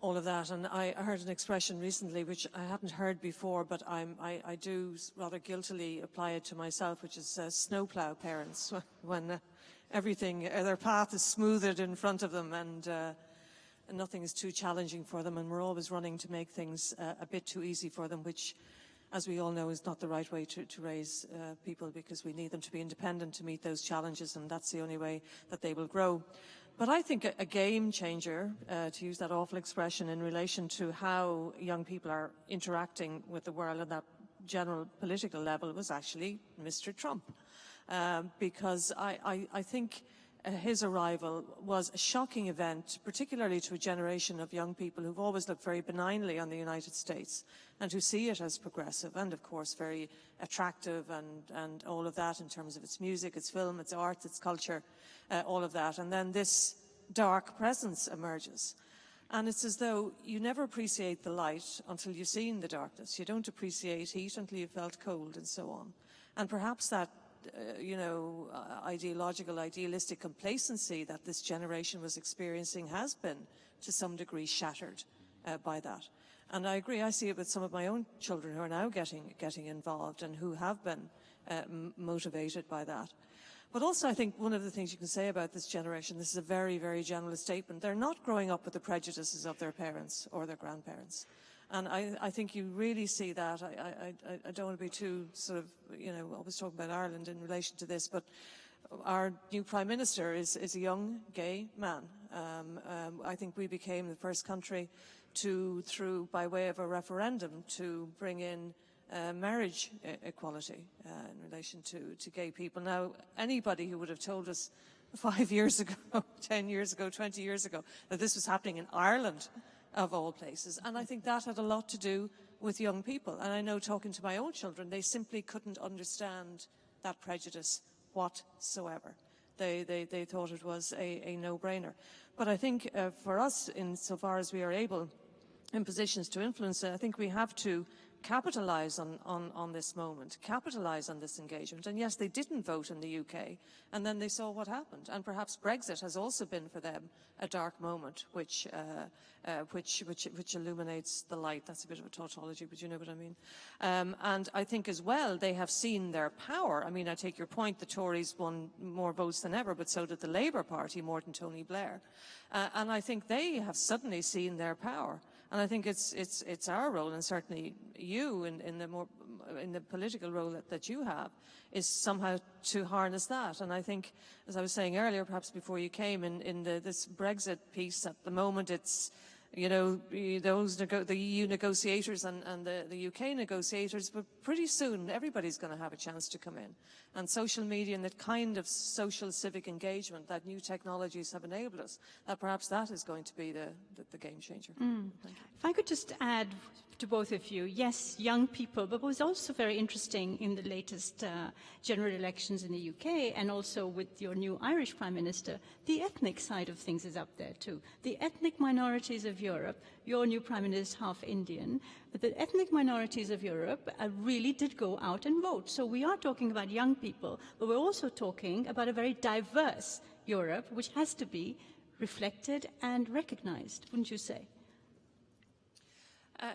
all of that. And I heard an expression recently which I hadn't heard before, but I do rather guiltily apply it to myself, which is snowplow parents, when everything, their path is smoothed in front of them and nothing is too challenging for them, and we're always running to make things a bit too easy for them, which, as we all know, is not the right way to raise people, because we need them to be independent to meet those challenges, and that's the only way that they will grow. But I think a game changer, to use that awful expression, in relation to how young people are interacting with the world at that general political level was actually Mr. Trump, because I think his arrival was a shocking event, particularly to a generation of young people who've always looked very benignly on the United States and who see it as progressive and, of course, very attractive and all of that in terms of its music, its film, its art, its culture, all of that. And then this dark presence emerges. And it's as though you never appreciate the light until you've seen the darkness. You don't appreciate heat until you've felt cold and so on. And perhaps that idealistic complacency that this generation was experiencing has been, to some degree, shattered by that. And I agree, I see it with some of my own children who are now getting involved and who have been motivated by that. But also, I think one of the things you can say about this generation, this is a very, very general statement, they're not growing up with the prejudices of their parents or their grandparents. And I think you really see that. I don't want to be too sort of, always talking about Ireland in relation to this, but our new Prime Minister is a young gay man. I think we became the first country by way of a referendum, to bring in marriage equality in relation to gay people. Now, anybody who would have told us 5 years ago, 10 years ago, 20 years ago, that this was happening in Ireland, of all places. And I think that had a lot to do with young people. And I know, talking to my own children, they simply couldn't understand that prejudice whatsoever. They thought it was a no-brainer. But I think for us, insofar as we are able, in positions to influence it, I think we have to capitalise on this moment, capitalise on this engagement. And yes, they didn't vote in the UK, and then they saw what happened. And perhaps Brexit has also been for them a dark moment, which illuminates the light. That's a bit of a tautology, but you know what I mean. And I think as well, they have seen their power. I mean, I take your point, the Tories won more votes than ever, but so did the Labour Party, more than Tony Blair. And I think they have suddenly seen their power. And I think it's our role, and certainly you in the political role that you have, is somehow to harness that. And I think, as I was saying earlier, perhaps before you came, in this Brexit piece at the moment, it's the EU negotiators and the UK negotiators, but pretty soon everybody's going to have a chance to come in. And social media and that kind of social civic engagement that new technologies have enabled us, that perhaps that is going to be the game changer. If I could just add to both of you, yes, young people, but what was also very interesting in the latest general elections in the UK, and also with your new Irish Prime Minister, the ethnic side of things is up there too. The ethnic minorities of Europe, your new Prime Minister half Indian, but the ethnic minorities of Europe really did go out and vote. So we are talking about young people, but we're also talking about a very diverse Europe, which has to be reflected and recognized, wouldn't you say?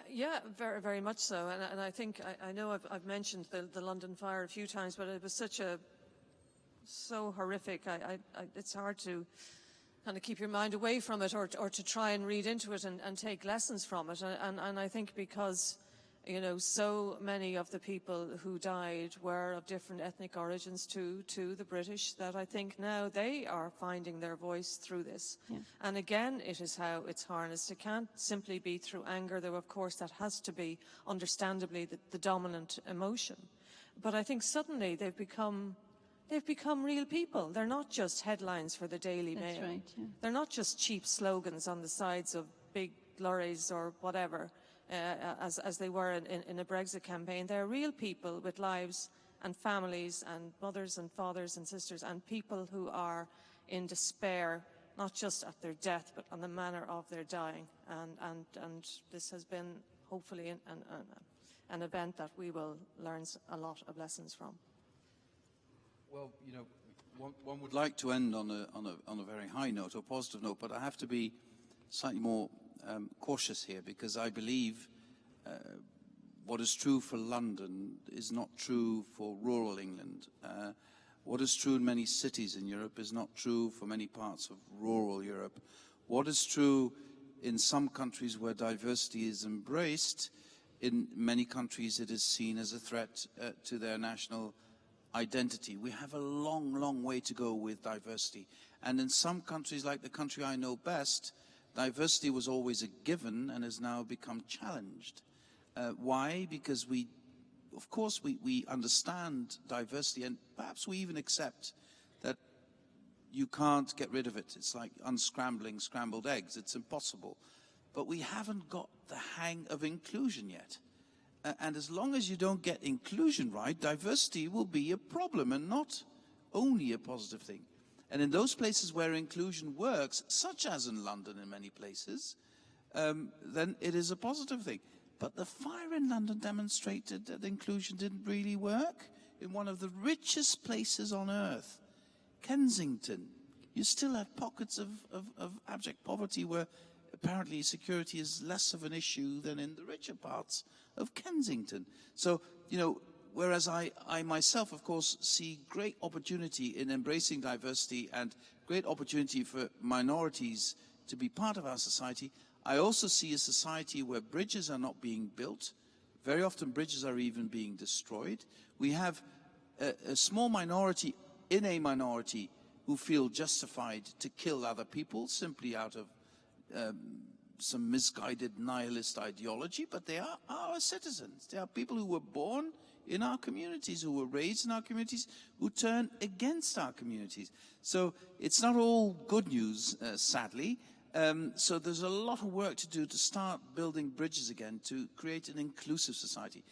Yeah, very, very much so. And I think, I know I've mentioned the London fire a few times, but it was so horrific. It's hard to kind of keep your mind away from it, or to try and read into it and take lessons from it. And I think because You know, so many of the people who died were of different ethnic origins to the British, that I think now they are finding their voice through this. Yeah. And again, it is how it's harnessed. It can't simply be through anger, though of course that has to be, understandably, the dominant emotion. But I think suddenly they've become real people. They're not just headlines for the Daily Mail. That's right, yeah. They're not just cheap slogans on the sides of big lorries or whatever. As they were in a Brexit campaign. They're real people with lives and families and mothers and fathers and sisters, and people who are in despair, not just at their death, but on the manner of their dying. And this has been, hopefully, an event that we will learn a lot of lessons from. Well, you know, one would like to end on a very high note or positive note, but I have to be slightly more cautious here, because I believe what is true for London is not true for rural England. What is true in many cities in Europe is not true for many parts of rural Europe. What is true in some countries where diversity is embraced, in many countries it is seen as a threat to their national identity. We have a long, long way to go with diversity. And in some countries, like the country I know best, diversity was always a given and has now become challenged. Why? Because of course, we understand diversity, and perhaps we even accept that you can't get rid of it. It's like unscrambling scrambled eggs. It's impossible. But we haven't got the hang of inclusion yet. And as long as you don't get inclusion right, diversity will be a problem and not only a positive thing. And in those places where inclusion works, such as in London in many places, then it is a positive thing. But the fire in London demonstrated that inclusion didn't really work. In one of the richest places on earth, Kensington, you still have pockets of abject poverty where apparently security is less of an issue than in the richer parts of Kensington. So, you know, whereas I myself, of course, see great opportunity in embracing diversity and great opportunity for minorities to be part of our society, I also see a society where bridges are not being built. Very often bridges are even being destroyed. We have a small minority in a minority who feel justified to kill other people simply out of some misguided nihilist ideology, but they are our citizens. They are people who were born in our communities, who were raised in our communities, who turn against our communities. So it's not all good news, sadly. So there's a lot of work to do to start building bridges again, to create an inclusive society.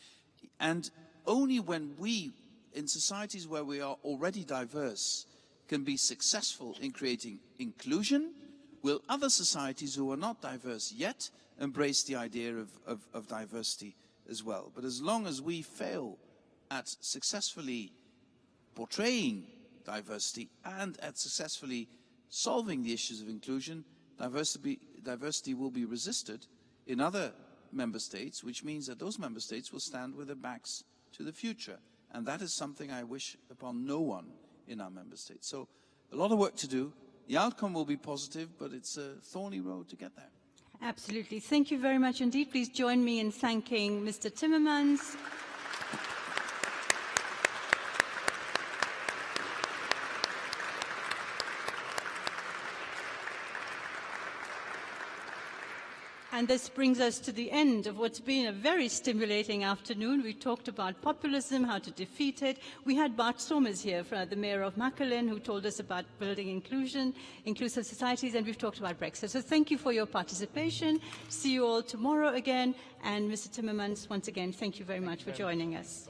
And only when we, in societies where we are already diverse, can be successful in creating inclusion, will other societies who are not diverse yet embrace the idea of diversity as well. But as long as we fail at successfully portraying diversity and at successfully solving the issues of inclusion, diversity will be resisted in other member states, which means that those member states will stand with their backs to the future. And that is something I wish upon no one in our member states. So a lot of work to do. The outcome will be positive, but it's a thorny road to get there. Absolutely. Thank you very much indeed. Please join me in thanking Mr. Timmermans. And this brings us to the end of what's been a very stimulating afternoon. We talked about populism, how to defeat it. We had Bart Somers here, the mayor of Mechelen, who told us about building inclusive societies, and we've talked about Brexit. So thank you for your participation. See you all tomorrow again. And Mr. Timmermans, once again, thank you very much for joining us.